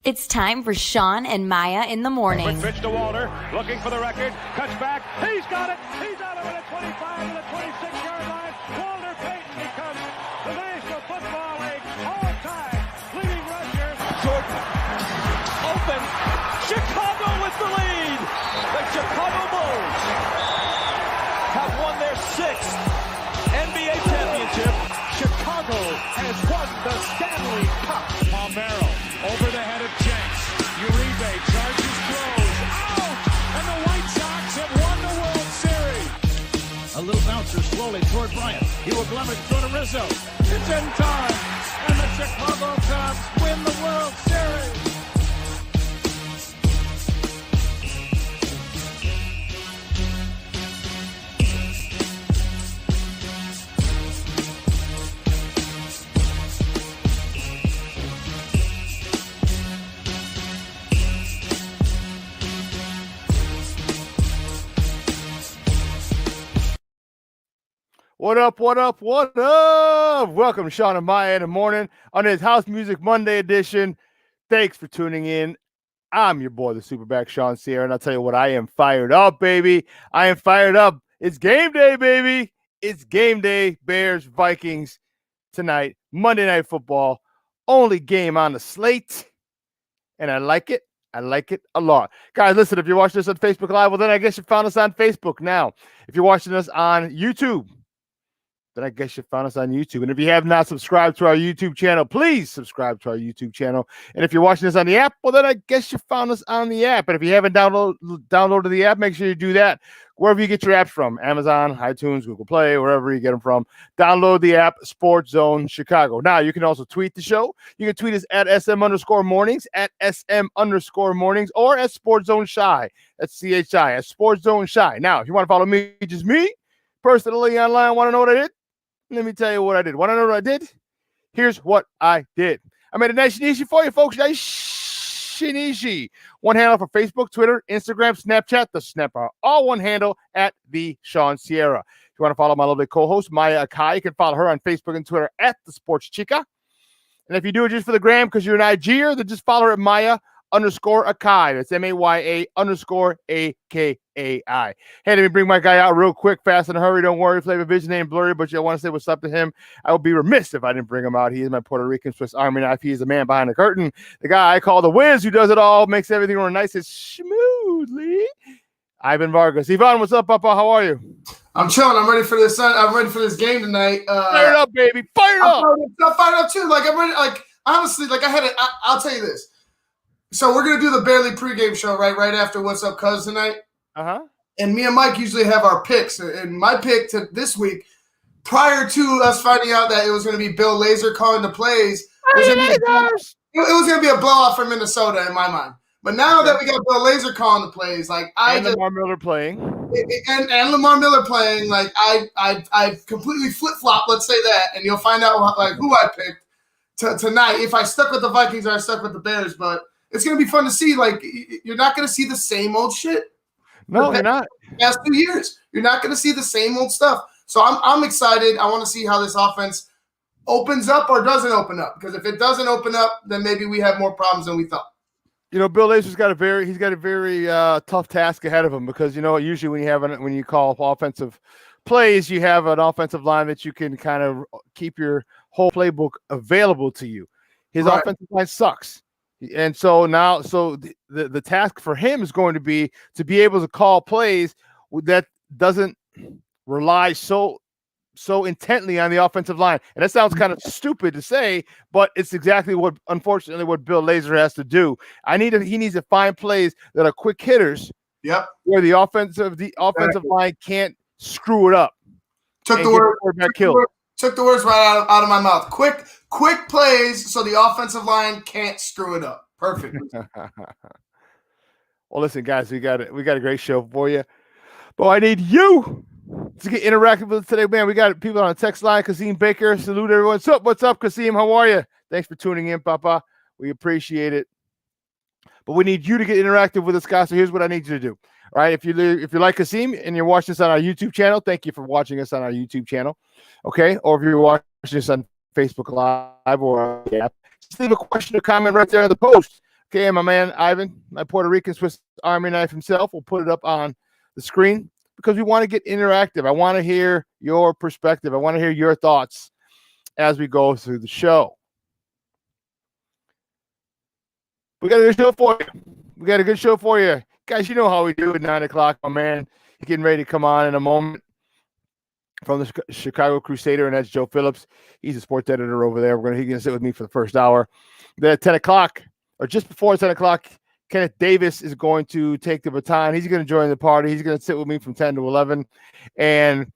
It's time for Shawn and Maya in the morning. Quick pitch to Walter, looking for the record, cuts back, he's got it, he's out of it at 25 to the 26-yard line. Walter Payton becomes the National Football League all-time leading rusher. Jordan, open, Chicago with the lead. The Chicago Bulls have won their 6th NBA championship. Chicago has won the Stanley Cup. Palmero over the head of Jenks. Uribe charges, throws, out! And the White Sox have won the World Series. A little bouncer slowly toward Bryant. He will glove it, throw to Rizzo. It's in time, and the Chicago Cubs win the World Series. What up, what up, what up? Welcome to Shawn and Maya in the morning on this House Music Monday edition. Thanks for tuning in. I'm your boy, the Superback Shawn Sierra, and I'll tell you what, I am fired up, baby. I am fired up. It's game day, baby. It's game day. Bears, Vikings tonight. Monday Night Football. Only game on the slate, and I like it. I like it a lot. Guys, listen, if you're watching this on Facebook Live, well, then I guess you found us on Facebook now. If you're watching us on YouTube, then I guess you found us on YouTube. And if you have not subscribed to our YouTube channel, please subscribe to our YouTube channel. And if you're watching this on the app, well, then I guess you found us on the app. And if you haven't downloaded the app, make sure you do that wherever you get your apps from, Amazon, iTunes, Google Play, wherever you get them from. Download the app, SportsZone Chicago. Now, you can also tweet the show. You can tweet us at SM_mornings, at SM_mornings, or at SportsZone Shy. That's CHI, at SportsZone Shy. Now, if you want to follow me, just me, personally online, want to know what I did? Let me tell you what I did. Want to know what I did? Here's what I did. I made a nice and easy for you, folks. Nice and easy. One handle for Facebook, Twitter, Instagram, Snapchat, the Snapper. All one handle at the Shawn Sierra. If you want to follow my lovely co-host, Maya Akai, you can follow her on Facebook and Twitter at the Sports Chica. And if you do it just for the gram because you're an IGer, then just follow her at Maya_Akai. That's MAYA_AKAI. Hey, let me bring my guy out real quick, fast in a hurry. Don't worry, Flavor Vision ain't blurry, but you want to say what's up to him. I would be remiss if I didn't bring him out. He is my Puerto Rican Swiss Army knife. He is the man behind the curtain, the guy I call the Wiz, who does it all, makes everything run nice and smoothly. Ivan Vargas. Ivan, what's up, Papa? How are you? I'm chilling. I'm ready for this. I'm ready for this game tonight. Fire it up, baby. Fire it up. I'm fired up too. Like I'm ready. Like honestly, like I had it. I'll tell you this. So we're gonna do the Barely pregame show right after What's Up Cuz tonight. And me and Mike usually have our picks. And my pick to this week, prior to us finding out that it was going to be Bill Lazor calling the plays, it was going to be a blowout for Minnesota in my mind. But now that we got Bill Lazor calling the plays, like Lamar Miller playing, and Lamar Miller playing, like I completely flip flop. Let's say that, and you'll find out like who I picked tonight. If I stuck with the Vikings or I stuck with the Bears, but it's going to be fun to see. Like you're not going to see the same old shit. No, you're not. Past 2 years, you're not going to see the same old stuff. So I'm excited. I want to see how this offense opens up or doesn't open up. Because if it doesn't open up, then maybe we have more problems than we thought. You know, Bill Lazor's got a very tough task ahead of him because usually when you call offensive plays, you have an offensive line that you can kind of keep your whole playbook available to you. His offensive line sucks. And so now, the task for him is going to be able to call plays that doesn't rely so intently on the offensive line. And that sounds kind of stupid to say, but it's exactly unfortunately what Bill Lazor has to do. He needs to find plays that are quick hitters. Yep. Where the offensive line can't screw it up. Took the words right out of my mouth. Quick plays so the offensive line can't screw it up. Perfect. Well, listen, guys, we got a great show for you. But I need you to get interactive with us today, man. We got people on the text line. Kasim Baker, salute everyone. What's up, Kasim? How are you? Thanks for tuning in, Papa. We appreciate it. But we need you to get interactive with us, guys. So here's what I need you to do. All right, if you like Kasim and you're watching us on our YouTube channel, thank you for watching us on our YouTube channel. Okay, or if you're watching us on Facebook Live or on the app, just leave a question or comment right there on the post. Okay, and my man Ivan, my Puerto Rican Swiss Army knife himself, will put it up on the screen because we want to get interactive. I want to hear your perspective. I want to hear your thoughts as we go through the show. We got a good show for you. We got a good show for you. Guys, you know how we do at 9 o'clock, my man. He's getting ready to come on in a moment from the Chicago Crusader, and that's Joe Phillips. He's a sports editor over there. He's going to sit with me for the first hour. Then at 10 o'clock, or just before 10 o'clock, Kenneth Davis is going to take the baton. He's going to join the party. He's going to sit with me from 10 to 11. And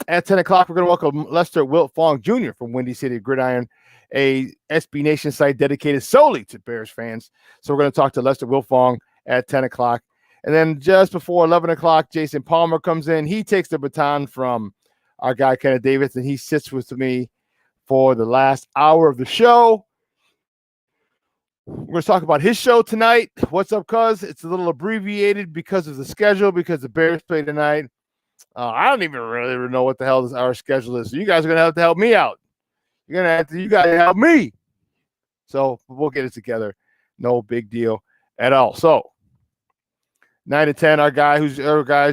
at 10 o'clock, we're going to welcome Lester Wilt Fong Jr. from Windy City Gridiron, a SB Nation site dedicated solely to Bears fans. So we're going to talk to Lester Wilt Fong at 10 o'clock. And then just before 11 o'clock, Jason Palmer comes in. He takes the baton from our guy, Kenneth Davis, and he sits with me for the last hour of the show. We're going to talk about his show tonight. What's up, cuz? It's a little abbreviated because of the schedule, because the Bears play tonight. I don't even really know what the hell our schedule is. So you guys are going to have to help me out. You guys help me. So we'll get it together. No big deal at all. So 9 to 10, our guy's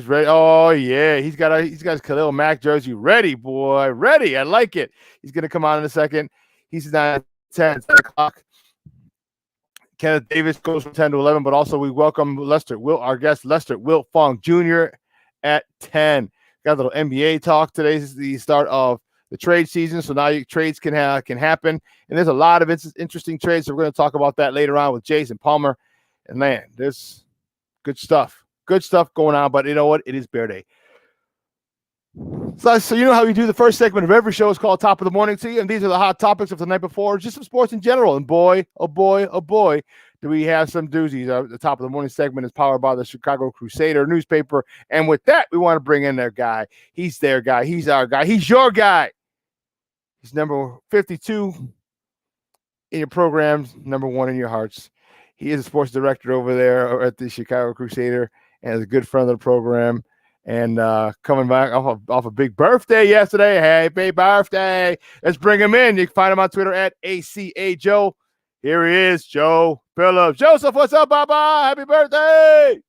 ready. Oh yeah, he's got his Khalil Mack jersey ready, boy, ready. I like it. He's gonna come on in a second. He's 9 to 10 o'clock. Kenneth Davis goes from 10 to 11, but also we welcome our guest Lester Wilt Fong Jr. at 10. Got a little NBA talk. Today is the start of the trade season, so now trades can happen, and there's a lot of interesting trades. So we're going to talk about that later on with Jason Palmer. And man, there's good stuff going on. But you know what? It is Bear Day. So you know how we do the first segment of every show is called Top of the Morning to you, and these are the hot topics of the night before, just some sports in general. And boy, oh boy, do we have some doozies. The Top of the Morning segment is powered by the Chicago Crusader newspaper, and with that, we want to bring in their guy. He's their guy. He's our guy. He's your guy. He's number 52 in your programs, number 1 in your hearts. He is a sports director over there at the Chicago Crusader and is a good friend of the program. And coming back off a big birthday yesterday. Happy birthday. Let's bring him in. You can find him on Twitter at ACA Joe. Here he is, Joe Phillips. Joseph, what's up, Baba? Happy birthday.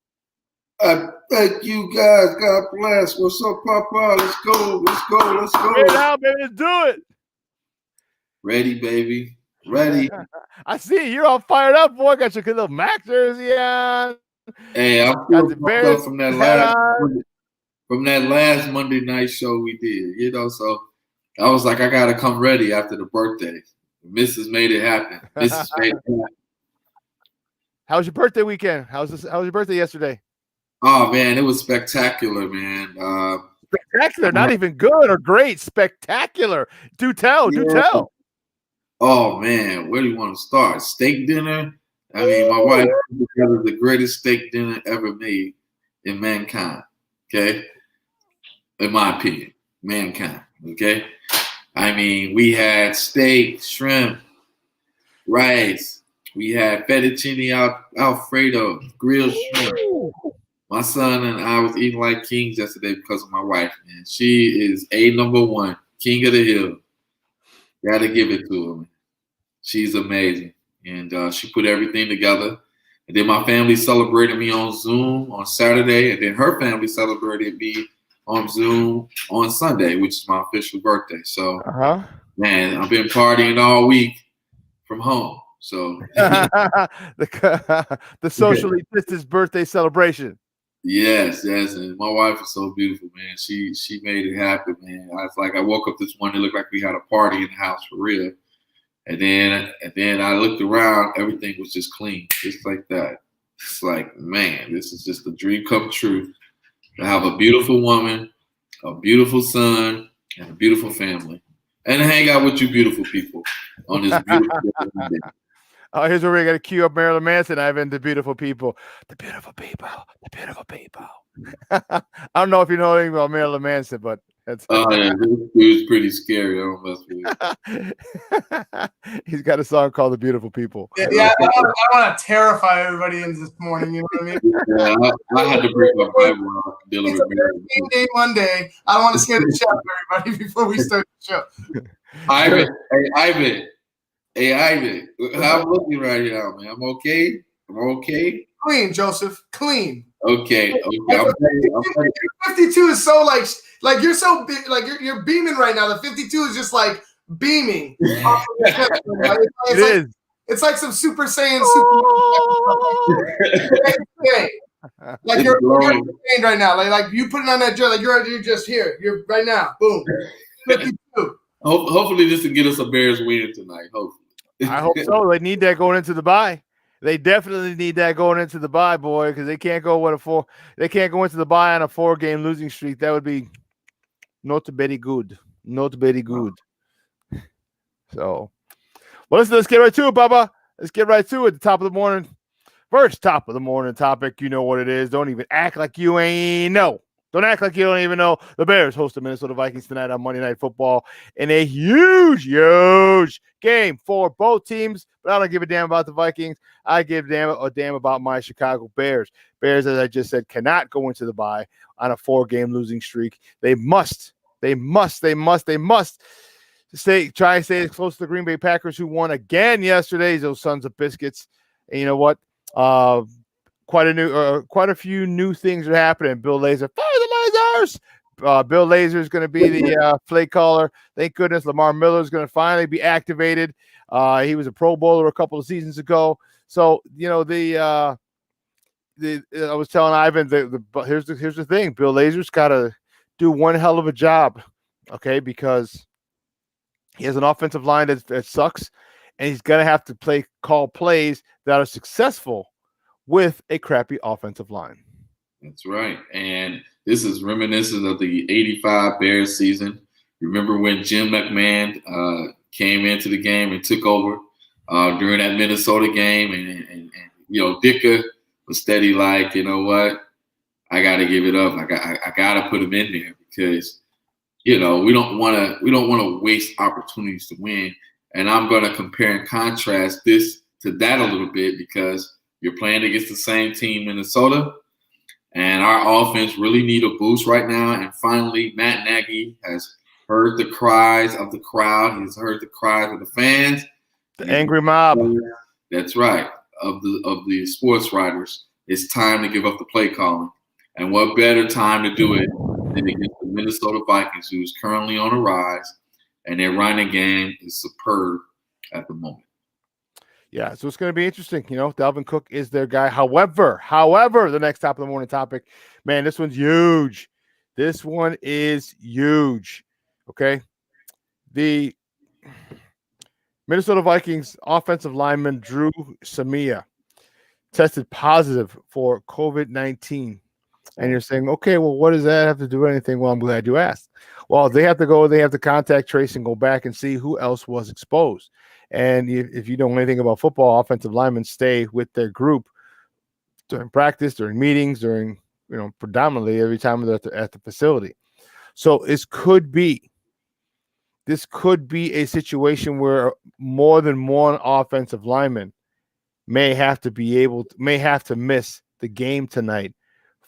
Thank you, guys. God bless. What's up, Papa? Let's go. Hey, now, baby, let's do it. Ready, baby. Ready. I see you're all fired up, boy. Got your little Mac jersey on. Hey, I'm still up from that last Monday night show we did, so I was like, I gotta come ready after the birthday. Mrs. made it happen. How was your birthday weekend? How was your birthday yesterday? Oh man, it was spectacular, man. Spectacular, not even good or great. Spectacular. Do tell. Oh man, where do you want to start? Steak dinner. I mean, my wife put together the greatest steak dinner ever made in mankind. Okay, in my opinion, mankind. Okay, I mean, we had steak, shrimp, rice. We had fettuccine Alfredo, grilled shrimp. My son and I was eating like kings yesterday because of my wife. Man, she is number 1, king of the hill. Got to give it to her. She's amazing. And she put everything together. And then my family celebrated me on Zoom on Saturday. And then her family celebrated me on Zoom on Sunday, which is my official birthday. So, man, I've been partying all week from home. So the socially distanced birthday celebration. Yes. And my wife is so beautiful, man. She made it happen, man. I woke up this morning, it looked like we had a party in the house for real. And then I looked around, everything was just clean, just like that. It's like, man, this is just a dream come true to have a beautiful woman, a beautiful son, and a beautiful family. And hang out with you beautiful people on this beautiful day. Oh, here's where we're going to cue up Marilyn Manson. I've been the beautiful people. The beautiful people. The beautiful people. I don't know if you know anything about Marilyn Manson, but that's yeah, this dude's pretty scary. I don't mess with him. He's got a song called The Beautiful People. Yeah, I want to terrify everybody in this morning. You know what I mean? Yeah, I had to bring my Bible out dealing with Marilyn. Day Monday. I don't want to scare the shit out of everybody before we start the show. Ivan. Hey, Ivan, how I'm looking right now, man? I'm okay. I'm okay. Clean, Joseph. Clean. Okay. Like, 52 is so like you're so big, like you're beaming right now. The 52 is just like beaming. It's like some Super Saiyan. Like you're entertained right now. Like you put it on that drill. Like you're just here. You're right now. Boom. 52. Hopefully this will get us a Bears win tonight. Hopefully. I hope so. They need that going into the bye. They definitely need that going into the bye, boy, because they can't go with They can't go into the bye on a 4-game losing streak. That would be not very good. Not very good. So, well, let's get right to it, Bubba. Let's get right to it. The top of the morning. First top of the morning topic. You know what it is. Don't even act like you ain't know. Don't act like you don't even know. The Bears host the Minnesota Vikings tonight on Monday Night Football in a huge game for both teams. But I don't give a damn about the Vikings. I give a damn about my Chicago Bears. Bears, as I just said, cannot go into the bye on a 4-game losing streak. They must try and stay as close to the Green Bay Packers, who won again yesterday. Those sons of biscuits. And you know what? Quite a few new things are happening. Bill Lazor, fire the lasers. Bill Lazor is going to be the play caller. Thank goodness Lamar Miller is going to finally be activated. He was a Pro Bowler a couple of seasons ago. So you know I was telling Ivan here's the thing. Bill Lazor's got to do one hell of a job, okay? Because he has an offensive line that sucks, and he's going to have to call plays that are successful with a crappy offensive line. That's right. And this is reminiscent of the 85 Bears season. Remember when Jim McMahon came into the game and took over during that Minnesota game, and you know, Ditka was steady like, you know what, I got to give it up. I got to put him in there because, you know, we don't want to waste opportunities to win. And I'm going to compare and contrast this to that a little bit because you're playing against the same team, Minnesota, and our offense really need a boost right now. And finally, Matt Nagy has heard the cries of the crowd. He's heard the cries of the fans. The angry mob. That's right. Of the sports writers. It's time to give up the play calling. And what better time to do it than against the Minnesota Vikings, who's currently on a rise, and their running game is superb at the moment. Yeah, so it's going to be interesting. You know, Dalvin Cook is their guy. However, the next top of the morning topic, man, this one's huge. This one is huge. Okay. The Minnesota Vikings offensive lineman Drew Samia tested positive for COVID-19. And you're saying, okay, well, what does that have to do with anything? Well, I'm glad you asked. Well, they have to contact trace and go back and see who else was exposed. And if you know anything about football, offensive linemen stay with their group during practice, during meetings, predominantly every time they're at the facility. So this could be a situation where more than one offensive lineman may have to miss the game tonight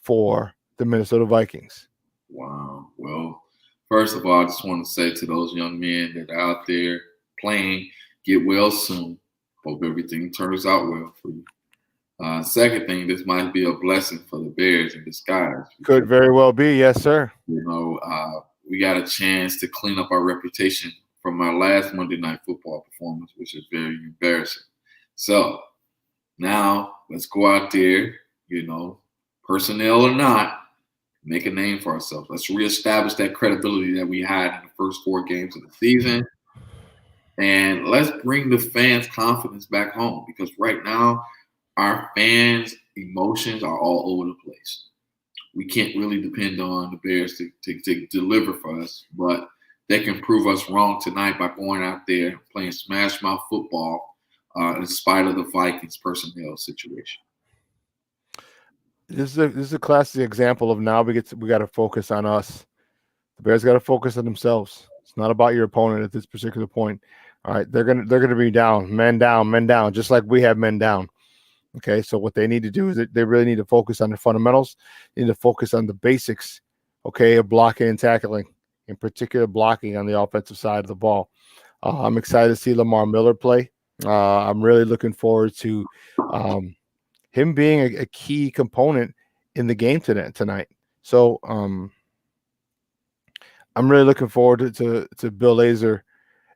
for the Minnesota Vikings. Wow. Well, first of all, I just want to say to those young men that are out there playing, get well soon. Hope everything turns out well for you. Second thing, this might be a blessing for the Bears in disguise. Could very well be, yes, sir. You know, we got a chance to clean up our reputation from our last Monday Night Football performance, which is very embarrassing. So now let's go out there, you know, personnel or not, make a name for ourselves. Let's reestablish that credibility that we had in the first 4 games of the season. And let's bring the fans' confidence back home because right now our fans' emotions are all over the place. We can't really depend on the Bears to deliver for us, but they can prove us wrong tonight by going out there playing smash mouth football in spite of the Vikings personnel situation. This is a classic example of now we got to focus on us. The Bears got to focus on themselves. It's not about your opponent at this particular point. All right, they're gonna be down, men down, just like we have men down. Okay, so what they need to do is they really need to focus on the fundamentals. They need to focus on the basics, okay, of blocking and tackling, in particular blocking on the offensive side of the ball. I'm excited to see Lamar Miller play. I'm really looking forward to him being a key component in the game tonight. So I'm really looking forward to Bill Lazor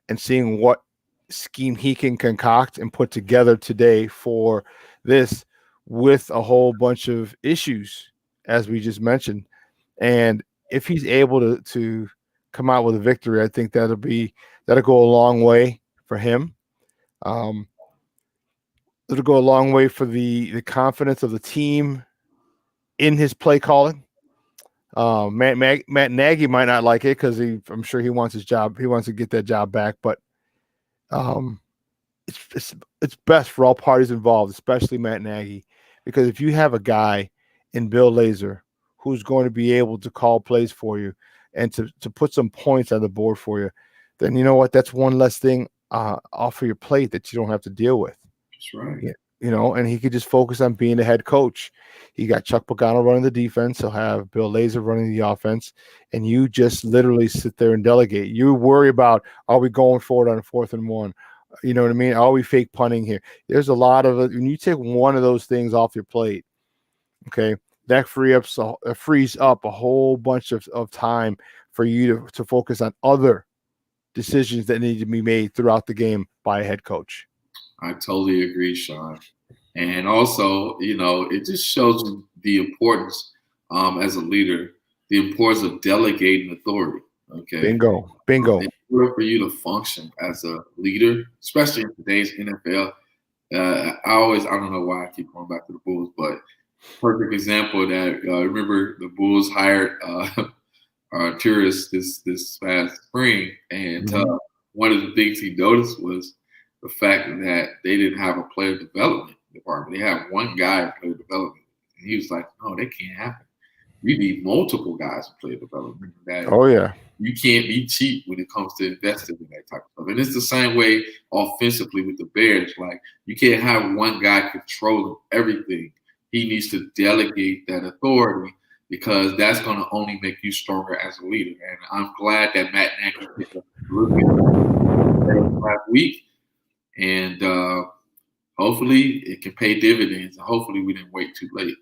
and seeing what scheme he can concoct and put together today for this, with a whole bunch of issues, as we just mentioned. And if he's able to come out with a victory, I think that'll go a long way for him. It'll go a long way for the confidence of the team in his play calling. Matt Nagy might not like it because I'm sure he wants his job. He wants to get that job back, but it's best for all parties involved, especially Matt Nagy, because if you have a guy in Bill Lazor who's going to be able to call plays for you and to put some points on the board for you, then you know what? That's one less thing off of your plate that you don't have to deal with. That's right. Yeah. And he could just focus on being the head coach. You got Chuck Pagano running the defense. He'll have Bill Lazor running the offense, and you just literally sit there and delegate. You worry about, are we going forward on a 4th and 1? You know what I mean? Are we fake punting here? There's a lot of it. When you take one of those things off your plate, okay, that frees up a whole bunch of time for you to focus on other decisions that need to be made throughout the game by a head coach. I totally agree, Shawn. And also, it just shows you the importance as a leader, the importance of delegating authority. Okay. Bingo. In order for you to function as a leader, especially in today's NFL, I don't know why I keep going back to the Bulls, but perfect example that remember the Bulls hired tourists this past spring, and one of the things he noticed was the fact that they didn't have a player development department. They had one guy in player development, and he was like, "No, that can't happen. We need multiple guys in player development. You can't be cheap when it comes to investing in that type of stuff." And it's the same way offensively with the Bears. Like, you can't have one guy controlling everything. He needs to delegate that authority, because that's going to only make you stronger as a leader. And I'm glad that Matt Nagy picked up a little bit last week. And hopefully it can pay dividends. And hopefully we didn't wait too late.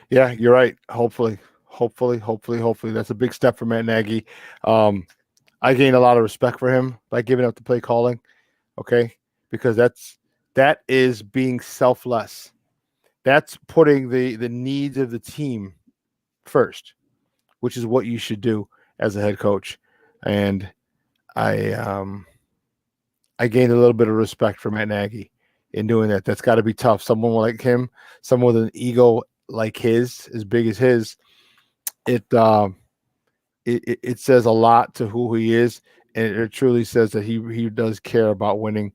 Yeah, you're right. Hopefully. That's a big step for Matt Nagy. I gained a lot of respect for him by giving up the play calling. Okay. Because that is being selfless. That's putting the needs of the team first, which is what you should do as a head coach. And I gained a little bit of respect for Matt Nagy in doing that. That's got to be tough. Someone like him, someone with an ego like his, as big as his, it says a lot to who he is, and it truly says that he does care about winning.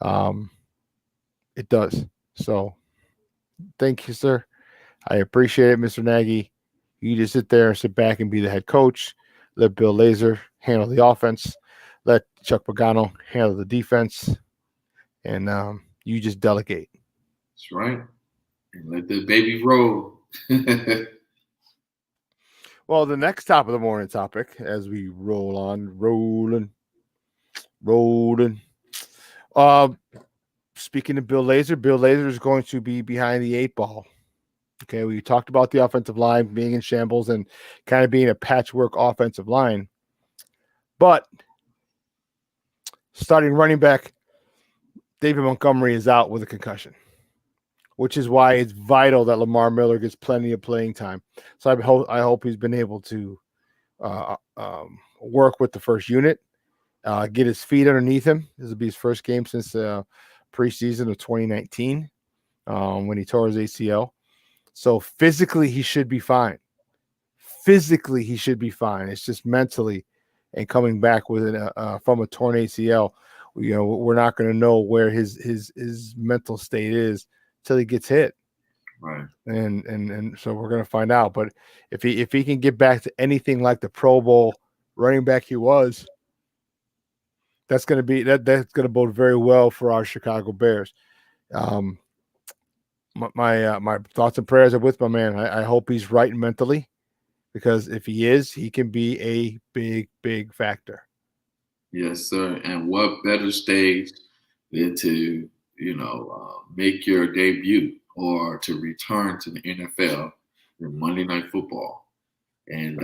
It does. So thank you, sir. I appreciate it, Mr. Nagy. You just sit back and be the head coach. Let Bill Lazor handle the offense. Let Chuck Pagano handle the defense. And you just delegate. That's right. And let the baby roll. Well, the next top of the morning topic, as we roll on, rolling. Speaking of Bill Lazor is going to be behind the 8 ball. Okay, we talked about the offensive line being in shambles and kind of being a patchwork offensive line. But starting running back David Montgomery is out with a concussion, which is why it's vital that Lamar Miller gets plenty of playing time. So I hope he's been able to work with the first unit, get his feet underneath him. This will be his first game since preseason of 2019 when he tore his ACL. So physically, he should be fine. It's just mentally and coming back with from a torn ACL. We're not going to know where his mental state is till he gets hit. Right. And so we're going to find out. But if he can get back to anything like the Pro Bowl running back he was, that's going to bode very well for our Chicago Bears. My thoughts and prayers are with my man. I hope he's right mentally, because if he is, he can be a big, big factor. Yes, sir. And what better stage than to, make your debut or to return to the NFL in Monday Night Football. And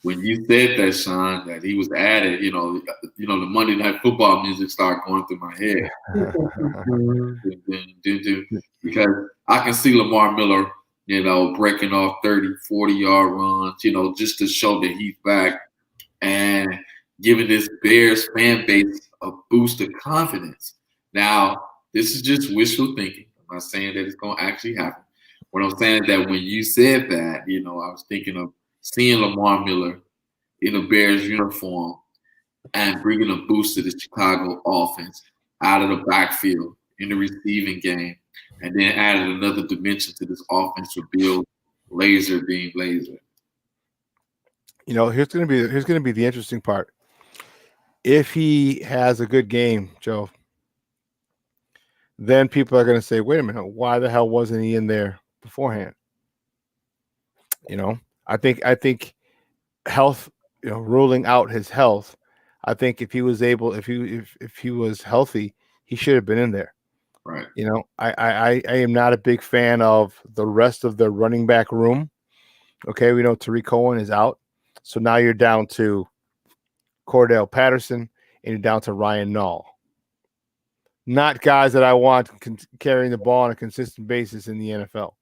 when you said that, Shawn, that he was added, the Monday Night Football music started going through my head. Because I can see Lamar Miller, breaking off 30, 40-yard runs, just to show that he's back and giving this Bears fan base a boost of confidence. Now, this is just wishful thinking. I'm not saying that it's going to actually happen. What I'm saying is that when you said that, I was thinking of seeing Lamar Miller in a Bears uniform and bringing a boost to the Chicago offense out of the backfield in the receiving game, and then added another dimension to this offense for Bill Lazor being Lazor. Here's going to be the interesting part. If he has a good game, Joe, then people are going to say, "Wait a minute, why the hell wasn't he in there beforehand?" I think health, ruling out his health. I think if he was healthy, he should have been in there. Right. I am not a big fan of the rest of the running back room. Okay, we know Tariq Cohen is out, so now you're down to Cordell Patterson and you're down to Ryan Nall. Not guys that I want carrying the ball on a consistent basis in the NFL.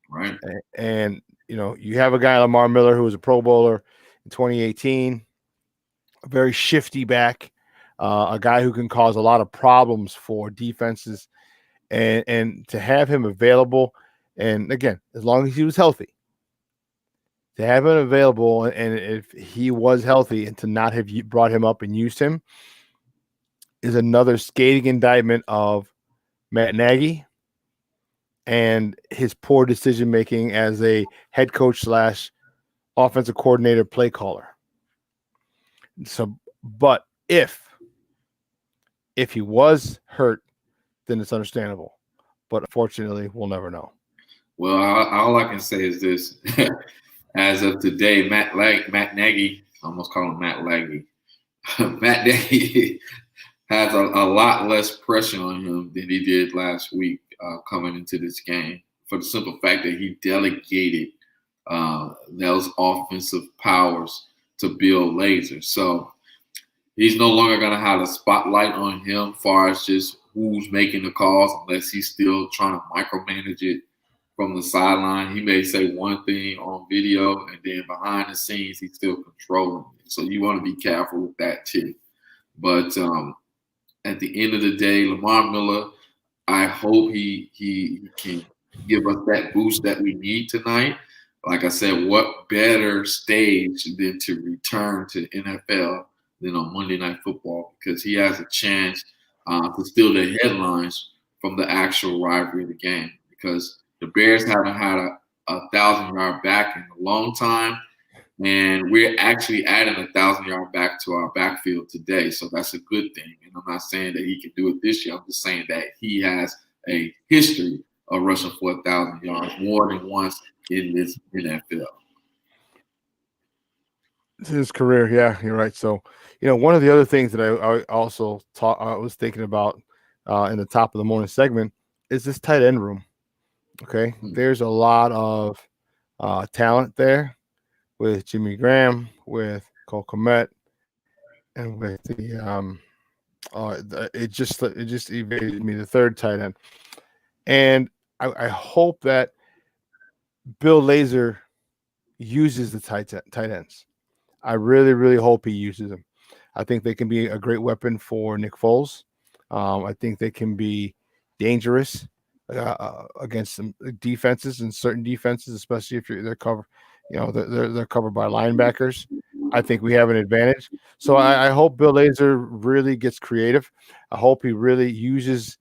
Right. And you have a guy, Lamar Miller, who was a Pro Bowler in 2018, a very shifty back, a guy who can cause a lot of problems for defenses, and to have him available, and again, as long as he was healthy, to have him available, and if he was healthy, and to not have brought him up and used him is another scathing indictment of Matt Nagy and his poor decision making as a head coach / offensive coordinator, play caller. So, but if he was hurt, then it's understandable. But unfortunately, we'll never know. Well, all I can say is this: as of today, Matt Nagy, I almost call him Matt Laggy. Matt Nagy has a lot less pressure on him than he did last week coming into this game, for the simple fact that he delegated those offensive powers to Bill Lazor. So he's no longer going to have a spotlight on him as far as just who's making the calls, unless he's still trying to micromanage it from the sideline. He may say one thing on video, and then behind the scenes, he's still controlling it. So you want to be careful with that too. But at the end of the day, Lamar Miller, I hope he can give us that boost that we need tonight. Like I said, what better stage than to return to the NFL than on Monday Night Football, because he has a chance to steal the headlines from the actual rivalry of the game, because the Bears haven't had a 1,000-yard back in a long time, and we're actually adding a 1,000-yard back to our backfield today. So that's a good thing. And I'm not saying that he can do it this year. I'm just saying that he has a history of rushing for 1,000 yards more than once in this NFL. His career, yeah, you're right. So, one of the other things that I also was thinking about in the top of the morning segment is this tight end room. Okay, there's a lot of talent there with Jimmy Graham, with Cole Kmet, and with the it just evaded me, the third tight end. And I hope that Bill Lazor uses the tight ends. I really, really hope he uses them. I think they can be a great weapon for Nick Foles. I think they can be dangerous against some defenses, and certain defenses, especially if they're covered. They're covered by linebackers. I think we have an advantage. So I hope Bill Lazor really gets creative. I hope he really uses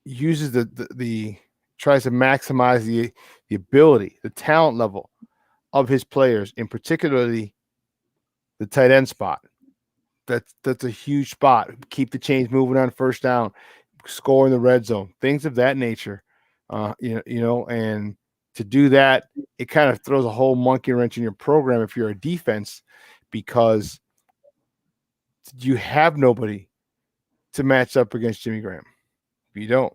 uses the tries to maximize the ability, the talent level of his players, in particularly the tight end spot. That's a huge spot. Keep the chains moving on first down, score in the red zone, things of that nature. And to do that, it kind of throws a whole monkey wrench in your program if you're a defense, because you have nobody to match up against Jimmy Graham. You don't.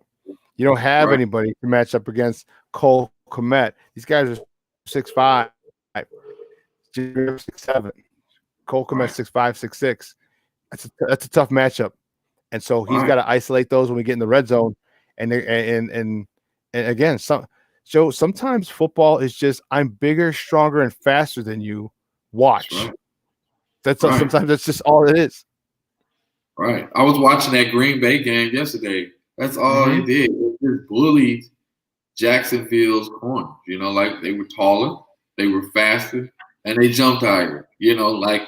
You don't have anybody to match up against Cole Kmet. These guys are 6'5", Jimmy Graham 6'7", Cole Kmet 6'5", 6'6". That's a tough matchup, and so he's got to isolate those when we get in the red zone. And again, sometimes football is just I'm bigger, stronger, and faster than you. Watch. Sometimes that's just all it is. Right. I was watching that Green Bay game yesterday. That's all he did. He just bullied Jacksonville's corners. You know, like they were taller, they were faster, and they jumped higher. You know, like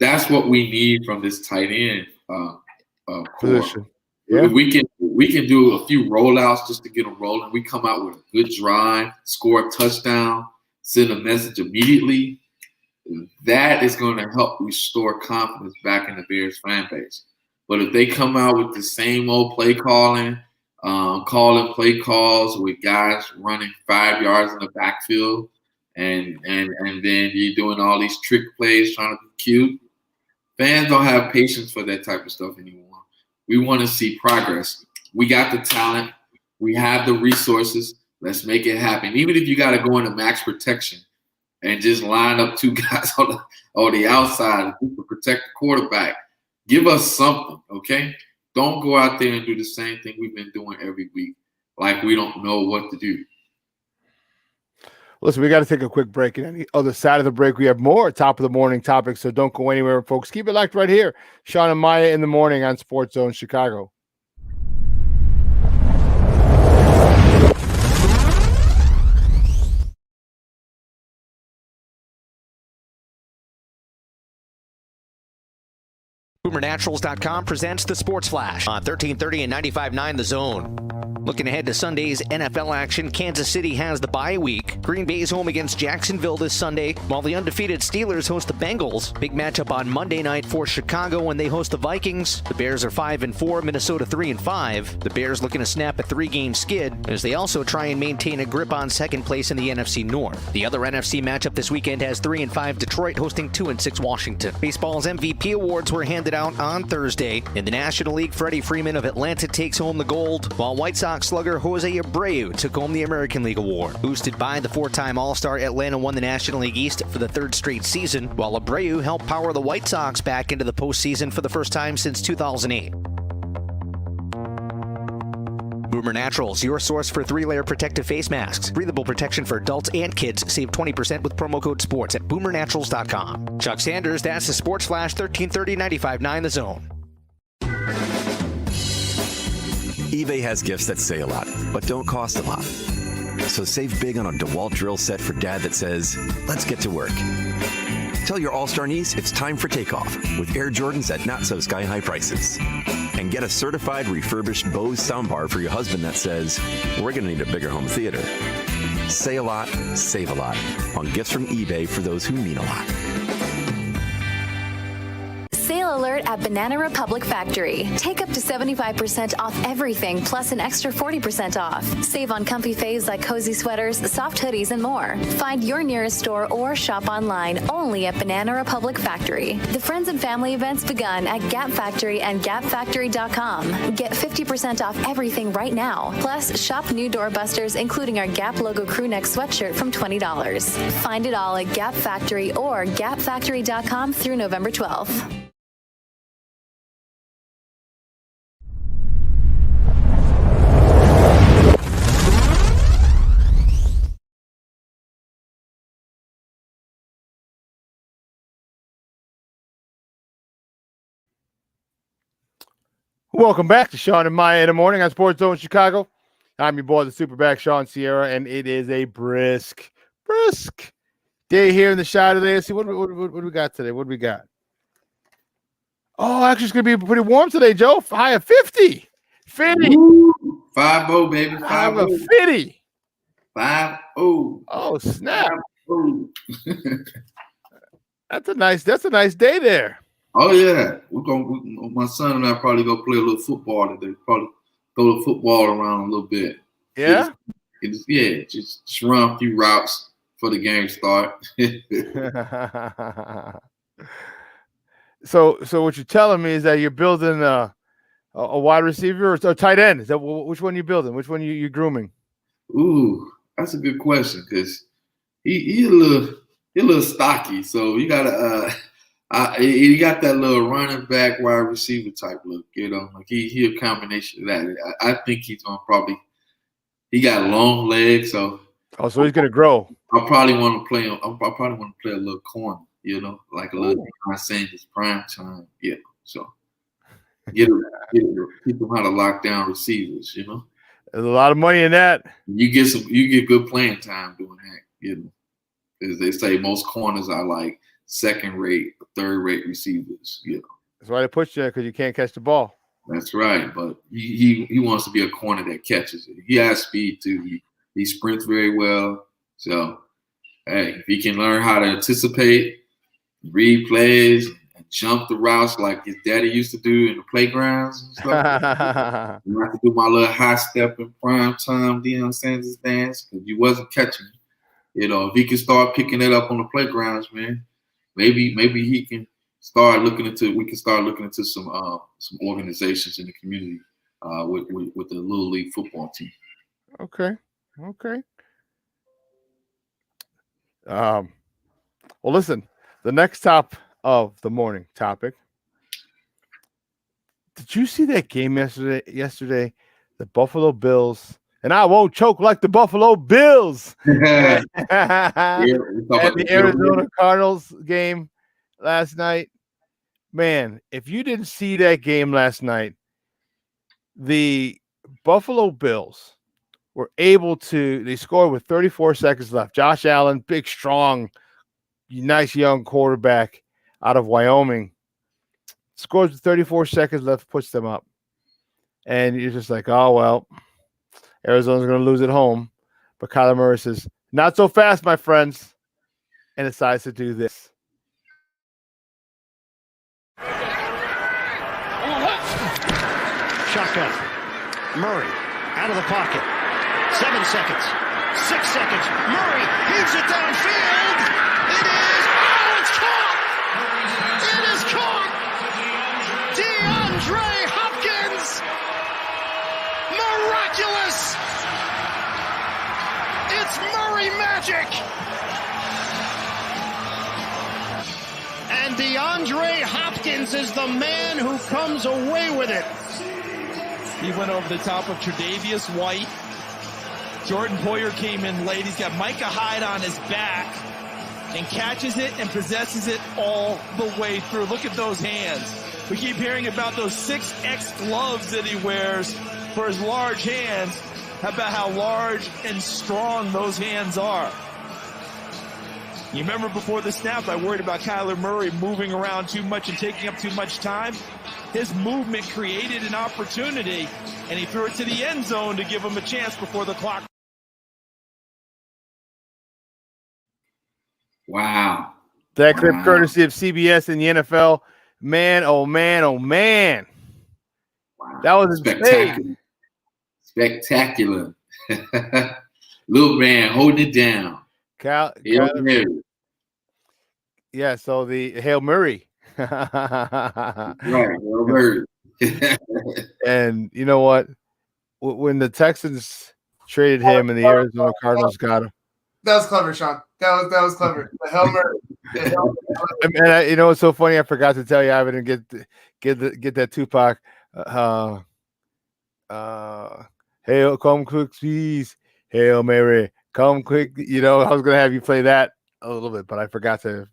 that's what we need from this tight end position. Yeah. We can do a few rollouts just to get them rolling. We come out with a good drive, score a touchdown, send a message immediately. That is going to help restore confidence back in the Bears fan base. But if they come out with the same old play calling play calls with guys running 5 yards in the backfield, and then you're doing all these trick plays trying to be cute, fans don't have patience for that type of stuff anymore. We want to see progress. We got the talent. We have the resources. Let's make it happen. Even if you got to go into max protection and just line up two guys on the outside to protect the quarterback, give us something, okay? Don't go out there and do the same thing we've been doing every week like we don't know what to do. Listen, we got to take a quick break. And on the other side of the break, we have more top of the morning topics, so don't go anywhere, folks. Keep it locked right here. Shawn and Maya in the morning on SportsZone Chicago. BoomerNaturals.com presents the Sports Flash on 1330 and 95.9 The Zone. Looking ahead to Sunday's NFL action, Kansas City has the bye week. Green Bay's home against Jacksonville this Sunday, while the undefeated Steelers host the Bengals. Big matchup on Monday night for Chicago when they host the Vikings. The Bears are 5-4, Minnesota 3-5. The Bears looking to snap a 3-game skid as they also try and maintain a grip on second place in the NFC North. The other NFC matchup this weekend has 3-5 Detroit hosting 2-6 Washington. Baseball's MVP awards were handed out on Thursday. In the National League, Freddie Freeman of Atlanta takes home the gold, while White Sox slugger Jose Abreu took home the American League Award. Boosted by the 4-time All-Star, Atlanta won the National League East for the third straight season, while Abreu helped power the White Sox back into the postseason for the first time since 2008. Boomer Naturals, your source for 3-layer protective face masks. Breathable protection for adults and kids. Save 20% with promo code SPORTS at BoomerNaturals.com. Chuck Sanders, that's the Sports Flash, 1330 95.9 The Zone. eBay has gifts that say a lot, but don't cost a lot. So save big on a DeWalt drill set for dad that says, let's get to work. Tell your all-star niece it's time for takeoff with Air Jordans at not-so-sky-high prices. And get a certified refurbished Bose soundbar for your husband that says, we're going to need a bigger home theater. Say a lot, save a lot on gifts from eBay for those who mean a lot. Sale alert at Banana Republic Factory. Take up to 75% off everything, plus an extra 40% off. Save on comfy faves like cozy sweaters, soft hoodies, and more. Find your nearest store or shop online only at Banana Republic Factory. The Friends and Family events begun at Gap Factory and GapFactory.com. Get 50% off everything right now. Plus, shop new doorbusters, including our Gap logo crewneck sweatshirt from $20. Find it all at Gap Factory or GapFactory.com through November 12th. Welcome back to Shawn and Maya in the morning on SportsZone Chicago. I'm your boy, the Superback Shawn Sierra, and it is a brisk day here in the shot today. Let's see what we got today. What do we got? Oh, actually, it's going to be pretty warm today, Joe. High of 50. 50. 5-0, baby. 5-0. 50. 5-0. Oh, snap. That's a nice day there. Oh yeah, my son and I probably go play a little football today. Probably throw the football around a little bit. Yeah, just run a few routes for the game start. So what you're telling me is that you're building A wide receiver or a tight end? Is that which one you building? Which one you grooming? Ooh, that's a good question because he a little stocky, so you gotta he got that little running back wide receiver type look, like he a combination of that. I think he's gonna he got long legs, so he's gonna grow. I probably want to play him. I probably want to play a little corner, like a little Deion Sanders prime time, So keep them how to lock down receivers, There's a lot of money in that. You get good playing time doing that, As they say, most corners are like second-rate, third-rate receivers, That's why they put you there, because you can't catch the ball. That's right, but he wants to be a corner that catches it. He has speed too. He sprints very well. So, hey, if he can learn how to anticipate, read plays, and jump the routes like his daddy used to do in the playgrounds and stuff. I have to do my little high step in prime time Deion Sanders dance because you wasn't catching it. If he can start picking it up on the playgrounds, man, maybe he can start looking into some organizations in the community with the Little League football team. Okay. Well, listen, the next top of the morning topic. Did you see that game yesterday? The Buffalo Bills, and I won't choke like the Buffalo Bills. And the Arizona Cardinals game last night. Man, if you didn't see that game last night, the Buffalo Bills were able to, they scored with 34 seconds left. Josh Allen, big, strong, nice young quarterback out of Wyoming, scores with 34 seconds left, puts them up. And you're just like, oh, well, Arizona's going to lose at home. But Kyler Murray says, not so fast, my friends, and decides to do this. Shotgun. Murray out of the pocket. 7 seconds. 6 seconds. Murray heaves it downfield. It is. Oh, it's caught. It is caught. DeAndre Hopkins. Miraculous. It's Murray magic. And DeAndre Hopkins is the man who comes away with it. He went over the top of Tre'Davious White. Jordan Poyer came in late. He's got Micah Hyde on his back and catches it and possesses it all the way through. Look at those hands. We keep hearing about those 6X gloves that he wears for his large hands. How about how large and strong those hands are? You remember before the snap, I worried about Kyler Murray moving around too much and taking up too much time. His movement created an opportunity, and he threw it to the end zone to give him a chance before the clock. Wow. That clip courtesy of CBS and the NFL. Man, oh, man, oh, man. Wow. That was insane. Spectacular. Little man holding it down. Hail Mary. Yeah, so the Hail Murray. Right, Hail Murray. And you know what? When the Texans traded him and the Arizona Cardinals got him. That was clever, Shawn. That was clever. The Hail Murray. And you know what's so funny? I forgot to tell you. I didn't get that Tupac. Hail, come quick, please. Hail Mary, come quick. You know, I was gonna have you play that a little bit, but I forgot to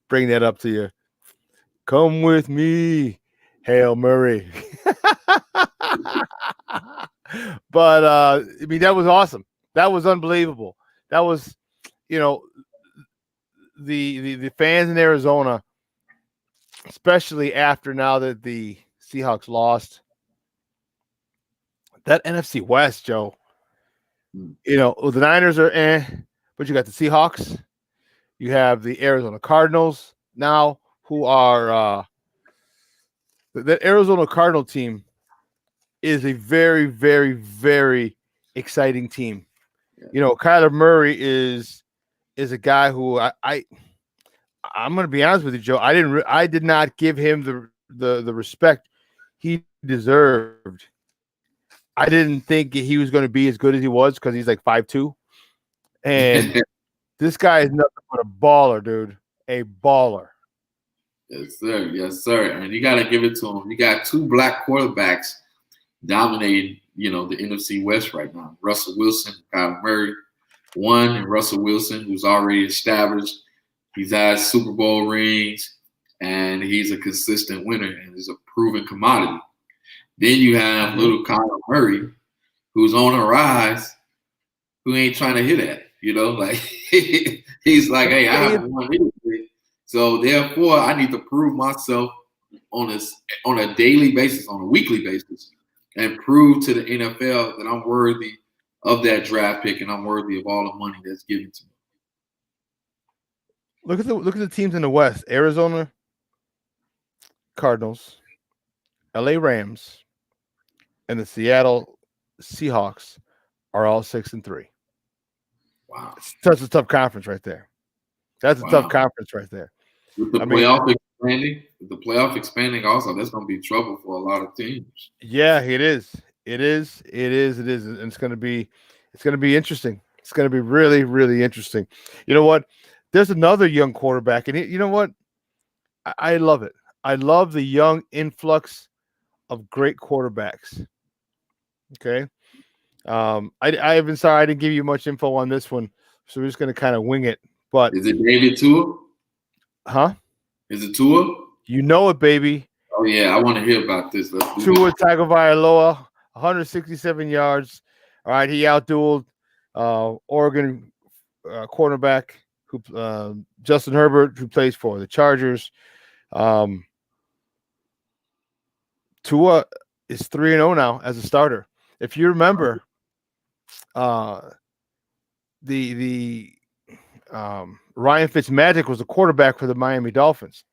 bring that up to you. Come with me, Hail Murray. But I mean, that was awesome. That was unbelievable. That was, you know, the fans in Arizona, especially after now that the Seahawks lost. That NFC West, Joe. You know, the Niners are but you got the Seahawks. You have the Arizona Cardinals now, who are the Arizona Cardinal team is a very, very, very exciting team. Yeah. You know, Kyler Murray is a guy who I'm going to be honest with you, Joe. I did not give him the respect he deserved. I didn't think he was going to be as good as he was because he's like 5'2", and this guy is nothing but a baller, dude. A baller. Yes, sir. Yes, sir. And you got to give it to him. You got two black quarterbacks dominating, the NFC West right now. Russell Wilson, Kyler Murray. One, and Russell Wilson, who's already established. He's had Super Bowl rings, and he's a consistent winner and is a proven commodity. Then you have little Kyler Murray, who's on a rise, who ain't trying to hit at. Like he's like, hey, I haven't won anything. So therefore, I need to prove myself on a daily basis, on a weekly basis, and prove to the NFL that I'm worthy of that draft pick and I'm worthy of all the money that's given to me. Look at the teams in the West: Arizona Cardinals, LA Rams, and the Seattle Seahawks are all 6-3. Wow, that's a tough conference right there. That's a tough conference right there. With the playoff expanding, also that's going to be trouble for a lot of teams. Yeah, it is. It is, and it's going to be interesting. It's going to be really, really interesting. You know what? There's another young quarterback, and you know what? I love it. I love the young influx of great quarterbacks. Okay. I'm sorry I didn't give you much info on this one, so we're just going to kind of wing it. But is it David Tua? Huh? Is it Tua? You know it, baby. Oh yeah, I want to hear about this. Tua Tagovailoa, 167 yards. All right, he outdueled Oregon cornerback who Justin Herbert, who plays for the Chargers. Tua is 3-0 now as a starter. If you remember, Ryan Fitzmagic was the quarterback for the Miami Dolphins.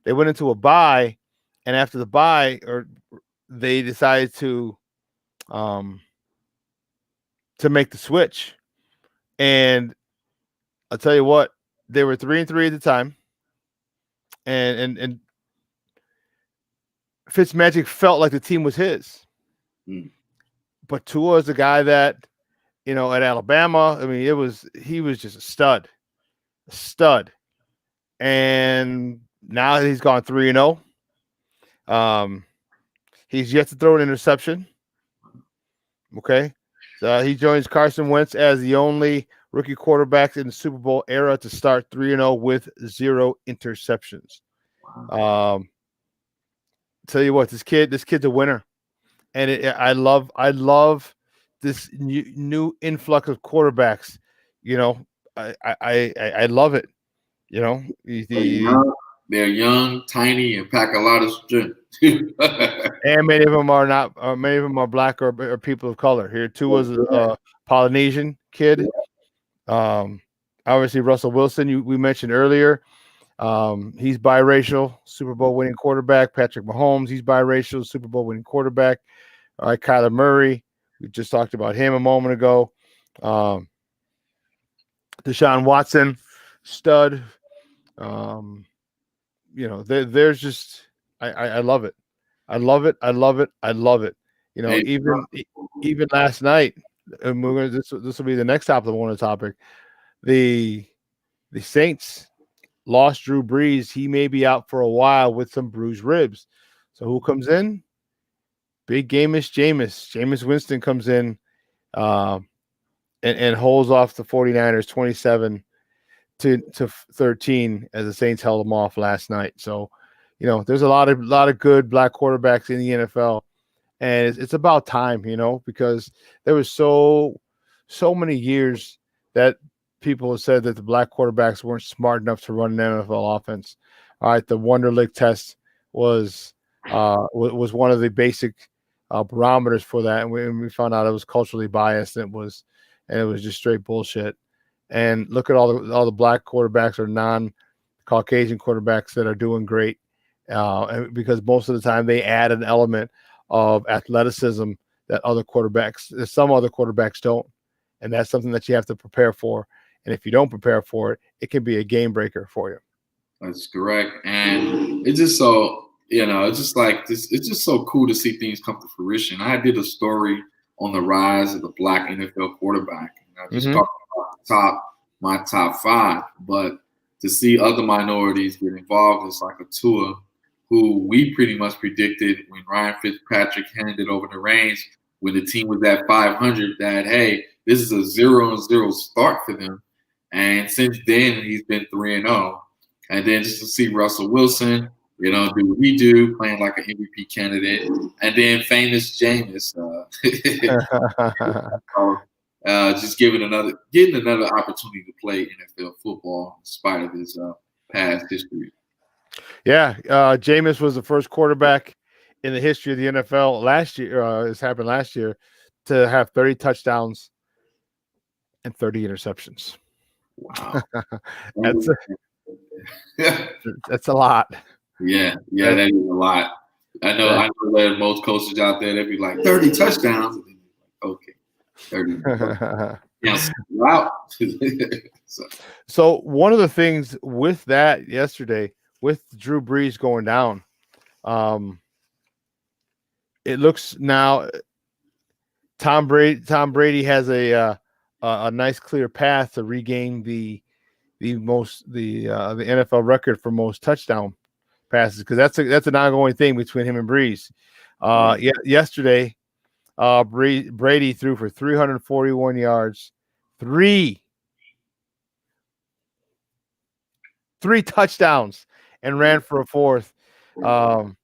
They went into a bye, and after the bye, they decided to make the switch. And I'll tell you what, they were 3-3 at the time, and Fitzmagic felt like the team was his. But Tua is the guy that, at Alabama, I mean, he was just a stud. And now he's gone 3-0. He's yet to throw an interception. Okay. So he joins Carson Wentz as the only rookie quarterback in the Super Bowl era to start 3-0 with 0 interceptions. Tell you what, this kid's a winner. And I love this new influx of quarterbacks. I love it. They're young, tiny, and pack a lot of strength. And many of them are not. Many of them are black or people of color. Here, Tua's a Polynesian kid. Obviously, Russell Wilson, we mentioned earlier. He's biracial, Super Bowl winning quarterback. Patrick Mahomes, he's biracial, Super Bowl winning quarterback. All right, Kyler Murray, we just talked about him a moment ago. Deshaun Watson, stud. There's just I love it. I love it. Even last night, and this will be the next topic on the topic. The Saints lost Drew Brees. He may be out for a while with some bruised ribs. So who comes in? Big Jameis. Jameis Winston comes in and holds off the 49ers 27-13 as the Saints held them off last night. So, there's a lot of good black quarterbacks in the NFL, and it's about time, because there was so many years that people have said that the black quarterbacks weren't smart enough to run an NFL offense. All right, the Wonderlic test was one of the basic barometers for that, and we found out it was culturally biased, and it was just straight bullshit. And look at all the black quarterbacks or non-Caucasian quarterbacks that are doing great, because most of the time they add an element of athleticism that some other quarterbacks don't, and that's something that you have to prepare for. And if you don't prepare for it, it can be a game breaker for you. That's correct, and it's just like this. It's just so cool to see things come to fruition. I did a story on the rise of the black NFL quarterback. And I just talked about my top 5, but to see other minorities get involved is like a Tua, who we pretty much predicted when Ryan Fitzpatrick handed over the reins when the team was at 500 that, hey, this is a 0-0 start for them. And since then, he's been 3-0. And then just to see Russell Wilson, do what he do, playing like an MVP candidate. And then famous Jameis, just getting another opportunity to play NFL football in spite of his past history. Yeah, Jameis was the first quarterback in the history of the NFL last year. This happened last year to have 30 touchdowns and 30 interceptions. Wow, that's a lot. Yeah, that is a lot. I know that most coaches out there, they'd be like 30 touchdowns. Okay, 30. Wow. So one of the things with that yesterday, with Drew Brees going down, it looks now Tom Brady has a nice clear path to regain the NFL record for most touchdown passes, because that's an ongoing thing between him and Brees. Yesterday, Brady threw for 341 yards, three touchdowns, and ran for a fourth. I'm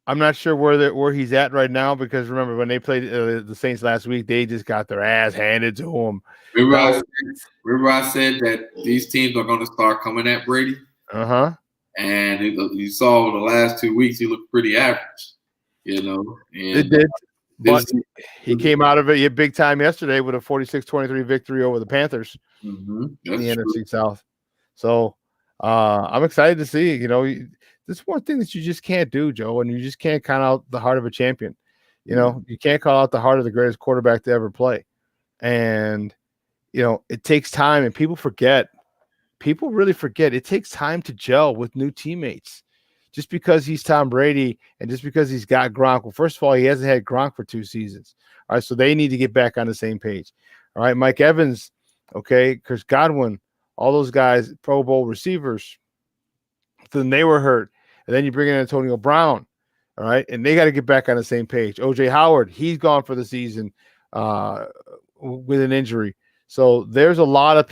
not sure where he's at right now, because remember when they played the Saints last week, they just got their ass handed to them. Remember I said that these teams are going to start coming at Brady? And you saw the last 2 weeks, he looked pretty average, And it did. But he came out of it big time yesterday with a 46-23 victory over the Panthers in the NFC South. So I'm excited to see. This is one thing that you just can't do, Joe, and you just can't count out the heart of a champion. You can't call out the heart of the greatest quarterback to ever play. And, it takes time, and people forget. People really forget. It takes time to gel with new teammates. Just because he's Tom Brady and just because he's got Gronk. Well, first of all, he hasn't had Gronk for 2 seasons. All right, so they need to get back on the same page. All right, Mike Evans, okay, Chris Godwin, all those guys, Pro Bowl receivers. Then they were hurt. And then you bring in Antonio Brown, all right, and they got to get back on the same page. O.J. Howard, he's gone for the season with an injury. So there's a lot of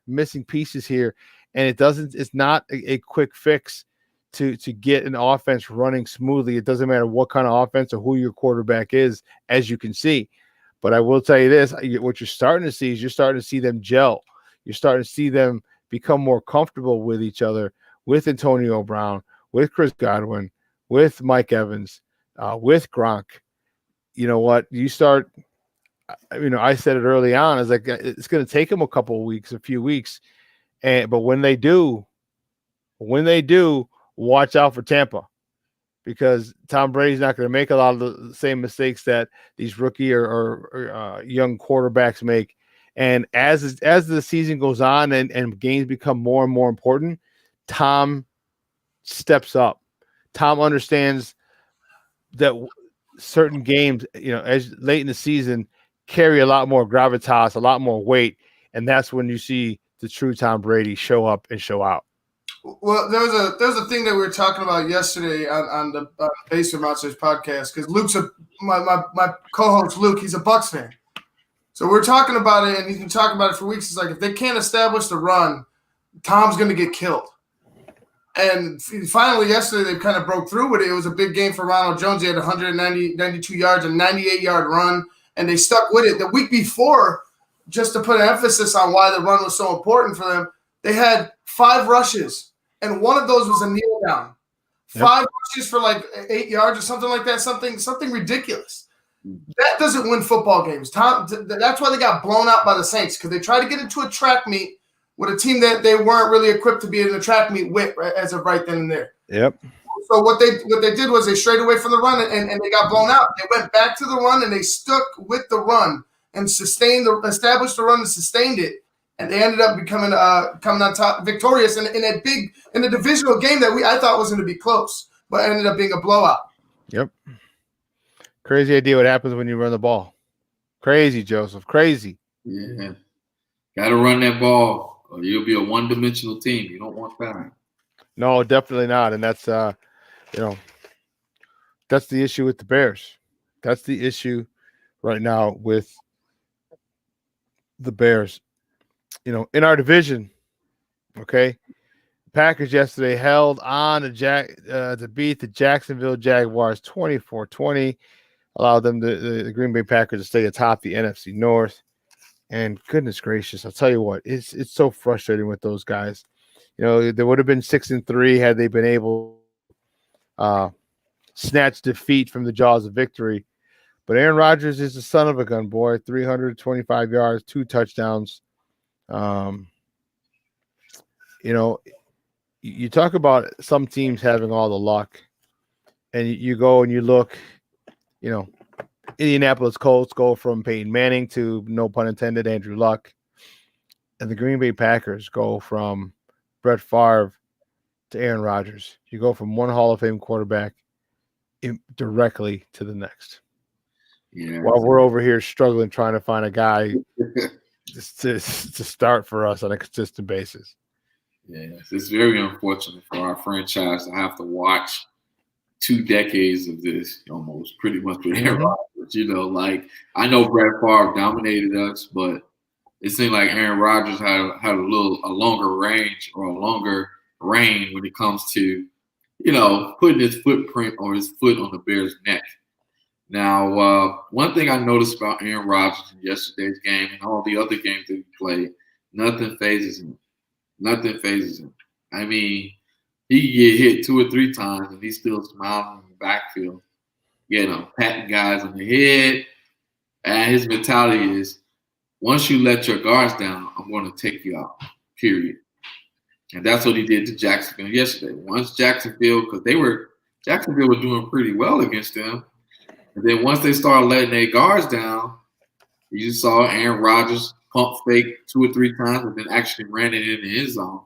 missing pieces here, and it's not a quick fix to get an offense running smoothly. It doesn't matter what kind of offense or who your quarterback is, as you can see. But I will tell you this, what you're starting to see is you're starting to see them gel. You're starting to see them become more comfortable with each other, with Antonio Brown, with Chris Godwin, with Mike Evans, with Gronk. You know what? You start – I said it early on. I was like, it's going to take them a few weeks. But when they do, watch out for Tampa, because Tom Brady's not going to make a lot of the same mistakes that these rookie or young quarterbacks make. And as the season goes on and games become more and more important, Tom steps up. Tom understands that certain games, as late in the season, carry a lot more gravitas, a lot more weight, and that's when you see the true Tom Brady show up and show out. Well, there's a thing that we were talking about yesterday on the Basement Monsters podcast, because Luke's my co-host Luke, he's a Bucs fan. So we're talking about it, and he's been talking about it for weeks. It's like, if they can't establish the run, Tom's going to get killed. And finally, yesterday, they kind of broke through with it. It was a big game for Ronald Jones. He had 192 yards, a 98-yard run, and they stuck with it. The week before, just to put an emphasis on why the run was so important for them, they had 5 rushes, and one of those was a kneel down. 5 rushes for like 8 yards or something like that, something ridiculous. That doesn't win football games. That's why they got blown out by the Saints, because they tried to get into a track meet with a team that they weren't really equipped to be in a track meet with as of right then and there. Yep. So what they did was they strayed away from the run and they got blown out. They went back to the run and they stuck with the run and established the run and sustained it. And they ended up coming on top victorious in a divisional game that I thought was going to be close. but it ended up being a blowout. Yep. Crazy idea what happens when you run the ball. Crazy, Joseph. Crazy. Yeah. Got to run that ball or you'll be a one-dimensional team. You don't want that. No, definitely not. And that's, that's the issue with the Bears. That's the issue right now with the Bears. In our division, okay, Packers yesterday held on to beat the Jacksonville Jaguars 24-20, allowed them the Green Bay Packers to stay atop the NFC North. And goodness gracious, I'll tell you what, it's so frustrating with those guys. They would have been 6-3 had they been able snatch defeat from the jaws of victory. But Aaron Rodgers is the son of a gun, boy. 325 yards, 2 touchdowns. You talk about some teams having all the luck, and you go and you look, Indianapolis Colts go from Peyton Manning to, no pun intended, Andrew Luck. And the Green Bay Packers go from Brett Favre to Aaron Rodgers. You go from one Hall of Fame quarterback directly to the next. Yeah. While we're over here struggling trying to find a guy to start for us on a consistent basis. Yes, it's very unfortunate for our franchise to have to watch 2 decades of this almost pretty much with Aaron Rodgers. I know Brett Favre dominated us, but it seemed like Aaron Rodgers had a longer range or a longer reign when it comes to, putting his footprint or his foot on the Bears' neck. Now, one thing I noticed about Aaron Rodgers in yesterday's game and all the other games that he played, nothing phases him. Nothing phases him. I mean, he can get hit 2 or 3 times and he's still smiling in the backfield, patting guys on the head. And his mentality is, once you let your guards down, I'm going to take you out, period. And that's what he did to Jacksonville yesterday. Once Jacksonville was doing pretty well against them. And then once they started letting their guards down, you saw Aaron Rodgers pump fake 2 or 3 times and then actually ran it in his zone.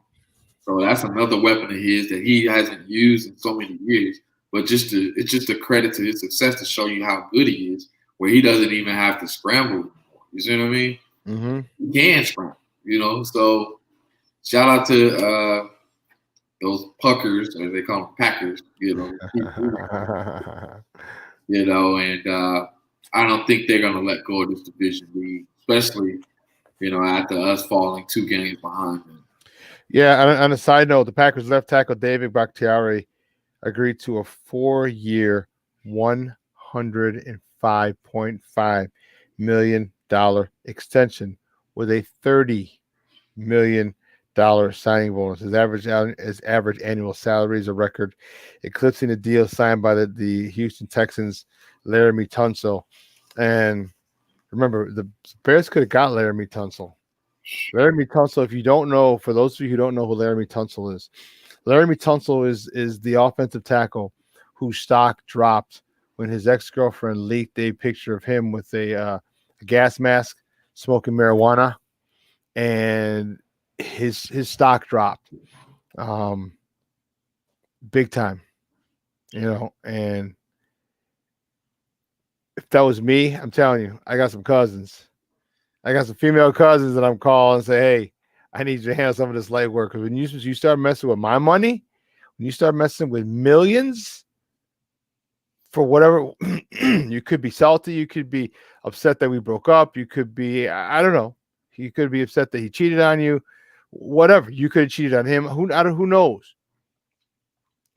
So that's another weapon of his that he hasn't used in so many years. But it's just a credit to his success to show you how good he is, where he doesn't even have to scramble anymore. You see what I mean? Mm-hmm. He can scramble, So shout out to those puckers, as they call them, Packers, And I don't think they're going to let go of this division lead, especially, after us falling 2 games behind them. Yeah, on a side note, the Packers left tackle David Bakhtiari agreed to a 4-year, $105.5 million extension with a $30 million signing bonus. His average annual salary is a record, eclipsing the deal signed by the Houston Texans, Laramie Tunsil. And remember, the Bears could have got Laramie Tunsil. Laramie Tunsil, if you don't know, for those of you who don't know who Laramie Tunsil is, Laramie Tunsil is the offensive tackle whose stock dropped when his ex-girlfriend leaked a picture of him with a gas mask smoking marijuana, and his stock dropped big time, and if that was me, I'm telling you, I got some cousins. I got some female cousins that I'm calling and say, hey, I need you to handle some of this light work. Because when you start messing with my money, when you start messing with millions for whatever, you could be salty. You could be upset that we broke up. You could be, I don't know. You could be upset that he cheated on you. Whatever. You could have cheated on him. Who knows?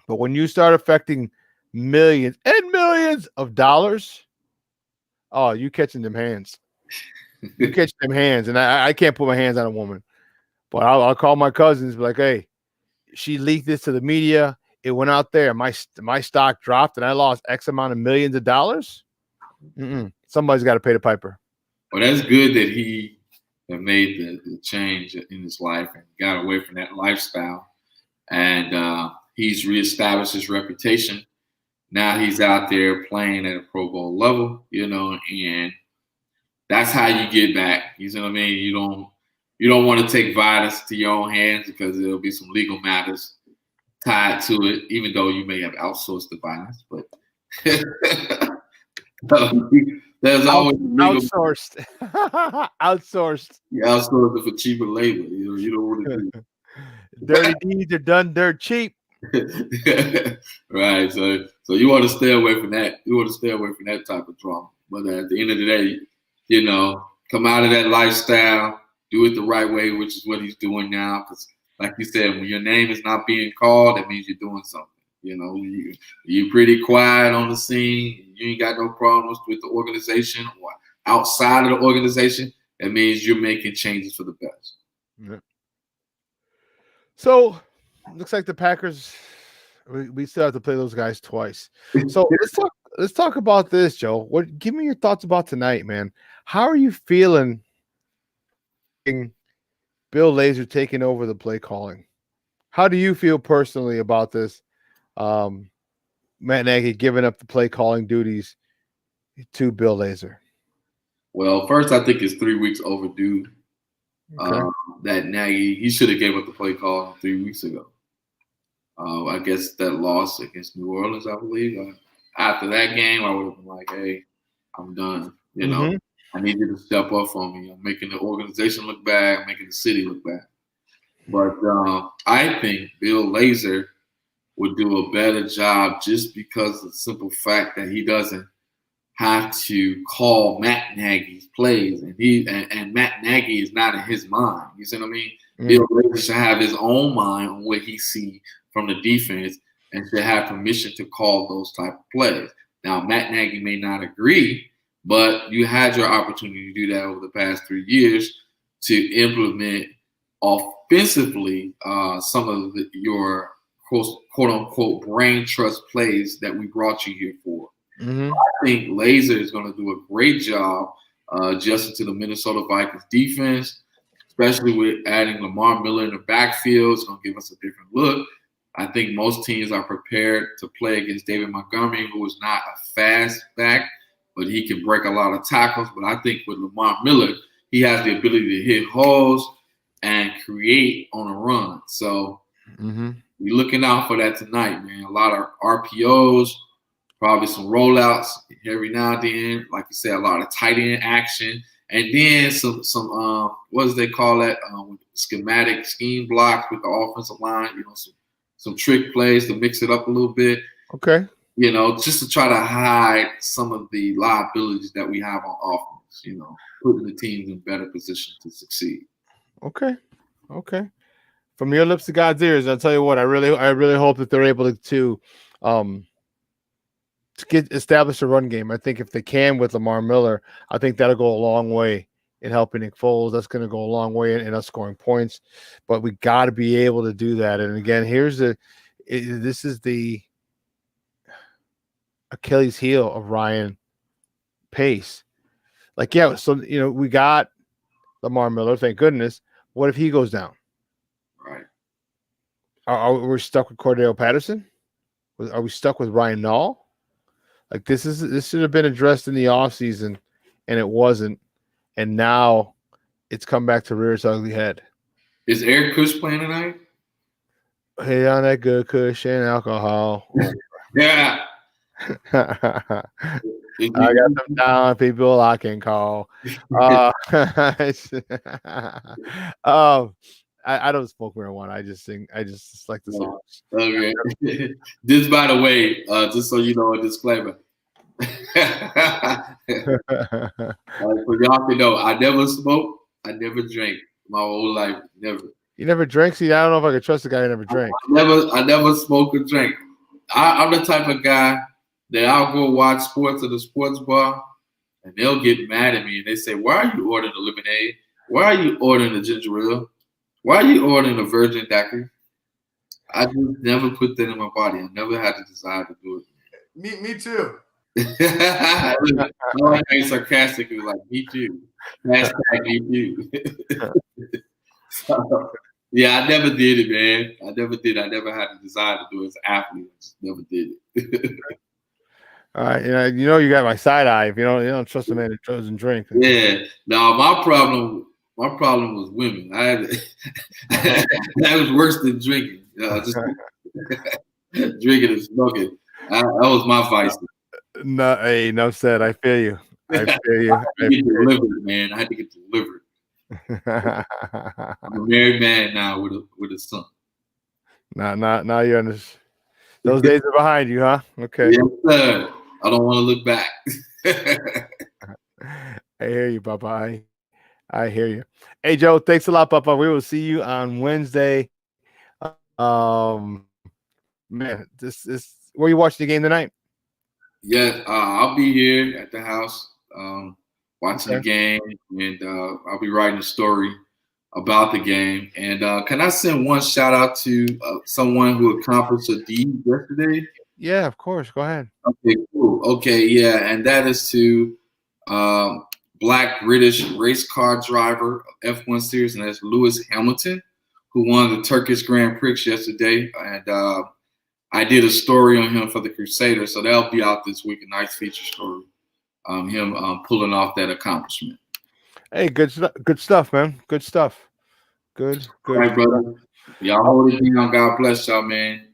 But when you start affecting millions and millions of dollars, oh, you catching them hands. You catch them hands, and I can't put my hands on a woman, but I'll call my cousins, be like, hey, she leaked this to the media. It went out there. My stock dropped, and I lost X amount of millions of dollars. Somebody's got to pay the piper. Well, that's good that he made the change in his life and got away from that lifestyle, and he's reestablished his reputation. Now he's out there playing at a Pro Bowl level, and that's how you get back. You know what I mean? You don't want to take violence to your own hands because there'll be some legal matters tied to it, even though you may have outsourced the violence, but there's always legal outsourced. Outsourced. You outsource it for cheaper labor. You don't want to do dirty deeds are done dirt cheap. Right. So you want to stay away from that. You want to stay away from that type of drama. But at the end of the day, come out of that lifestyle, do it the right way, which is what he's doing now. Because, like you said, when your name is not being called, that means you're doing something. You're pretty quiet on the scene. You ain't got no problems with the organization or outside of the organization. That means you're making changes for the best. Yeah. So, looks like the Packers. We still have to play those guys twice. So let's talk about this, Joe. Give me your thoughts about tonight, man. How are you feeling? Bill Lazor taking over the play calling. How do you feel personally about this? Matt Nagy giving up the play calling duties to Bill Lazor. Well, first, I think it's 3 weeks overdue. Okay. That Nagy, he should have gave up the play call 3 weeks ago. I guess that loss against New Orleans, I believe. After that game, I would have been like, hey, I'm done. I need you to step up for me. I'm making the organization look bad. I'm making the city look bad. But I think Bill Lazor would do a better job just because of the simple fact that he doesn't have to call Matt Nagy's plays, and Matt Nagy is not in his mind. You see what I mean? Mm-hmm. Bill Lazor should have his own mind on what he sees from the defense and should have permission to call those type of plays. Now, Matt Nagy may not agree, but you had your opportunity to do that over the past 3 years to implement offensively some of your quote-unquote brain trust plays that we brought you here for. Mm-hmm. I think Lazor is going to do a great job adjusting to the Minnesota Vikings defense, especially with adding Lamar Miller in the backfield. It's going to give us a different look. I think most teams are prepared to play against David Montgomery, who is not a fast back, but he can break a lot of tackles. But I think with Lamar Miller, he has the ability to hit holes and create on a run. So we're looking out for that tonight, man. A lot of RPOs, probably some rollouts every now and then. Like you said, a lot of tight end action. And then some what does they call that? Scheme blocks with the offensive line, some trick plays to mix it up a little bit. Okay. Just to try to hide some of the liabilities that we have on offense, putting the teams in better position to succeed. Okay. From your lips to God's ears, I'll tell you what, I really hope that they're able to get establish a run game. I think if they can with Lamar Miller, I think that'll go a long way in helping Nick Foles. That's going to go a long way in us scoring points. But we got to be able to do that. And again, this is the Achilles heel of Ryan Pace. Like, yeah, so we got Lamar Miller, thank goodness. What if he goes down? Right. Are we stuck with Cordell Patterson? Are we stuck with Ryan Nall? Like, this should have been addressed in the offseason, and it wasn't. And now it's come back to rear its ugly head. Is Eric Kush playing tonight? Hey, on that good Kush and alcohol. Yeah. I got some down people I can call. I don't smoke marijuana. I just like the songs. Okay. This, by the way, just so you know, a disclaimer. For y'all to know, I never smoked. I never drank my whole life. Never. You never drank? See, I don't know if I could trust a guy who never drank. I never smoked or drank. I'm the type of guy that I'll go watch sports at the sports bar, and they'll get mad at me, and they say, "Why are you ordering a lemonade? Why are you ordering a ginger ale? Why are you ordering a virgin daiquiri?" I just never put that in my body. I never had the desire to do it. Me too. I was being sarcastic. It was like, me too. Hashtag me too. So, yeah, I never did it, man. I never did. I never had the desire to do it as an athlete. I just never did it. All right, you got my side eye. If you don't trust a man who doesn't drink. Yeah. No, my problem was women. That was worse than drinking. Drinking and smoking. That was my vice. No, hey, no said. I feel you. I feel you. I had to get delivered, man. I had to get delivered. I'm a married man now with a son. Now you understand. Those days are behind you, huh? Okay. Yes, sir. I don't want to look back. I hear you, Papa. I hear you. Hey, Joe, thanks a lot, Papa. We will see you on Wednesday. Man, this is where you watching the game tonight? Yeah, I'll be here at the house watching the game, and I'll be writing a story about the game. And can I send one shout out to someone who accomplished a deed yesterday? Yeah, of course. Go ahead. Okay, cool. Okay, yeah, and that is to Black British race car driver F1 series, and that's Lewis Hamilton, who won the Turkish Grand Prix yesterday. And I did a story on him for the Crusaders, so that'll be out this week. A nice feature story, him pulling off that accomplishment. Hey, good stuff, man. Good stuff. Good. All right, brother. Y'all hold it down. God bless y'all, man.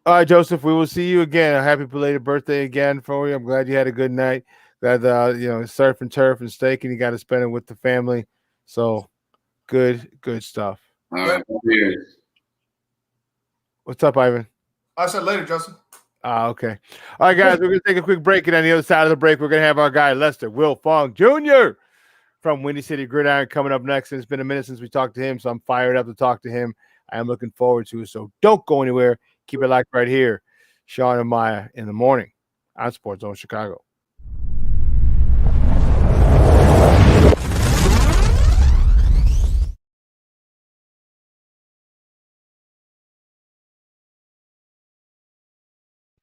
All right, Joseph. We will see you again. A happy belated birthday again for you. I'm glad you had a good night. Glad surf and turf and steak, and you got to spend it with the family. So good stuff. All right, cheers. What's up, Ivan? I said later, Justin. Okay. All right, guys, we're going to take a quick break, and on the other side of the break, we're going to have our guy, Lester Will Fong Jr. from Windy City Gridiron coming up next. And it's been a minute since we talked to him, so I'm fired up to talk to him. I am looking forward to it, so don't go anywhere. Keep it locked right here. Shawn and Maya in the morning on SportsZone Chicago.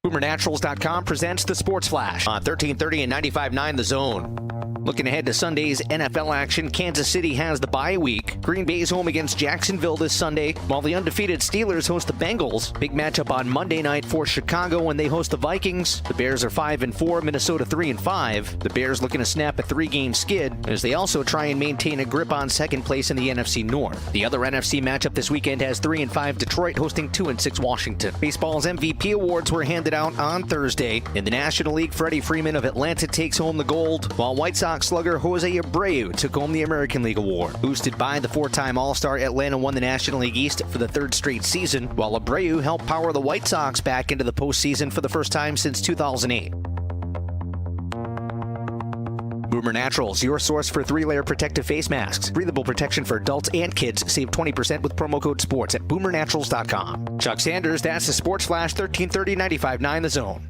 BoomerNaturals.com presents the Sports Flash on 1330 and 95.9 The Zone. Looking ahead to Sunday's NFL action, Kansas City has the bye week. Green Bay's home against Jacksonville this Sunday, while the undefeated Steelers host the Bengals. Big matchup on Monday night for Chicago when they host the Vikings. The Bears are 5-4, Minnesota 3-5. The Bears looking to snap a 3-game skid as they also try and maintain a grip on second place in the NFC North. The other NFC matchup this weekend has 3-5 Detroit hosting 2-6 Washington. Baseball's MVP awards were handed out on Thursday. In the National League, Freddie Freeman of Atlanta takes home the gold, while White Sox slugger Jose Abreu took home the American League Award. Boosted by the 4-time All-Star, Atlanta won the National League East for the third straight season, while Abreu helped power the White Sox back into the postseason for the first time since 2008. Boomer Naturals, your source for 3-layer protective face masks. Breathable protection for adults and kids. Save 20% with promo code SPORTS at BoomerNaturals.com. Chuck Sanders, that's the Sports Flash, 1330 95.9 The Zone.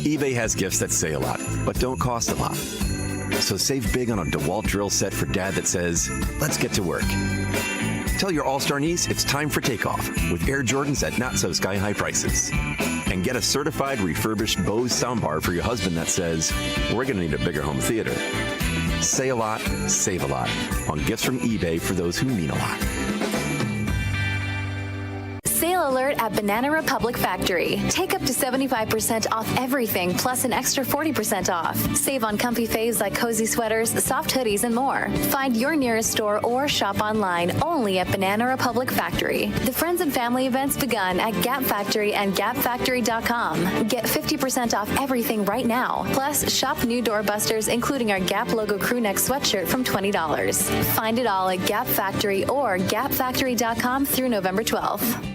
eBay has gifts that say a lot, but don't cost a lot. So save big on a DeWalt drill set for dad that says, let's get to work. Tell your all-star niece it's time for takeoff with Air Jordans at not-so-sky-high prices. And get a certified refurbished Bose soundbar for your husband that says, we're going to need a bigger home theater. Say a lot, save a lot on gifts from eBay for those who mean a lot. Sale alert at Banana Republic Factory. Take up to 75% off everything, plus an extra 40% off. Save on comfy faves like cozy sweaters, soft hoodies, and more. Find your nearest store or shop online only at Banana Republic Factory. The Friends and Family events begun at Gap Factory and GapFactory.com. Get 50% off everything right now. Plus, shop new doorbusters, including our Gap logo crew neck sweatshirt from $20. Find it all at Gap Factory or GapFactory.com through November 12th.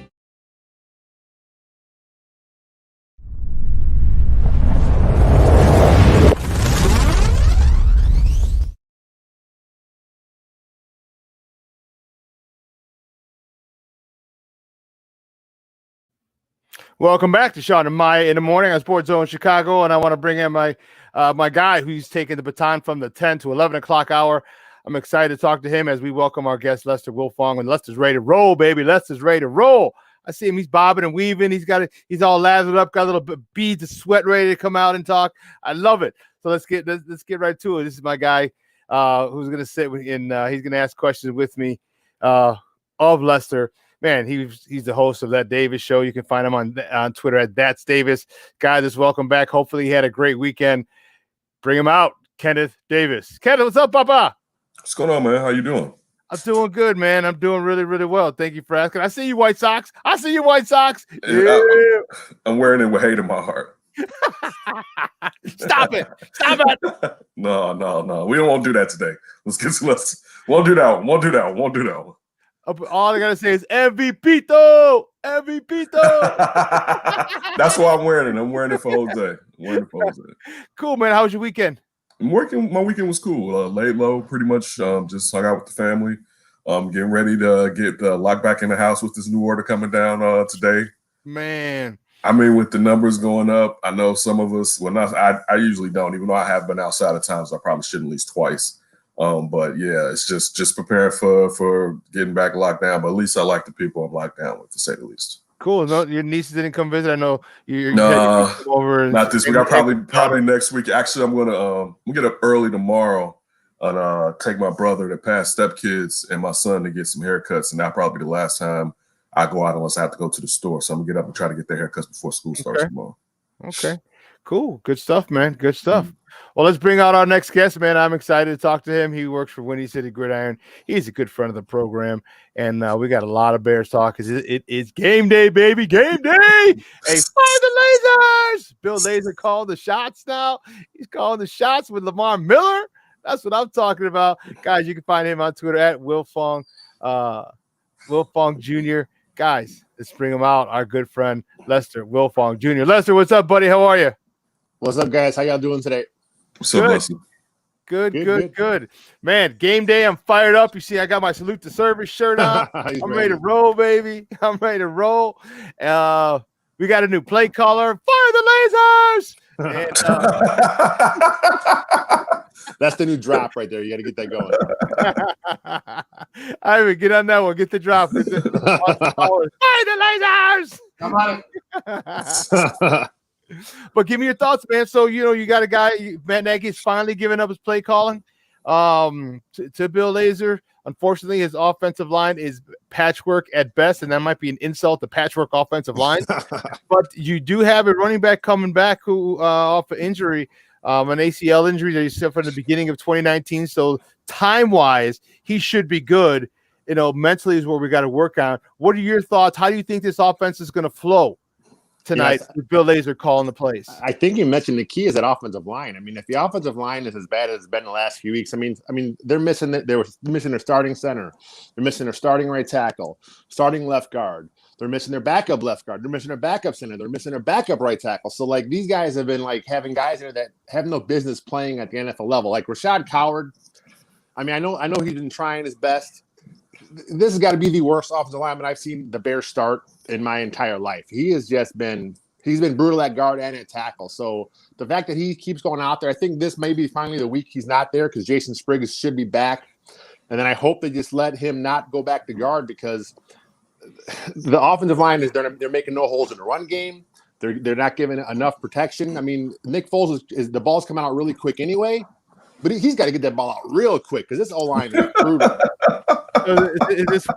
Welcome back to Shawn and Maya in the morning on SportsZone Chicago, and I want to bring in my guy who's taking the baton from the 10 to 11 o'clock hour. I'm excited to talk to him as we welcome our guest, Lester Will Fong, and Lester's ready to roll, baby. Lester's ready to roll. I see him. He's bobbing and weaving. He's all lathered up, got a little beads of sweat ready to come out and talk. I love it. So let's get right to it. This is my guy who's going to sit in. He's going to ask questions with me of Lester. Man, he's the host of That Davis Show. You can find him on Twitter at That's Davis. Guys, welcome back. Hopefully he had a great weekend. Bring him out, Kenneth Davis. Kenneth, what's up, Papa? What's going on, man? How you doing? I'm doing good, man. I'm doing really, really well. Thank you for asking. I see you, White Sox. Yeah. I'm wearing it with hate in my heart. Stop it. No. We don't want to do that today. Won't do that one. All I gotta say is MVPito. That's why I'm wearing it. I'm wearing it for Jose. Cool, man. How was your weekend? My weekend was cool. Laid low, pretty much. Just hung out with the family. Getting ready to get locked back in the house with this new order coming down today. Man, I mean, with the numbers going up, I know some of us. Well, not. I usually don't. Even though I have been outside of times, I probably should at least twice. But yeah, it's just preparing for getting back locked down. But at least I like the people I'm locked down with, to say the least. Cool. No, your nieces didn't come visit. I know you're over. Not this week. I probably next week. Actually, I'm gonna get up early tomorrow and take my brother to past stepkids and my son to get some haircuts, and that'll probably be the last time I go out unless I have to go to the store. So I'm gonna get up and try to get their haircuts before school starts tomorrow. Okay. Cool. Good stuff, man. Good stuff. Mm-hmm. Well, let's bring out our next guest, man. I'm excited to talk to him. He works for Windy City Gridiron. He's a good friend of the program, and we got a lot of Bears talk because it's game day, baby. Game day. Hey, fire the lasers. Bill Lazor called the shots now. He's calling the shots with Lamar Miller. That's what I'm talking about. Guys, you can find him on Twitter at Will Fong Jr. Guys, let's bring him out. Our good friend, Lester Will Fong Jr. Lester, what's up, buddy? How are you? What's up, guys? How y'all doing today? Good. Man, game day. I'm fired up. You see, I got my salute to service shirt on. I'm ready to roll, baby. I'm ready to roll. We got a new play caller. Fire the lasers. And, that's the new drop right there. You got to get that going. All right, get on that one. Get the drop. Fire the lasers. Come on. But give me your thoughts, man. So, you got a guy, Matt Nagy's finally given up his play calling to Bill Lazor. Unfortunately, his offensive line is patchwork at best, and that might be an insult to patchwork offensive line. But you do have a running back coming back who off an injury, an ACL injury that he suffered in the beginning of 2019. So time-wise, he should be good. Mentally is where we got to work on. What are your thoughts? How do you think this offense is going to flow tonight with Bill Lazor calling the plays? I think you mentioned the key is that offensive line. I mean, if the offensive line is as bad as it's been the last few weeks, I mean, they're missing their starting center, they're missing their starting right tackle, starting left guard, they're missing their backup left guard, they're missing their backup center, they're missing their backup right tackle. So like these guys have been like having guys there that have no business playing at the NFL level. Like Rashad Coward. I mean, I know he's been trying his best. This has got to be the worst offensive lineman I've seen the Bears start in my entire life. He's been brutal at guard and at tackle. So the fact that he keeps going out there, I think this may be finally the week he's not there because Jason Spriggs should be back. And then I hope they just let him not go back to guard because the offensive line is they're making no holes in the run game. They're not giving enough protection. I mean, Nick Foles is the ball's coming out really quick anyway, but he's got to get that ball out real quick because this O-line is brutal. So is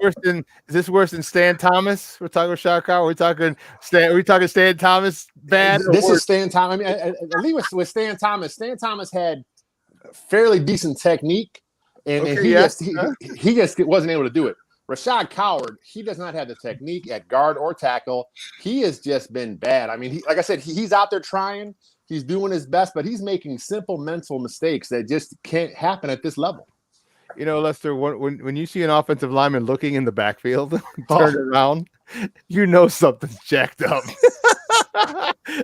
this worse than Stan Thomas? We're talking Rashad Coward. We're talking Stan Thomas bad. This is Stan Thomas. I mean, at least with Stan Thomas had fairly decent technique, and he just wasn't able to do it. Rashad Coward, he does not have the technique at guard or tackle. He has just been bad. I mean, like I said, he's out there trying. He's doing his best, but he's making simple mental mistakes that just can't happen at this level. Lester, when you see an offensive lineman looking in the backfield, turn around, something's jacked up.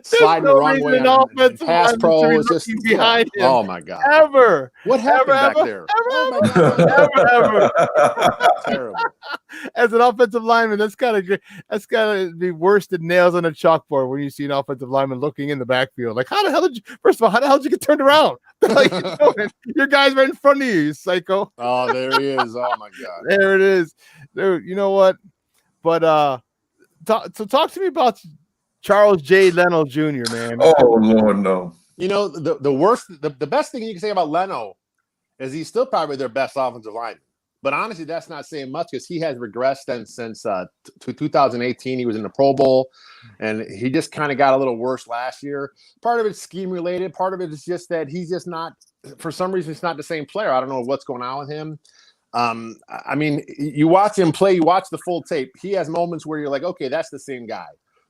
Sliding the wrong way on pass pro is just behind him. Oh my God! Ever? What happened back there? Oh my God! Ever. Terrible. As an offensive lineman, that's gotta be worse than nails on a chalkboard when you see an offensive lineman looking in the backfield. Like, how the hell did you get turned around? Like, your guy's right in front of you psycho. Oh, there he is. Oh my God. There it is. Dude, you know what? But talk to me about Charles J. Leno Jr., man. Oh Lord, no. The best thing you can say about Leno is he's still probably their best offensive lineman. But honestly, that's not saying much because he has regressed since 2018. He was in the Pro Bowl, and he just kind of got a little worse last year. Part of it's scheme related. Part of it is just that he's just not, for some reason, he's not the same player. I don't know what's going on with him. I mean, you watch him play, you watch the full tape. He has moments where you're like, okay, that's the same guy.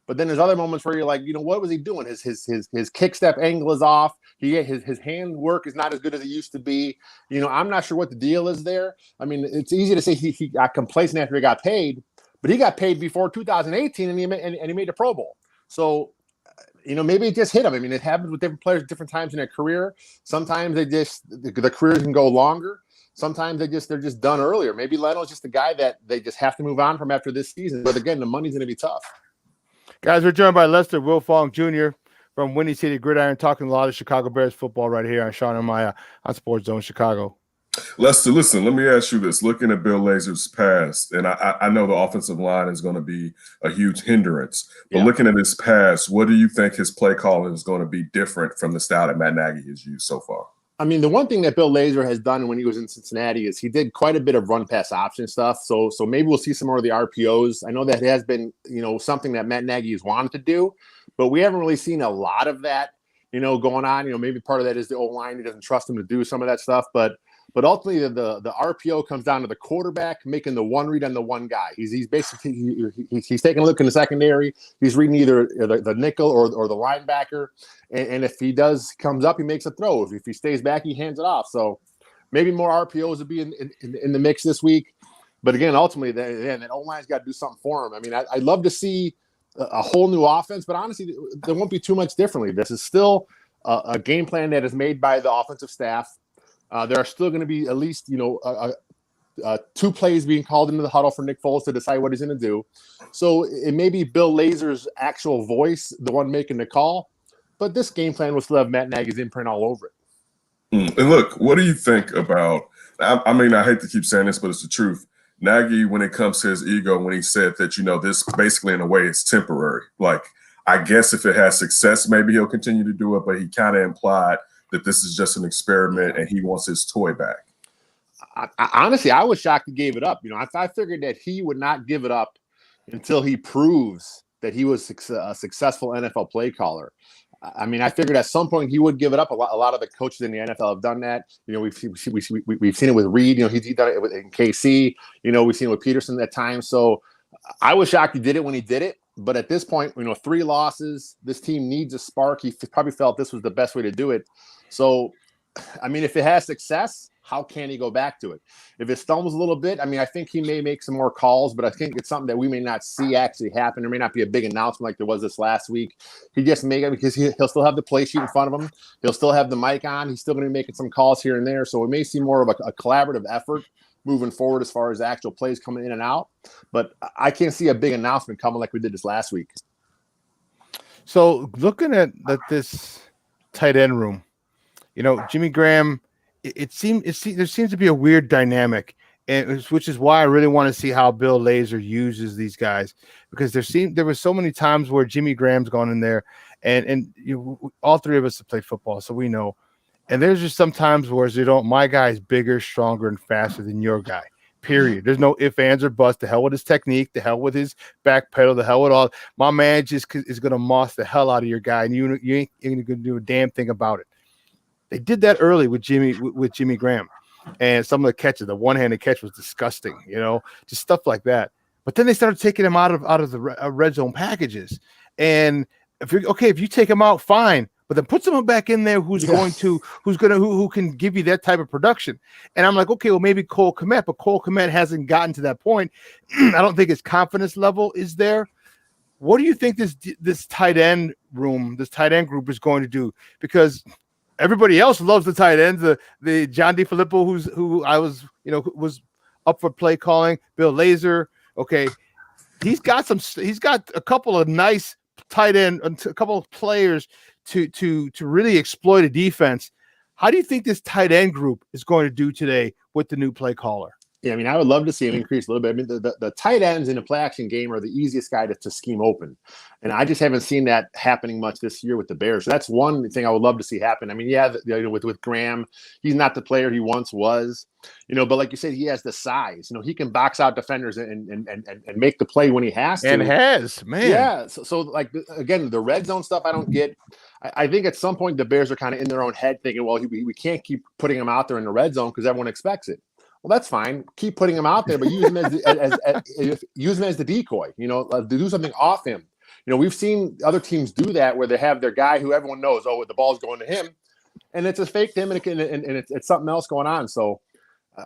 But then there's other moments where you're like, what was he doing? His kick step angle is off. His hand work is not as good as it used to be. I'm not sure what the deal is there. I mean, it's easy to say he got complacent after he got paid, but he got paid before 2018 and he made the Pro Bowl. So, maybe it just hit him. I mean, it happens with different players at different times in their career. Sometimes the careers can go longer. Sometimes they're just done earlier. Maybe Leno's just the guy that they just have to move on from after this season. But again, the money's going to be tough. Guys, we're joined by Lester Wilfong Jr. from Windy City Gridiron, talking a lot of Chicago Bears football right here on Shawn and Maya on SportsZone Chicago. Lester, listen, let me ask you this. Looking at Bill Lazor's past, and I know the offensive line is going to be a huge hindrance, but looking at his past, what do you think his play calling is going to be different from the style that Matt Nagy has used so far? I mean, the one thing that Bill Lazor has done when he was in Cincinnati is he did quite a bit of run pass option stuff. So maybe we'll see some more of the RPOs. I know that has been, something that Matt Nagy has wanted to do, but we haven't really seen a lot of that, going on. Maybe part of that is the O-line. He doesn't trust him to do some of that stuff, but ultimately the RPO comes down to the quarterback making the one read on the one guy. He's basically he's taking a look in the secondary. He's reading either the nickel or the linebacker, and if he comes up, he makes a throw. If he stays back, he hands it off. So maybe more RPOs would be in the mix this week. But again, ultimately, that O-line's got to do something for him. I mean, I'd love to see a whole new offense, but honestly, there won't be too much differently. This is still a game plan that is made by the offensive staff. There are still going to be at least, 2 plays being called into the huddle for Nick Foles to decide what he's going to do. So it may be Bill Lazor's actual voice, the one making the call, but this game plan will still have Matt Nagy's imprint all over it. And look, what do you think about, I mean, I hate to keep saying this, but it's the truth. Nagy, when it comes to his ego, when he said that, this basically in a way is temporary. Like, I guess if it has success, maybe he'll continue to do it, but he kind of implied that this is just an experiment and he wants his toy back. Honestly, I was shocked he gave it up. I figured that he would not give it up until he proves that he was a successful NFL play caller. I mean, I figured at some point he would give it up. A lot of the coaches in the NFL have done that. We've seen it with Reed. He's done it in KC. We've seen it with Peterson at times. So I was shocked he did it when he did it. But at this point, 3 losses, this team needs a spark. He probably felt this was the best way to do it. So, I mean, if it has success, how can he go back to it? If it stumbles a little bit, I mean, I think he may make some more calls, but I think it's something that we may not see actually happen. There may not be a big announcement like there was this last week. He just make it because he'll still have the play sheet in front of him. He'll still have the mic on. He's still going to be making some calls here and there. So we may see more of a collaborative effort moving forward as far as actual plays coming in and out. But I can't see a big announcement coming like we did this last week. So looking at this tight end room, Jimmy Graham, there seems to be a weird dynamic, which is why I really want to see how Bill Lazor uses these guys, because there were so many times where Jimmy Graham's gone in there, and all 3 of us have played football, so we know. And there's just some times where my guy is bigger, stronger, and faster than your guy. Period. There's no ifs, ands, or buts. The hell with his technique. The hell with his back pedal. The hell with all. My man just is going to moss the hell out of your guy, and you ain't going to do a damn thing about it. They did that early with Jimmy Graham, and some of the catches, the one-handed catch was disgusting, just stuff like that. But then they started taking him out of the red zone packages, and if you take him out, fine, but then put someone back in there who can give you that type of production. And I'm like, okay, well maybe Cole Kmet, but Cole Kmet hasn't gotten to that point. I don't think his confidence level is there. What do you think this tight end room, this tight end group is going to do? Because everybody else loves the tight ends. The John DeFilippo, who I was, was up for play calling. Bill Lazor, okay, he's got a couple of nice tight end, a couple of players to really exploit a defense. How do you think this tight end group is going to do today with the new play caller? Yeah, I mean, I would love to see him increase a little bit. I mean, the tight ends in a play action game are the easiest guy to scheme open. And I just haven't seen that happening much this year with the Bears. So that's one thing I would love to see happen. I mean, with Graham, he's not the player he once was, but like you said, he has the size. He can box out defenders and make the play when he has to. And has, man. Yeah. So like, again, the red zone stuff I don't get. I think at some point the Bears are kind of in their own head thinking, well, we can't keep putting him out there in the red zone because everyone expects it. Well, that's fine. Keep putting him out there, but use him as the decoy. To do something off him. We've seen other teams do that where they have their guy who everyone knows, the ball's going to him, and it's a fake to him, and it's something else going on. So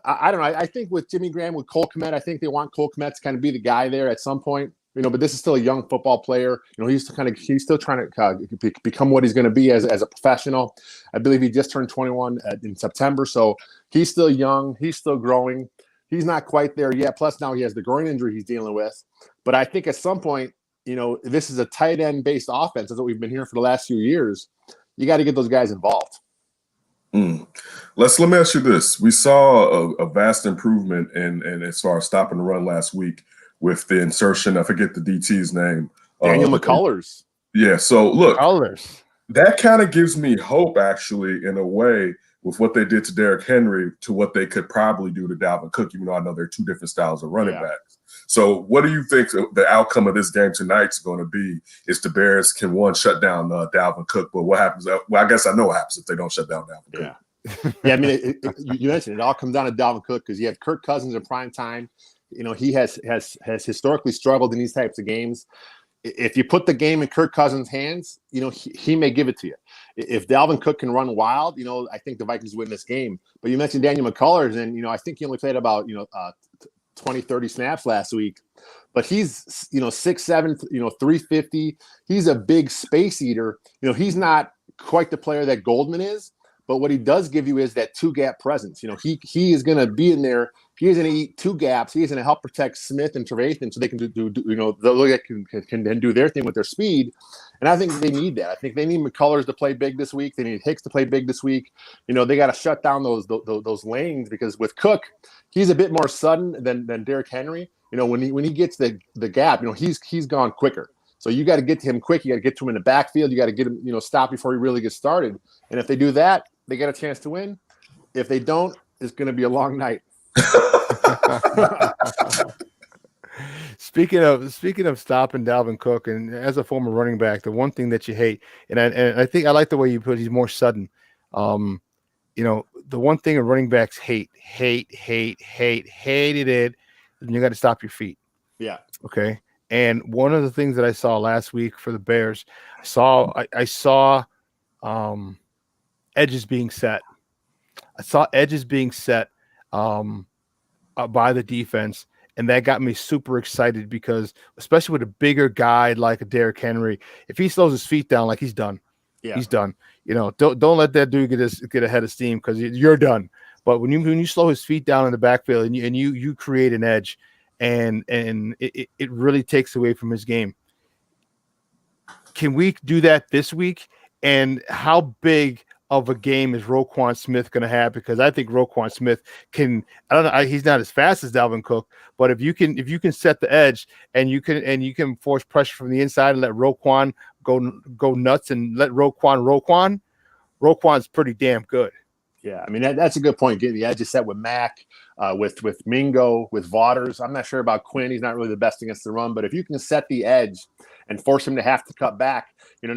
I don't know. I think with Jimmy Graham, with Cole Kmet, I think they want Cole Kmet to kind of be the guy there at some point. But this is still a young football player. He's still trying to become what he's going to be as a professional. I believe he just turned 21 in September, so he's still young. He's still growing. He's not quite there yet. Plus, now he has the groin injury he's dealing with. But I think at some point, this is a tight end based offense. That's what we've been hearing for the last few years. You got to get those guys involved. Let me ask you this: we saw a vast improvement in as far as stopping the run last week with the insertion. I forget the DT's name. Daniel McCullers. Yeah. So look, McCullers. That kind of gives me hope, actually, in a way, with what they did to Derrick Henry to what they could probably do to Dalvin Cook, even though I know they're two different styles of running backs. So what do you think the outcome of this game tonight is going to be? Is the Bears can, one, shut down Dalvin Cook, but what happens? Well, I guess I know what happens if they don't shut down Dalvin Cook. Yeah, I mean, you mentioned it all comes down to Dalvin Cook because you have Kirk Cousins in prime time. He has historically struggled in these types of games. If you put the game in Kirk Cousins' hands, he may give it to you. If Dalvin Cook can run wild, I think the Vikings win this game. But you mentioned Daniel McCullers, and I think he only played about 20, 30 snaps last week. But he's 6'7", 350. He's a big space eater. He's not quite the player that Goldman is. But what he does give you is that two-gap presence. He is going to be in there. He is going to eat two gaps. He is going to help protect Smith and Trevathan so they can can do their thing with their speed. And I think they need that. I think they need McCullers to play big this week. They need Hicks to play big this week. They got to shut down those lanes because with Cook, he's a bit more sudden than Derrick Henry. When he gets the gap, he's gone quicker. So you got to get to him quick. You got to get to him in the backfield. You got to get him, stop before he really gets started. And if they do that, they get a chance to win. If they don't, it's going to be a long night. Speaking of stopping Dalvin Cook, and as a former running back, the one thing that you hate, and I think I like the way you put it, he's more sudden. The one thing a running backs hated it, and you got to stop your feet. Yeah. Okay. And one of the things that I saw last week for the Bears, I saw edges being set. I saw edges being set by the defense, and that got me super excited because, especially with a bigger guy like a Derrick Henry, if he slows his feet down, like he's done. Yeah. He's done. Don't let that dude get ahead of steam because you're done. But when you slow his feet down in the backfield and you create an edge, and it really takes away from his game. Can we do that this week? And how big of a game is Roquan Smith going to have? Because I think Roquan Smith can. I don't know. He's not as fast as Dalvin Cook, but if you can set the edge and you can force pressure from the inside and let Roquan go nuts and let Roquan's pretty damn good. Yeah, I mean that's a good point. Getting the edges set with Mack, with Mingo, with Vaughters. I'm not sure about Quinn. He's not really the best against the run, but if you can set the edge and force him to have to cut back, now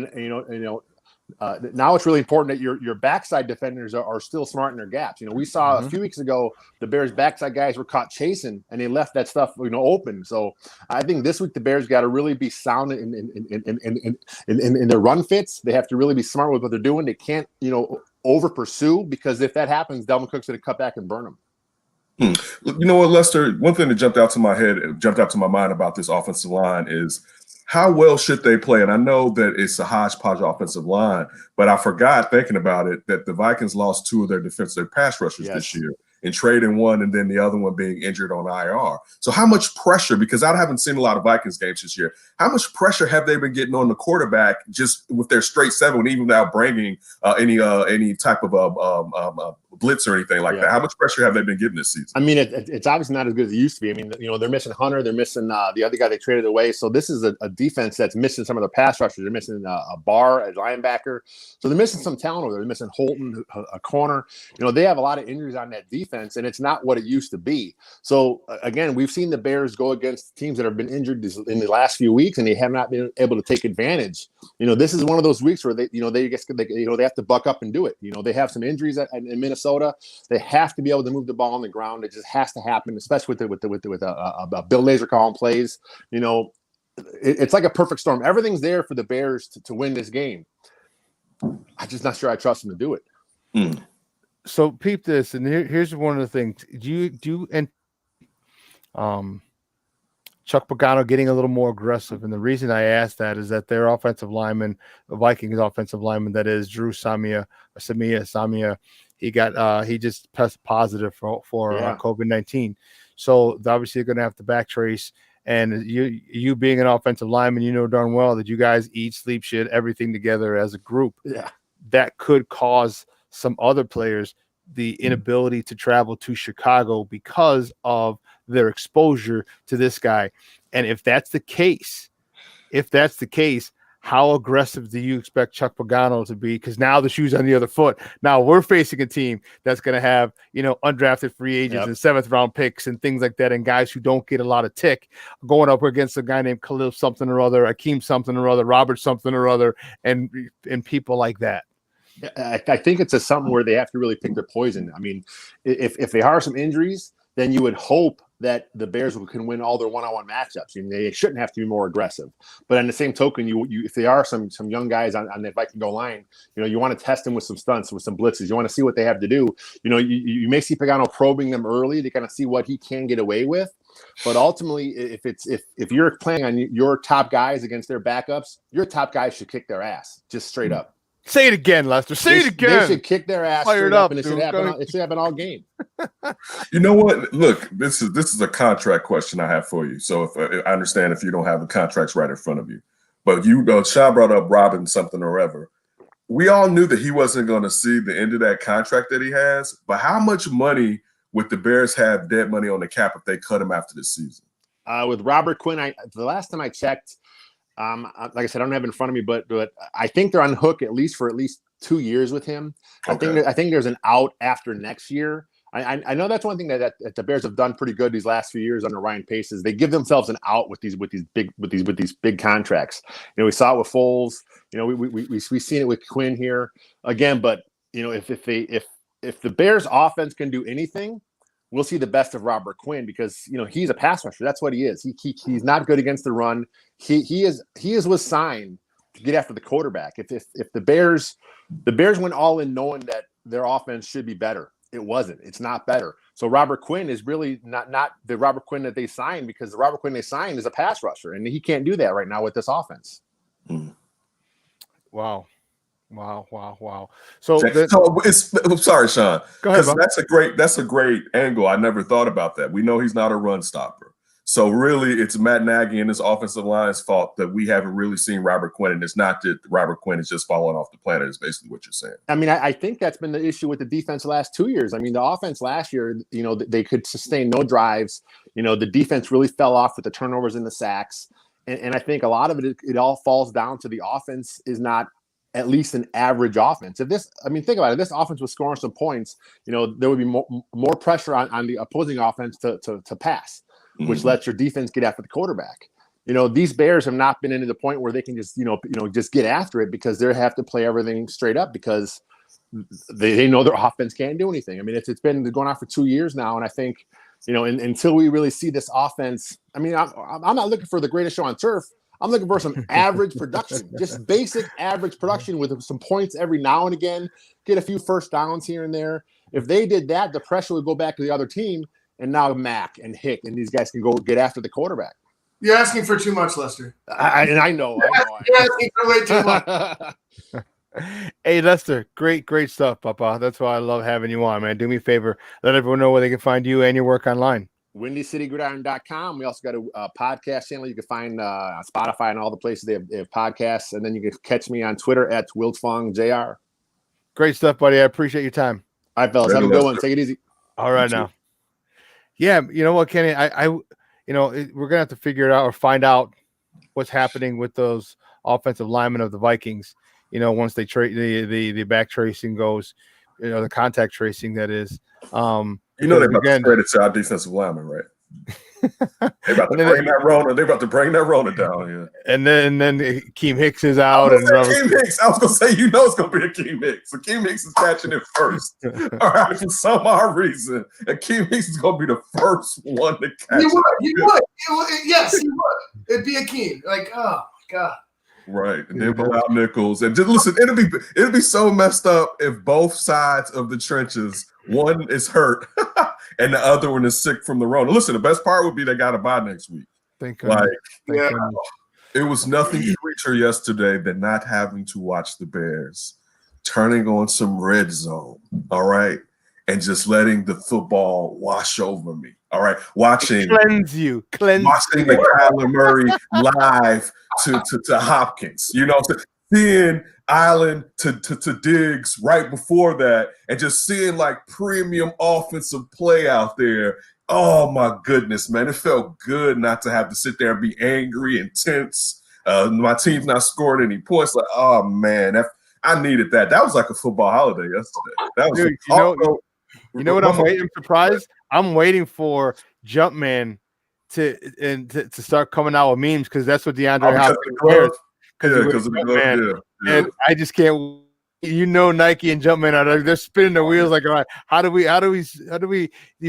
it's really important that your backside defenders are still smart in their gaps. We saw a few weeks ago the Bears' backside guys were caught chasing, and they left that stuff open. So I think this week the Bears got to really be sound in their run fits. They have to really be smart with what they're doing. They can't over pursue, because if that happens, Dalvin Cook's going to cut back and burn them. You know what, Lester? One thing that jumped out to my mind about this offensive line is how well should they play? And I know that it's a hodgepodge offensive line, but I forgot, thinking about it, that the Vikings lost two of their defensive pass rushers this year, and trading one and then the other one being injured on IR. So how much pressure, because I haven't seen a lot of Vikings games this year, how much pressure have they been getting on the quarterback just with their straight seven, even without bringing any type of blitz or anything like that? How much pressure have they been getting this season? I mean, it's obviously not as good as it used to be. I mean, they're missing Hunter, they're missing the other guy they traded away. So this is a defense that's missing some of their pass rushers. They're missing a Barr, a linebacker. So they're missing some talent over there. They're missing Holton, a corner. They have a lot of injuries on that defense, and it's not what it used to be. So again, we've seen the Bears go against teams that have been injured in the last few weeks, and they have not been able to take advantage this is one of those weeks where they have to buck up and do it. They have some injuries in Minnesota. They have to be able to move the ball on the ground. It just has to happen, especially with Bill Lazor calling plays. It's like a perfect storm. Everything's there for the Bears to win this game. I'm just not sure I trust them to do it. So peep this, and here's one of the things. Chuck Pagano getting a little more aggressive, and the reason I ask that is that their offensive lineman, the Vikings offensive lineman, that is Drew Samia, he just tested positive for COVID-19. So obviously you're going to have to backtrace. And you being an offensive lineman, darn well that you guys eat, sleep, shit, everything together as a group. Yeah, that could cause some other players the inability to travel to Chicago because of their exposure to this guy. And if that's the case, how aggressive do you expect Chuck Pagano to be? Because now the shoe's on the other foot. Now we're facing a team that's going to have, undrafted free agents and 7th round picks and things like that, and guys who don't get a lot of tick going up against a guy named Khalil something or other, Akeem something or other, Robert something or other, and people like that. I think it's something where they have to really pick their poison. I mean, if they hire some injuries, then you would hope that the Bears can win all their one-on-one matchups. They shouldn't have to be more aggressive. But on the same token, if they are some young guys on the Viking goal line, you want to test them with some stunts, with some blitzes. You want to see what they have to do. You may see Pagano probing them early to kind of see what he can get away with. But ultimately, if you're playing on your top guys against their backups, your top guys should kick their ass, just straight up. Say it again, Lester. Say it again. They should kick their ass Fired up, and it should happen all game. You know what? Look, this is a contract question I have for you. So if I understand if you don't have the contracts right in front of you, but Shawn brought up Robin something or other. We all knew that he wasn't going to see the end of that contract that he has. But how much money would the Bears have dead money on the cap if they cut him after this season? With Robert Quinn, the last time I checked. Like I said, I don't have it in front of me, but I think they're on hook for at least 2 years with him. Okay. I think there's an out after next year. I know that's one thing that the Bears have done pretty good these last few years under Ryan Pace is they give themselves an out with these big contracts. We saw it with Foles. We've seen it with Quinn here again. But if the Bears offense can do anything, we'll see the best of Robert Quinn because he's a pass rusher. That's what he is. He's not good against the run. He was signed to get after the quarterback. If the Bears went all in knowing that their offense should be better, it wasn't. It's not better. So Robert Quinn is really not the Robert Quinn that they signed because the Robert Quinn they signed is a pass rusher, and he can't do that right now with this offense. Wow. So I'm sorry, Shawn. Go ahead. That's a great angle. I never thought about that. We know he's not a run stopper. So really, it's Matt Nagy and his offensive line's fault that we haven't really seen Robert Quinn, and it's not that Robert Quinn is just falling off the planet. Is basically what you're saying. I mean, I think that's been the issue with the defense the last 2 years. I mean, the offense last year, they could sustain no drives. The defense really fell off with the turnovers and the sacks, and I think a lot of it all falls down to the offense is not at least an average offense. Think about it. If this offense was scoring some points, there would be more pressure on the opposing offense to pass, which lets your defense get after the quarterback. These Bears have not been into the point where they can just, just get after it because they have to play everything straight up because they know their offense can't do anything. I mean, it's been going on for 2 years now. And I think, until we really see this offense, I'm not looking for the greatest show on turf. I'm looking for some average production, just basic average production with some points every now and again, get a few first downs here and there. If they did that, the pressure would go back to the other team, and now Mack and Hick and these guys can go get after the quarterback. You're asking for too much, Lester. I know. You're asking for way too much. Hey, Lester, great stuff, Papa. That's why I love having you on, man. Do me a favor. Let everyone know where they can find you and your work online. WindyCityGridiron.com. We also got a podcast channel you can find on Spotify and all the places they have podcasts. And then you can catch me on Twitter at WiltfongJR. Great stuff, buddy. I appreciate your time. All right, fellas. Have a good one. Take it easy. All right, now. Yeah, you know what, Kenny? We're gonna have to figure it out or find out what's happening with those offensive linemen of the Vikings. Once they trade the back tracing goes, the contact tracing that is. They're about to spread it to our defensive lineman, right? They about to bring that Rona. They about to bring that Rona down here. And then Akeem Hicks is out. Akeem Hicks. I was gonna say, it's gonna be Akeem Hicks. Akeem Hicks is catching it first. All right, for some odd reason, Akeem Hicks is gonna be the first one to catch it. He would. Yes, he would. It'd be Akeem. Like, oh my God. Right, and then pull out Nichols, and just listen. It'll be so messed up if both sides of the trenches, one is hurt and the other one is sick from the Rona. Listen, the best part would be they got a bye next week. It was nothing sweeter yesterday than not having to watch the Bears, turning on some Red Zone. All right, and just letting the football wash over me. All right, watching watching the Kyler Murray live to Hopkins, seeing Allen to Diggs right before that, and just seeing like premium offensive play out there. Oh my goodness, man. It felt good not to have to sit there and be angry and tense. My team's not scoring any points. Like, oh man, I needed that. That was like a football holiday yesterday. That was you know what I'm waiting? I'm surprised. I'm waiting for Jumpman to start coming out with memes, because that's what DeAndre Hopkins wears. Because of the glove. And I just can't. Nike and Jumpman they're spinning their wheels like, all right, how do we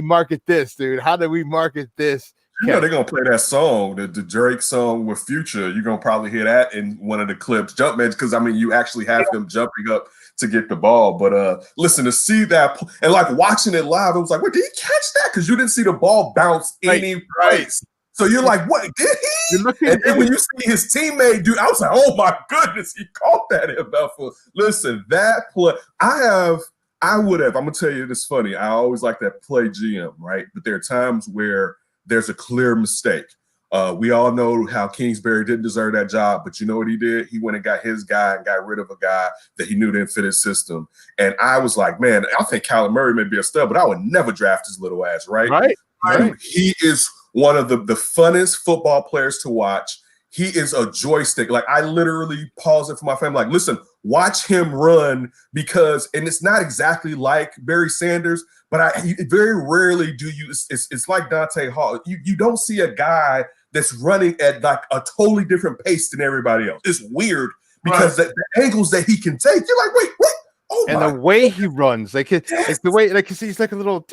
market this, dude? How do we market this? They're gonna play that song, the Drake song with Future. You're gonna probably hear that in one of the clips, Jumpman, because you actually have him jumping up to get the ball. But listen, to see that and like watching it live, it was like, wait, did he catch that? Because you didn't see the ball bounce any place. So you're like, what, did he? And then when you see his teammate do, I was like, oh my goodness, he caught that in Belleville. Listen, that play, I'm gonna tell you, it's funny. I always like that play GM, right? But there are times where there's a clear mistake. We all know how Kingsbury didn't deserve that job, but you know what he did? He went and got his guy and got rid of a guy that he knew didn't fit his system. And I was like, man, I think Kyler Murray may be a stud, but I would never draft his little ass, right? Right. He is one of the funnest football players to watch. He is a joystick. Like, I literally pause it for my family. Like, listen, watch him run, because, and it's not exactly like Barry Sanders, but very rarely do you. It's like Dante Hall. You don't see a guy that's running at like a totally different pace than everybody else. It's weird because the angles that he can take, you're like, wait, what? Oh, and the way he runs, like it's the way, like he's like a little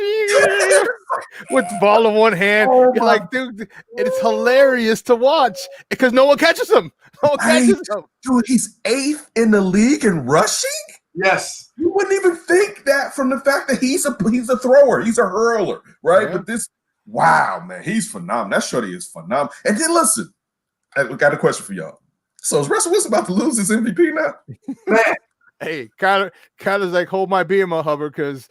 with the ball in one hand. You're like, dude, it's hilarious to watch because no one catches him. No one catches him. Dude, he's 8th in the league in rushing. Yes, you wouldn't even think that from the fact that he's a thrower, he's a hurler, right? Yeah. But this, wow, man, he's phenomenal. That shorty is phenomenal. And then listen, I got a question for y'all. So is Russell Wilson about to lose his MVP now? Man. Hey, Kyler's like, hold my beer, my Hubbard, because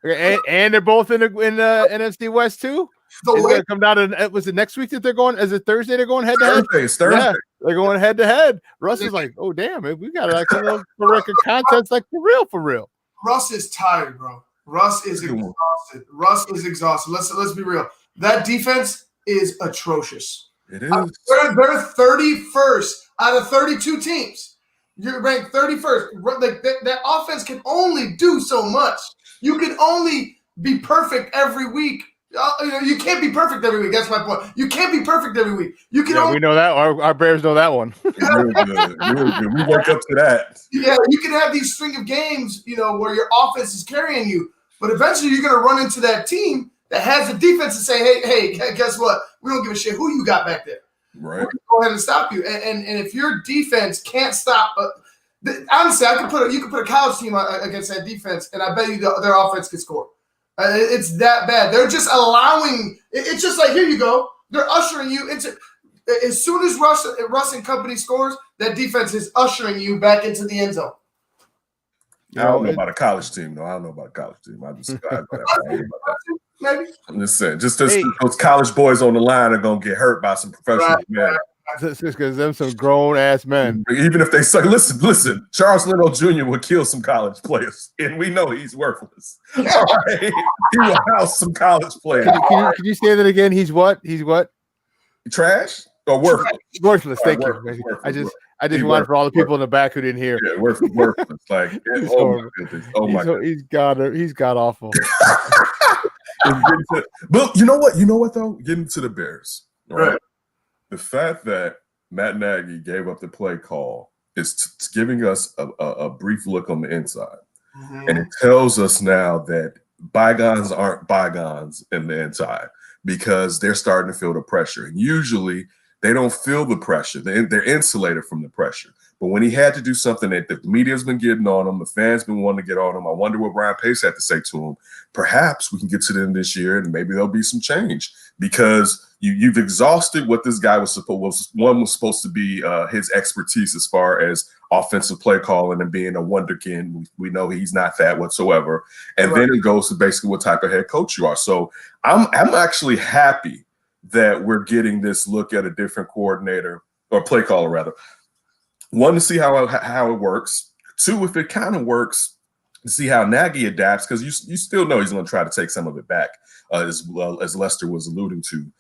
and they're both in the NFC West too. It's gonna come down to, was it next week that they're going? Is it Thursday they're going head to head? It's Thursday. Yeah, they're going head to head. Russ is like, oh damn, we got like a little record contest, like for real. Russ is tired, bro. Russ is exhausted. Let's be real. That defense is atrocious. It is. They're 31st out of 32 teams. You're ranked 31st. Like that offense can only do so much. You can only be perfect every week. You can't be perfect every week. That's my point. You can't be perfect every week. You can. We know that. Our Bears know that one. Really good. We wake up to that. Yeah, you can have these string of games, where your offense is carrying you, but eventually you're going to run into that team that has a defense and say, hey, guess what? We don't give a shit who you got back there. Right. We're gonna go ahead and stop you. And if your defense can't stop, honestly, you could put a college team against that defense, and I bet you their offense could score. It's that bad. They're just allowing. It's just like, here you go. They're ushering you into. As soon as Russ and company scores, that defense is ushering you back into the end zone. I don't know about a college team, though. I don't know about a college team. I don't know about that. Maybe. I'm just saying, those college boys on the line are gonna get hurt by some professional men. Just because them some grown ass men. Even if they say, listen, Charles Leno Jr. would kill some college players, and we know he's worthless. All right, he will house some college players. Can you say that again? He's what? Trash or worthless? Worthless. Thank you. Worthless. I just wanted for all the people in the back who didn't hear. Yeah, worthless. Like, oh my goodness. He's god awful. But you know what? You know what though? Getting to the Bears, right? The fact that Matt Nagy gave up the play call is giving us a brief look on the inside. Mm-hmm. And it tells us now that bygones aren't bygones in the inside because they're starting to feel the pressure. And usually they don't feel the pressure. They're insulated from the pressure. But when he had to do something that the media's been getting on him, the fans been wanting to get on him, I wonder what Brian Pace had to say to him. Perhaps we can get to the end this year and maybe there'll be some change because you've exhausted what this guy was supposed to be his expertise as far as offensive play calling and being a wonderkind. We know he's not that whatsoever. And then it goes to basically what type of head coach you are. So I'm actually happy that we're getting this look at a different coordinator or play caller rather. One, to see how it works. Two, if it kind of works, to see how Nagy adapts, because you still know he's going to try to take some of it back, as well as Lester was alluding to.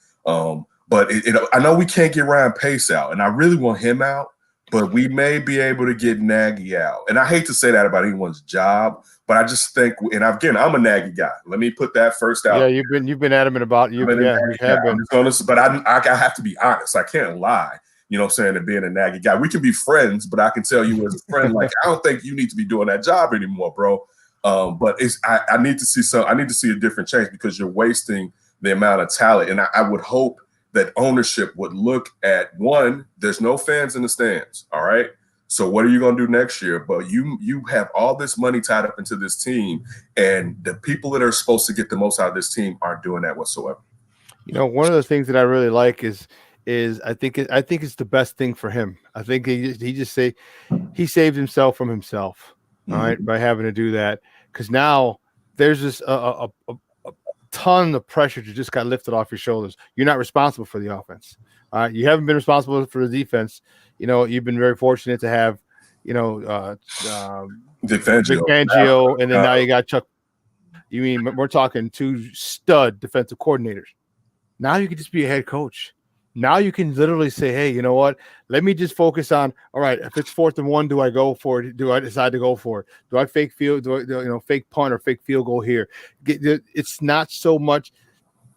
But I know we can't get Ryan Pace out, and I really want him out, but we may be able to get Nagy out. And I hate to say that about anyone's job, but I just think, and again, I'm a Nagy guy. Let me put that first out. Yeah, you've been adamant about you. Yeah, you have been. But I have to be honest. I can't lie. You know what I'm saying, and being a Nagy guy. We can be friends, but I can tell you as a friend, like, I don't think you need to be doing that job anymore, bro. But I need to see a different change because you're wasting the amount of talent. And I would hope that ownership would look at, one, there's no fans in the stands, all right? So what are you going to do next year? But you have all this money tied up into this team, and the people that are supposed to get the most out of this team aren't doing that whatsoever. You know, one of the things that I really like is I think it's the best thing for him. I think he saved himself from himself, all right, by having to do that. Because now there's this a ton of pressure that just got lifted off your shoulders. You're not responsible for the offense. You haven't been responsible for the defense. You know, you've been very fortunate to have, Vic Fangio, and then now you got Chuck. You mean we're talking two stud defensive coordinators. Now you can just be a head coach. Now you can literally say, hey, you know what? Let me just focus on, all right, if it's 4th and 1, do I go for it? Do I decide to go for it? Do I fake field? Do I, fake punt or fake field goal here? It's not so much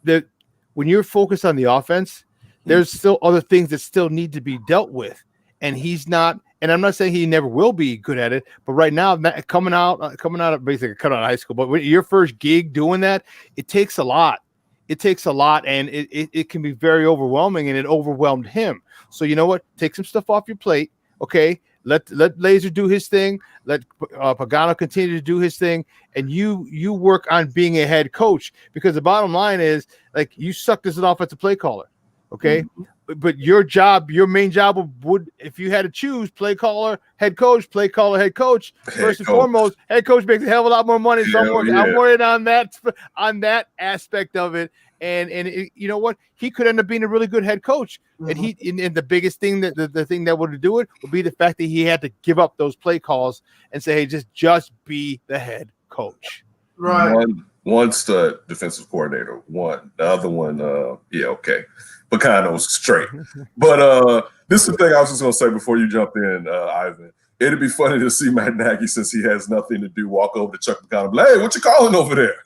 that when you're focused on the offense, there's still other things that still need to be dealt with. And he's not, and I'm not saying he never will be good at it, but right now, coming out of basically cut out of high school, but when your first gig doing that, it takes a lot. It takes a lot, and it can be very overwhelming, and it overwhelmed him. So you know what? Take some stuff off your plate, okay? Let Laser do his thing. Let Pagano continue to do his thing, and you work on being a head coach, because the bottom line is, like, you sucked as an offensive play caller, okay? Mm-hmm. But your main job would, if you had to choose, play caller, head coach, play caller, head coach. First and foremost, head coach makes a hell of a lot more money. So I'm worried on that aspect of it. And you know what? He could end up being a really good head coach. Mm-hmm. And the biggest thing the thing that would do it would be the fact that he had to give up those play calls and say, hey, just be the head coach. Right. One stud defensive coordinator. One. The other one, okay. Bacano's straight. But this is the thing I was just going to say before you jump in, Ivan. It'd be funny to see Matt Nagy, since he has nothing to do, walk over to Chuck Bacano and be like, hey, what you calling over there?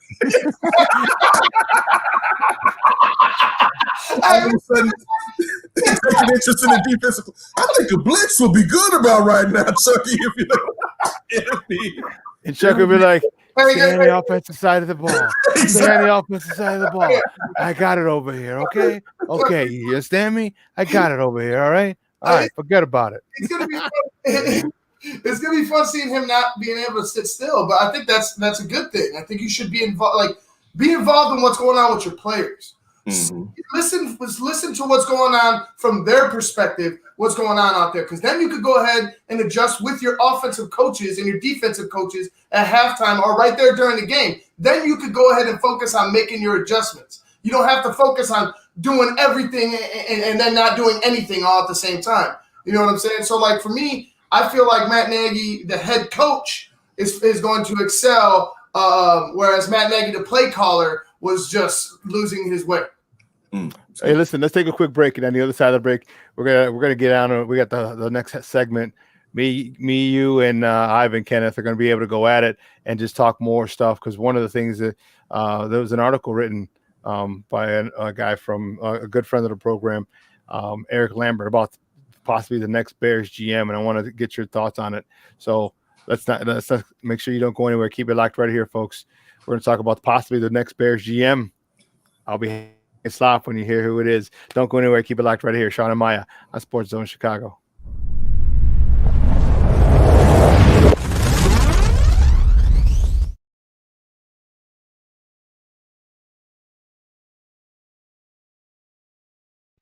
All of a sudden, taking interest in the defensive. I think a blitz will be good about right now, Chucky. And Chuck will be like, stay on the offensive side of the ball. Stay on the offensive side of the ball. I got it over here, okay? Okay, you understand me? I got it over here, all right? All right, forget about it. It's gonna be fun. It's gonna be fun seeing him not being able to sit still, but I think that's a good thing. I think you should be involved, be involved in what's going on with your players. Mm-hmm. Listen to what's going on from their perspective, what's going on out there, because then you could go ahead and adjust with your offensive coaches and your defensive coaches at halftime or right there during the game. Then you could go ahead and focus on making your adjustments. You don't have to focus on doing everything and then not doing anything all at the same time. You know what I'm saying? So, for me, I feel like Matt Nagy, the head coach, is going to excel, whereas Matt Nagy, the play caller, was just losing his way. Hey, listen, let's take a quick break, and on the other side of the break, we're gonna get on. We got the next segment you, and Ivan Kenneth are going to be able to go at it and just talk more stuff. Because one of the things that there was an article written by a guy from a good friend of the program, Eric Lambert, about possibly the next Bears GM, and I want to get your thoughts on it. So let's not make sure you don't go anywhere. Keep it locked right here, folks. We're going to talk about possibly the next Bears GM. I'll be stop when you hear who it is. Don't go anywhere. Keep it locked right here. Shawn and Maya on SportsZone Chicago.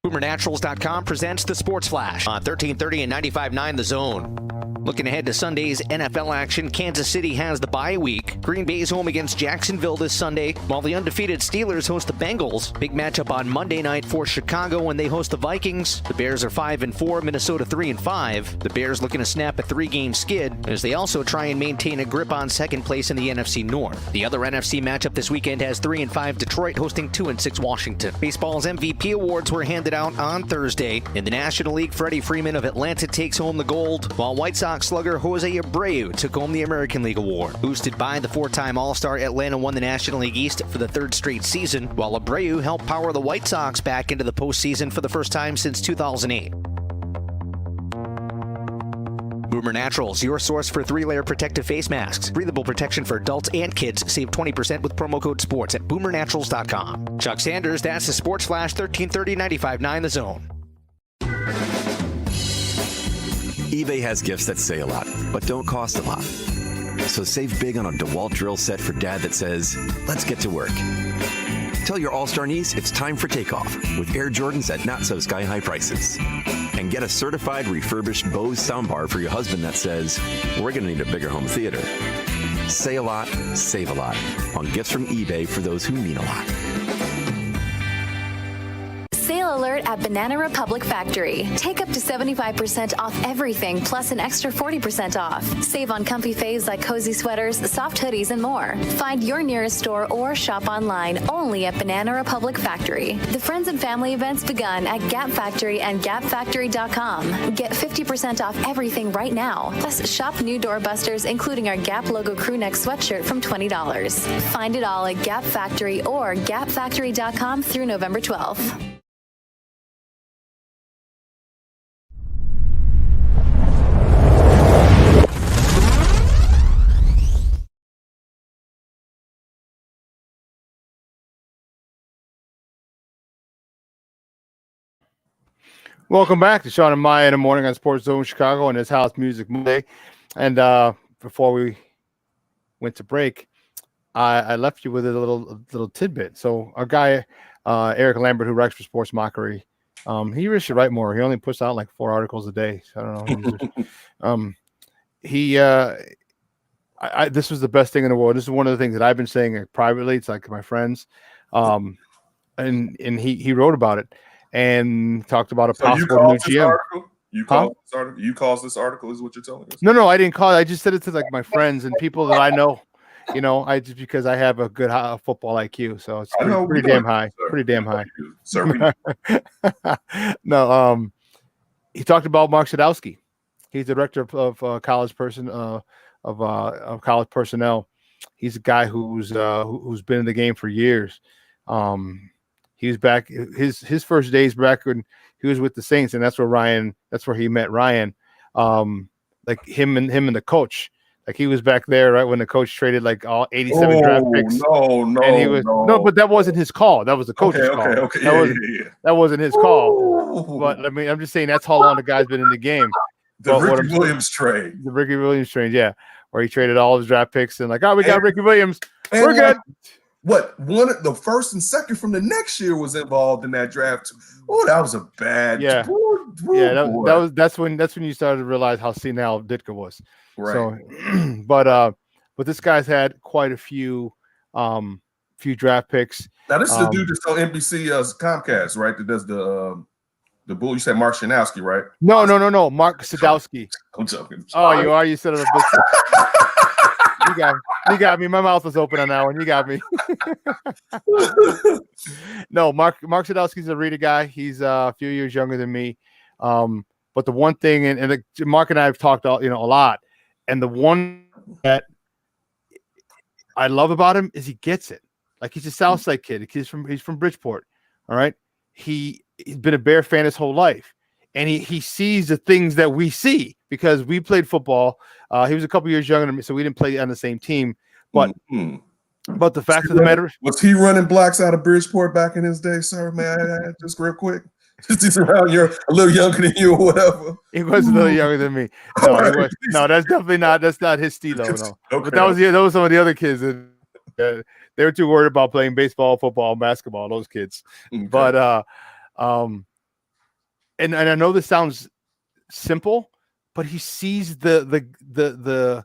BoomerNaturals.com presents the Sports Flash on 1330 and 95.9 The Zone. Looking ahead to Sunday's NFL action, Kansas City has the bye week. Green Bay's home against Jacksonville this Sunday, while the undefeated Steelers host the Bengals. Big matchup on Monday night for Chicago when they host the Vikings. The Bears are 5-4, Minnesota 3-5. The Bears looking to snap a 3-game skid as they also try and maintain a grip on second place in the NFC North. The other NFC matchup this weekend has 3-5 Detroit hosting 2-6 Washington. Baseball's MVP awards were handed out on Thursday. In the National League, Freddie Freeman of Atlanta takes home the gold, while White Sox slugger Jose Abreu took home the American League Award. Boosted by the 4-time All-Star, Atlanta won the National League East for the third straight season, while Abreu helped power the White Sox back into the postseason for the first time since 2008. Boomer Naturals, your source for 3-layer protective face masks. Breathable protection for adults and kids. Save 20% with promo code SPORTS at BoomerNaturals.com. Chuck Sanders, that's the Sports Flash, 1330 95.9 The Zone. eBay has gifts that say a lot, but don't cost a lot. So save big on a DeWalt drill set for dad that says, let's get to work. Tell your all-star niece it's time for takeoff with Air Jordans at not-so-sky-high prices. And get a certified refurbished Bose soundbar for your husband that says, we're going to need a bigger home theater. Say a lot, save a lot on gifts from eBay for those who mean a lot. Sale alert at Banana Republic Factory. Take up to 75% off everything, plus an extra 40% off. Save on comfy faves like cozy sweaters, soft hoodies, and more. Find your nearest store or shop online only at Banana Republic Factory. The Friends and Family events begun at Gap Factory and gapfactory.com. Get 50% off everything right now. Plus, shop new doorbusters, including our Gap logo crew neck sweatshirt from $20. Find it all at Gap Factory or gapfactory.com through November 12th. Welcome back to Shawn and Maya in the morning on SportsZone Chicago and his House Music Monday. And before we went to break, I left you with a little tidbit. So our guy, Eric Lambert, who writes for Sports Mockery, he really should write more. He only puts out like 4 articles a day. So I don't know. This was the best thing in the world. This is one of the things that I've been saying privately. It's like my friends, and he wrote about it and talked about a possible new GM. You caused this article is what you're telling us? No, I didn't call it. I just said it to like my friends and people that I know. You know, because I have a good football IQ, so it's pretty damn high. Pretty damn high. Sir, no, he talked about Mark Sadowski. He's the director of college college personnel. He's a guy who's been in the game for years. He was back his first days back when he was with the Saints, and that's where he met Ryan. Like him and the coach. Like he was back there right when the coach traded like all 87 draft picks. No, but that wasn't his call. That was the coach's call. Okay. That wasn't his call. But I mean, I'm just saying that's how long the guy's been in the game. The Ricky Williams trade, yeah, where he traded all his draft picks and like, we got Ricky Williams. We're good. One of the first and second from the next year was involved in that draft. Oh, that was a bad. Yeah, that's when you started to realize how senile Ditka was. Right. So, but this guy's had quite a few draft picks. Now this is the dude that's on NBC Comcast, right? That does the bull. You said Mark Shanowski, right? No, Mark Sadowski. I'm joking. Oh, you are. You said it a bit. You got me. My mouth was open on that one. You got me. No, Mark Sadowski's a Rita guy. He's a few years younger than me. But But the one thing, and Mark and I have talked a lot, and the one that I love about him is he gets it. Like, he's a Southside kid. He's from Bridgeport. All right. He's been a Bear fan his whole life. And he sees the things that we see because we played football. He was a couple years younger than me, so we didn't play on the same team. But but the fact of the matter, was he running blocks out of Bridgeport back in his day, sir? Man, just real quick. Just around a little younger than you or whatever. He was a little younger than me. No, that's definitely not. That's not his stilo. No, okay. But that was some of the other kids. They were too worried about playing baseball, football, and basketball. Those kids. Okay. But and I know this sounds simple, but he sees the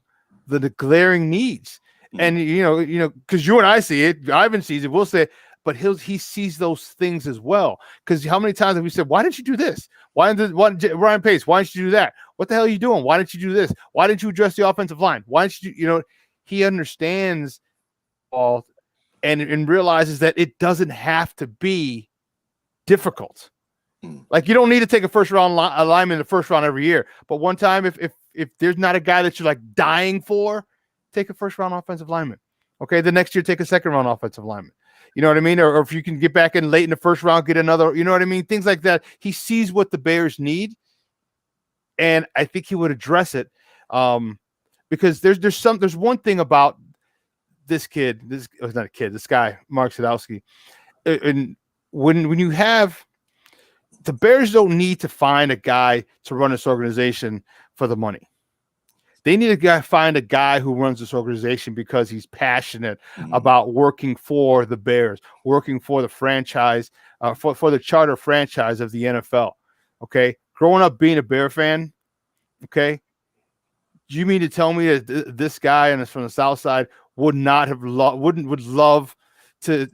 glaring needs, and because you and I see it, Ivan sees it. We'll say. But he sees those things as well. Because how many times have we said, why didn't you do this? Ryan Pace, why didn't you do that? What the hell are you doing? Why didn't you do this? Why didn't you address the offensive line? Why didn't you, he understands all and realizes that it doesn't have to be difficult. Like, you don't need to take a first round alignment in the first round every year. But one time, if there's not a guy that you're like dying for, take a first round offensive lineman. Okay. The next year, take a second round offensive lineman. You know what I mean? Or if you can get back in late in the first round, get another, you know what I mean? Things like that. He sees what the Bears need. And I think he would address it. Because there's one thing about this kid, this guy, Mark Sadowski. And when you have, the Bears don't need to find a guy to run this organization for the money. They need to find a guy who runs this organization because he's passionate about working for the Bears, working for the franchise, for the charter franchise of the NFL. Okay, growing up being a Bear fan. Okay, you mean to tell me that this guy and from the South Side wouldn't love to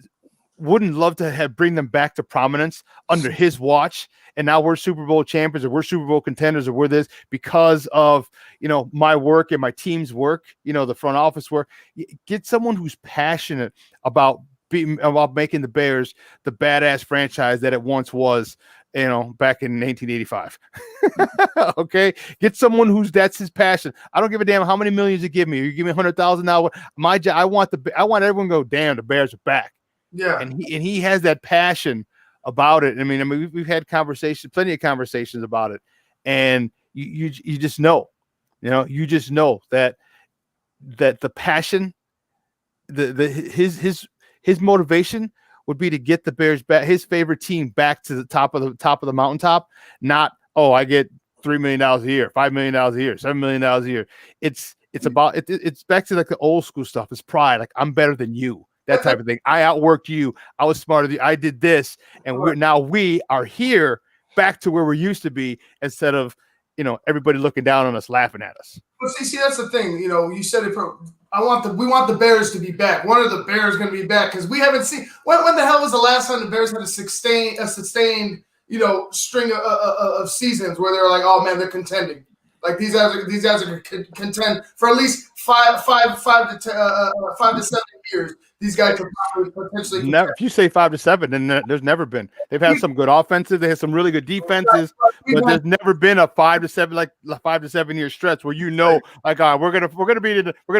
have bring them back to prominence under his watch? And now we're Super Bowl champions, or we're Super Bowl contenders, or we're this because of, my work and my team's work, the front office work. Get someone who's passionate about making the Bears the badass franchise that it once was, back in 1985. Okay. Get someone that's his passion. I don't give a damn how many millions you give me. You give me $100,000 now. My job, I want everyone to go, damn, the Bears are back. Yeah. And he has that passion about it. I mean, we've had plenty of conversations about it, and you just know, that the passion, his motivation would be to get the Bears back, his favorite team, back to the top of the mountaintop. Not, I get $3 million a year, $5 million a year, $7 million a year. It's about it's back to like the old school stuff. It's pride. Like, I'm better than you. That type of thing. I outworked you. I was smarter than you. I did this, and we are here back to where we used to be, instead of everybody looking down on us, laughing at us. But see, that's the thing. You said it. We want the Bears to be back. When are the Bears going to be back? Because we haven't seen. When the hell was the last time the Bears had a sustained string of seasons where they were like, oh man, they're contending. Like, these guys are contend for at least 5 to 7 years. These guys could probably potentially. Never, if you say 5 to 7, then there's never been. They've had some good offenses. They had some really good defenses, but there's never been a 5 to 7 year stretch where like, all right, we're gonna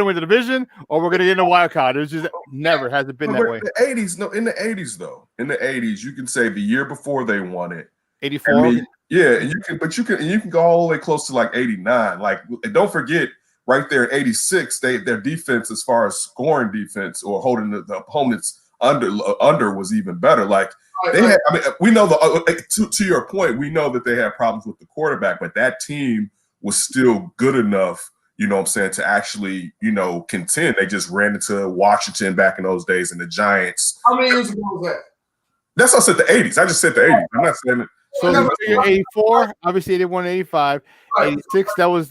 win the division, or we're gonna get in a wild card. It's just never hasn't been that way. In the 80s, you can say the year before they won it, 84. I mean, yeah, and you can go all the way close to like 89. Like, and don't forget. Right there in 86, their defense, as far as scoring defense or holding the opponents under was even better. Like, they had, we know to your point, we know that they had problems with the quarterback, but that team was still good enough, to actually, contend. They just ran into Washington back in those days, and the Giants. How many years ago was that? That's what I said, the 80s. I just said the 80s. I'm not saying it. So 84, obviously 81, 85, 86. That was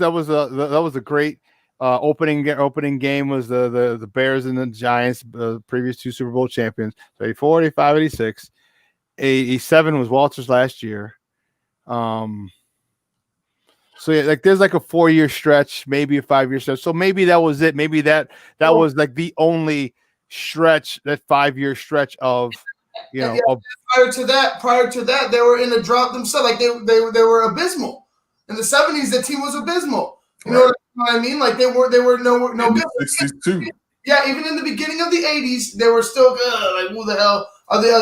a great opening game. Was the Bears and the Giants, previous 2 Super Bowl champions. So 84, 85, 86. 87 was Walter's last year. So yeah, like, there's like a 4-year stretch, maybe a 5-year stretch. So maybe that was it. Maybe that was like the only stretch, that 5-year stretch of. Prior to that, they were in a drought themselves. Like, they were abysmal. In the 70s, the team was abysmal. You know what I mean? Like they were no good. 60s too. Yeah, even in the beginning of the 80s, they were still good. Like, who the hell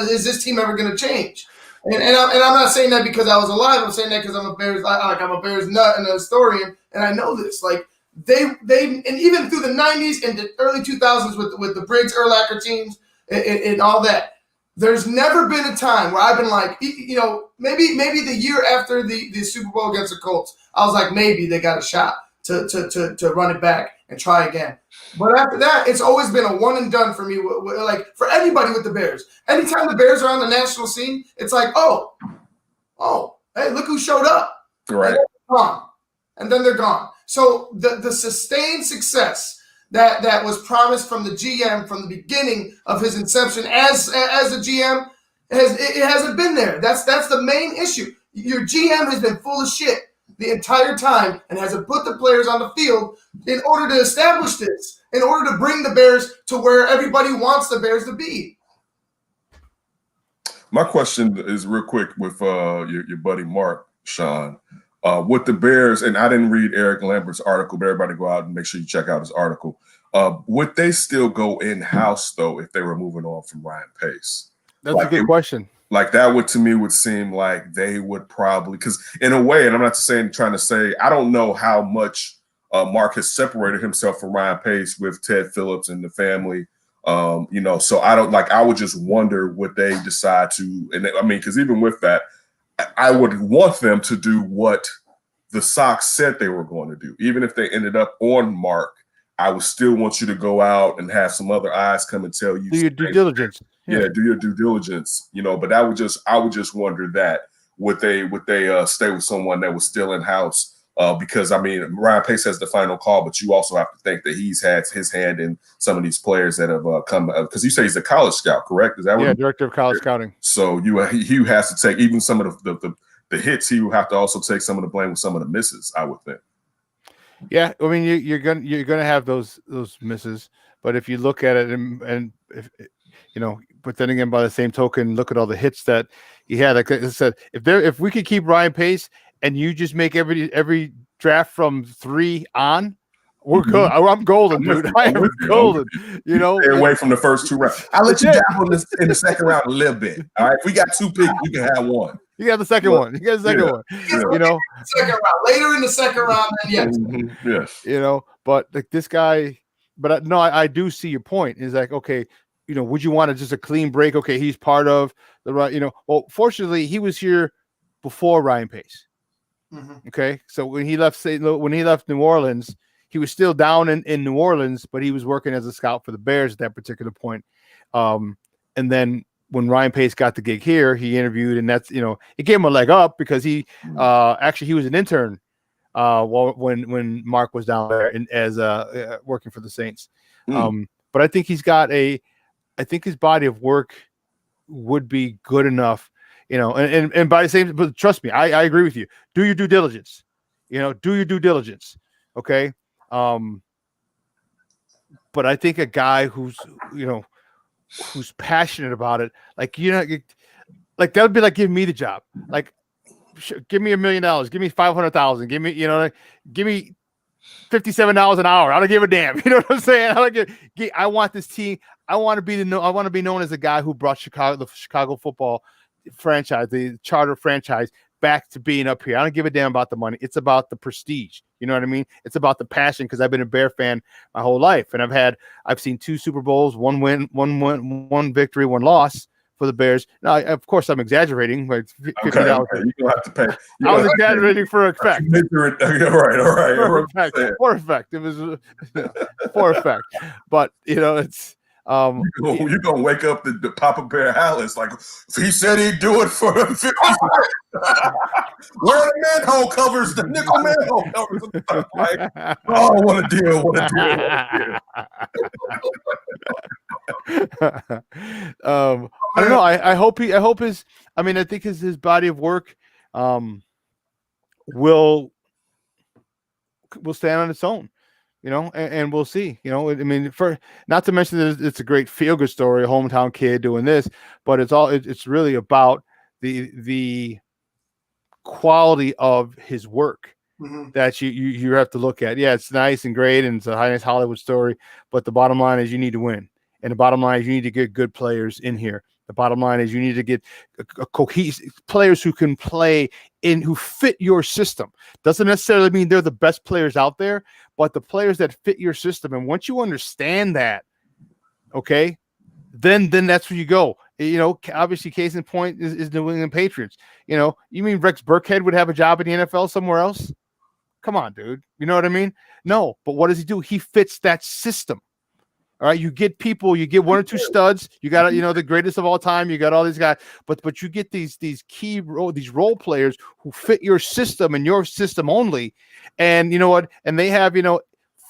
is this team ever going to change? And I'm not saying that because I was alive. I'm saying that because I'm a Bears nut and a historian, and I know this. Like they and even through the 90s and the early 2000s with the Briggs Urlacher teams and all that, there's never been a time where I've been like, you know, maybe the year after the Super Bowl against the Colts, I was like, maybe they got a shot to run it back and try again. But after that, it's always been a one and done for me. Like for anybody with the Bears, anytime the Bears are on the national scene, it's like, oh, hey, look who showed up. Right. And then they're gone. And then they're gone. So the sustained success that was promised from the GM from the beginning of his inception as a GM hasn't been there. That's the main issue. Your GM has been full of shit the entire time and hasn't put the players on the field in order to establish this, in order to bring the Bears to where everybody wants the Bears to be. My question is real quick with your buddy Mark, Shawn. With the Bears, and I didn't read Eric Lambert's article, but everybody go out and make sure you check out his article. Would they still go in-house, though, if they were moving on from Ryan Pace? That's a good question. Like that would seem like they would probably, because in a way, and I'm not trying to say, I don't know how much Mark has separated himself from Ryan Pace with Ted Phillips and the family. You know, so I would just wonder would they decide to, and I mean, because even with that, I would want them to do what the Sox said they were going to do. Even if they ended up on Mark, I would still want you to go out and have some other eyes come and tell you. Do your due diligence. Yeah, do your due diligence. You know, but I would just wonder that would they stay with someone that was still in house? Because I mean, Ryan Pace has the final call, but you also have to think that he's had his hand in some of these players that have come. Because you say he's a college scout, correct? Is that what? Yeah, director of college scouting. So he has to take even some of the hits. He will have to also take some of the blame with some of the misses, I would think. Yeah, I mean you're gonna have those misses, but if you look at it and if you know, but then again, by the same token, look at all the hits that he had. Like I said, if we could keep Ryan Pace and you just make every draft from 3 on, we're good. I'm golden, dude. I am golden. You know, stay away from the first 2 rounds. I'll let you dabble in the second round a little bit. All right, if we got 2 picks, you can have one. You got the second one. You got the second one. You know, second round later in the second round. Then yes, yes. You know, but like this guy. But no, I do see your point. Is like, okay, you know, would you want just a clean break? Okay, he's part of the right. You know, well, fortunately, he was here before Ryan Pace. Mm-hmm. Okay, so when he left New Orleans, he was still down in New Orleans, but he was working as a scout for the Bears at that particular point. And then when Ryan Pace got the gig here, he interviewed, and that's, you know, it gave him a leg up because he actually he was an intern when Mark was down there as working for the Saints. But I think I think his body of work would be good enough, you know, and by the same, but trust me, I agree with you. Do your due diligence, you know, do your due diligence. Okay. But I think a guy who's passionate about it, like, you know, like that would be like giving me the job. Like, give me $1 million, give me $500,000, give me, you know, give me $57 an hour. I don't give a damn. You know what I'm saying? I want this team. I want to be known as a guy who brought the Chicago football franchise, the charter franchise, back to being up here. I don't give a damn about the money. It's about the prestige. You know what I mean? It's about the passion, because I've been a Bear fan my whole life, and I've seen 2 Super Bowls, 1 win, 1 victory, 1 loss for the Bears. Now, of course, I'm exaggerating. Like $50. Okay. You're gonna have to pay. I was exaggerating for effect. All right. For effect. It was for effect. But you know, it's you're gonna wake up the Papa Bear Alice like, he said he'd do it for 50. Where the manhole covers, the nickel manhole covers. Like, oh, what a deal! What a deal! I don't know. I hope his. I mean, I think his body of work will stand on its own. You know, and we'll see. You know, I mean, for not to mention that it's a great feel-good story, a hometown kid doing this, but it's really about the quality of his work. that you have to look at. Yeah, it's nice and great, and it's a nice Hollywood story, but the bottom line is you need to win. And the bottom line is you need to get good players in here. The bottom line is you need to get a cohesive players who can play in, who fit your system. Doesn't necessarily mean they're the best players out there, but the players that fit your system. And once you understand that, okay, then that's where you go. You know, obviously, case in point is New England Patriots. You know, you mean Rex Burkhead would have a job in the NFL somewhere else? Come on, dude. You know what I mean? No, but what does he do? He fits that system. All right, you get people, you get one or two studs, you got, you know, the greatest of all time, you got all these guys, but you get these role players who fit your system and your system only. And you know what? And they have, you know,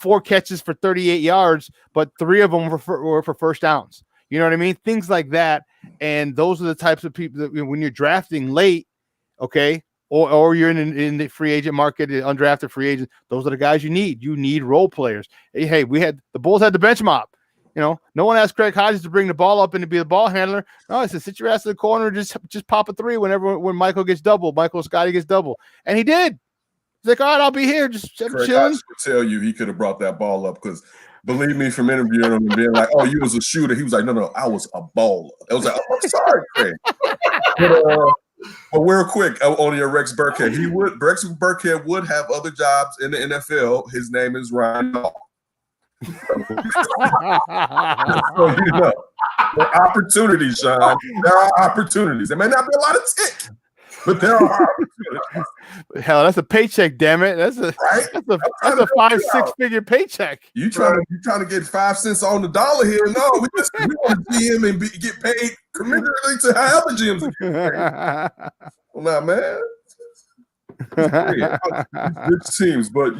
4 catches for 38 yards, but 3 of them were for first downs. You know what I mean? Things like that. And those are the types of people that, when you're drafting late, okay, or you're in the free agent market, undrafted free agents, those are the guys you need. You need role players. Hey, the Bulls had the bench mob. You know, no one asked Craig Hodges to bring the ball up and to be the ball handler. No, I said, sit your ass in the corner, just pop a 3 when Michael Scotty gets double. And he did. He's like, all right, I'll be here. Just Craig chilling. Hodges would tell you he could have brought that ball up because, believe me, from interviewing him and being like, oh, you was a shooter. He was like, no, I was a baller. I was like, oh, I'm sorry, Craig. But real quick, on your Rex Burkhead, Rex Burkhead would have other jobs in the NFL. His name is Ryan Hall. So you know, there are opportunities, Sean. There are opportunities. There may not be a lot of tick, but there are opportunities. Hell, that's a paycheck, damn it. That's a 5-6 figure paycheck. You trying to get 5 cents on the dollar here? No, we want to GM and get paid commensurately to how other GMs get paid. Well, now, man, good teams, but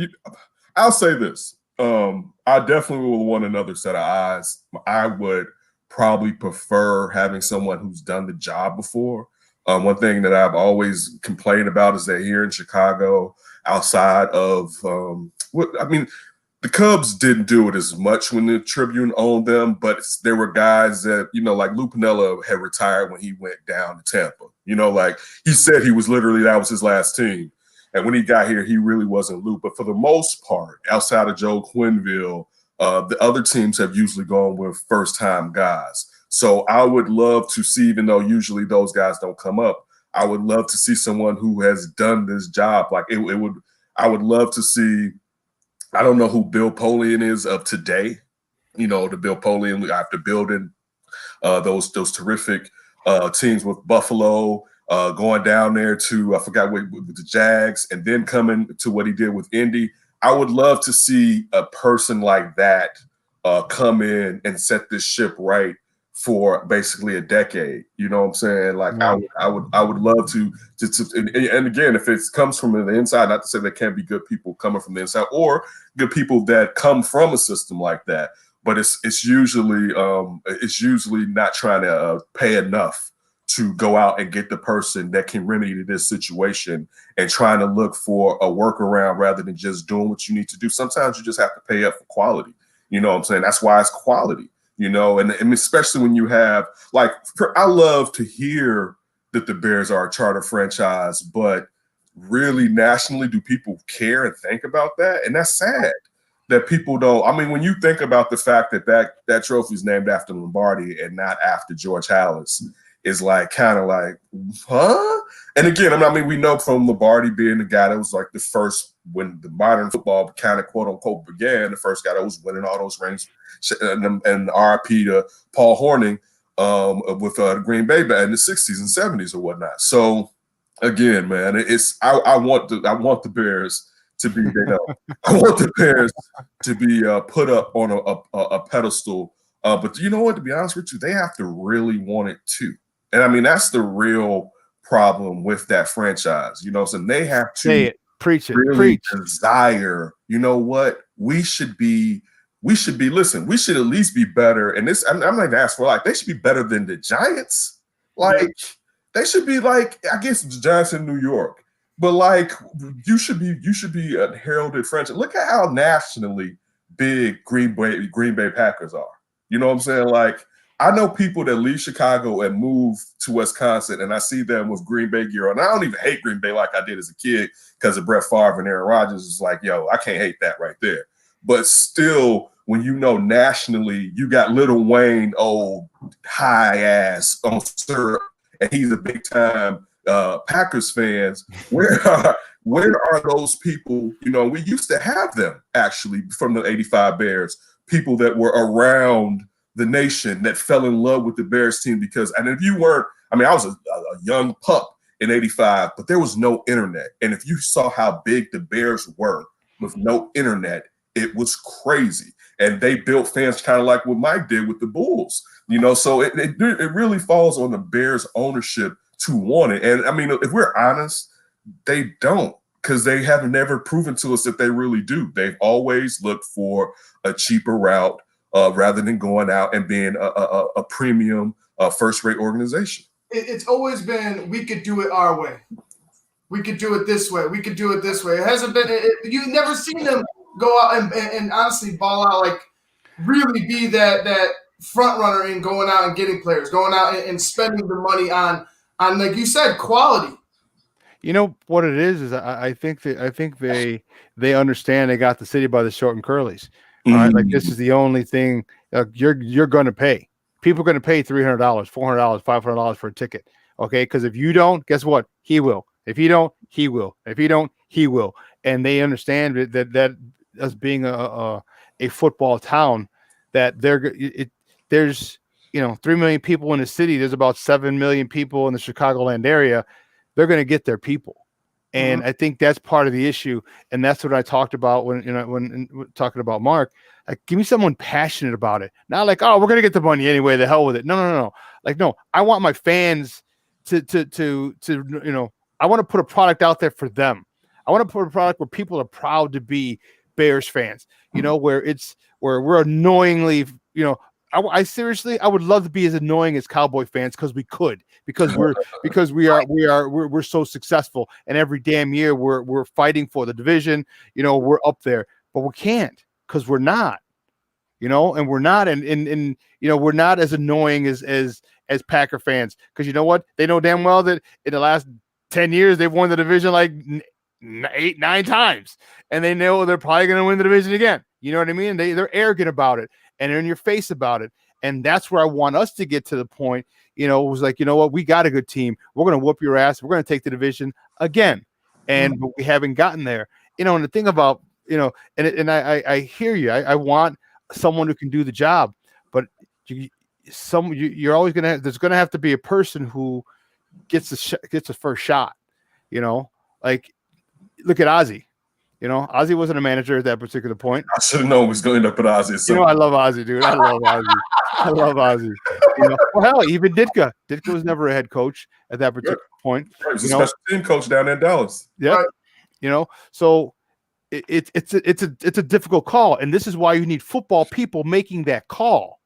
I'll say this. I definitely will want another set of eyes. I would probably prefer having someone who's done the job before. One thing that I've always complained about is that here in Chicago, outside of the Cubs didn't do it as much when the Tribune owned them, but there were guys that, you know, like Lou Piniella had retired when he went down to Tampa. You know, like he said that was his last team. And when he got here, he really wasn't Lou. But for the most part, outside of Joe Quenneville, the other teams have usually gone with first-time guys. So I would love to see, even though usually those guys don't come up, I would love to see someone who has done this job. Like I would love to see. I don't know who Bill Polian is of today. You know, the Bill Polian after building those terrific teams with Buffalo. Going down there to, I forgot with the Jags, and then coming to what he did with Indy. I would love to see a person like that come in and set this ship right for basically a decade. You know what I'm saying? Like I would love to and again, if it comes from the inside, not to say there can't be good people coming from the inside or good people that come from a system like that, but it's usually not trying to pay enough to go out and get the person that can remedy this situation and trying to look for a workaround rather than just doing what you need to do. Sometimes you just have to pay up for quality. You know what I'm saying? That's why it's quality, you know, and especially when you have, like, I love to hear that the Bears are a charter franchise, but really nationally, do people care and think about that? And that's sad that people don't. I mean, when you think about the fact that trophy is named after Lombardi and not after George Halas, is like kind of like, huh? And again, I mean, we know from Lombardi being the guy that was like the first, when the modern football kind of quote unquote began, the first guy that was winning all those rings, and RIP to Paul Hornung with the Green Bay in the 60s and 70s or whatnot. So again, man, I want the Bears to be, I want the Bears to be put up on a pedestal. But you know what? To be honest with you, they have to really want it too. And I mean, that's the real problem with that franchise. You know, so they have to really desire, you know what? We should listen, we should at least be better. And this, I'm not going to ask for, like, they should be better than the Giants. Like, they should be like, I guess the Giants in New York. But like, you should be a heralded franchise. Look at how nationally big Green Bay Packers are. You know what I'm saying? Like, I know people that leave Chicago and move to Wisconsin, and I see them with Green Bay gear on. I don't even hate Green Bay like I did as a kid because of Brett Favre and Aaron Rodgers. It's like, yo, I can't hate that right there. But still, when you know nationally, you got Lil Wayne, old high ass on syrup, and he's a big time Packers fans. Where are those people? You know, we used to have them actually from the '85 Bears, people that were around the nation that fell in love with the Bears team because, and if you weren't, I mean, I was a young pup in '85, but there was no internet. And if you saw how big the Bears were with no internet, it was crazy. And they built fans kind of like what Mike did with the Bulls, you know, so it really falls on the Bears ownership to want it. And I mean, if we're honest, they don't, because they have never proven to us that they really do. They've always looked for a cheaper route rather than going out and being a premium first-rate organization. It's always been, we could do it our way. We could do it this way. We could do it this way. It hasn't been – you've never seen them go out and honestly ball out, like really be that front runner in going out and getting players, going out and spending the money on like you said, quality. You know what it is I think they understand they got the city by the short and curlies. All right, like this is the only thing you're going to pay. People are going to pay $300, $400, $500 for a ticket. Okay, because if you don't, guess what? He will. If you don't, he will. If you don't, he will. And they understand that as being a football town, that there's 3 million people in the city. There's about 7 million people in the Chicagoland area. They're going to get their people. And I think that's part of the issue, and that's what I talked about when talking about Mark. Like, give me someone passionate about it, not like, oh, we're gonna get the money anyway. The hell with it. No. Like, no, I want my fans to I want to put a product out there for them. I want to put a product where people are proud to be Bears fans. Where we're annoyingly, I seriously, I would love to be as annoying as Cowboy fans because we're so successful, and every damn year we're fighting for the division. We're up there, but we can't because we're not. And we're not, and we're not as annoying as Packer fans, because you know what? They know damn well that in the last 10 years they've won the division like 8-9 times, and they know they're probably going to win the division again. You know what I mean? They're arrogant about it. And they're in your face about it. And that's where I want us to get to the point. It was like, you know what? We got a good team. We're going to whoop your ass. We're going to take the division again. And but we haven't gotten there. And the thing about, and I hear you. I want someone who can do the job. But you're always going to have, there's going to have to be a person who gets the first shot. Like, look at Ozzy. Ozzy wasn't a manager at that particular point. I should have known he was going to end up at Ozzy. So. I love Ozzy, dude. I love Ozzy. Well, hell, even Ditka. Ditka was never a head coach at that particular point. He was a special team coach down in Dallas. Yeah. So it's a difficult call, and this is why you need football people making that call.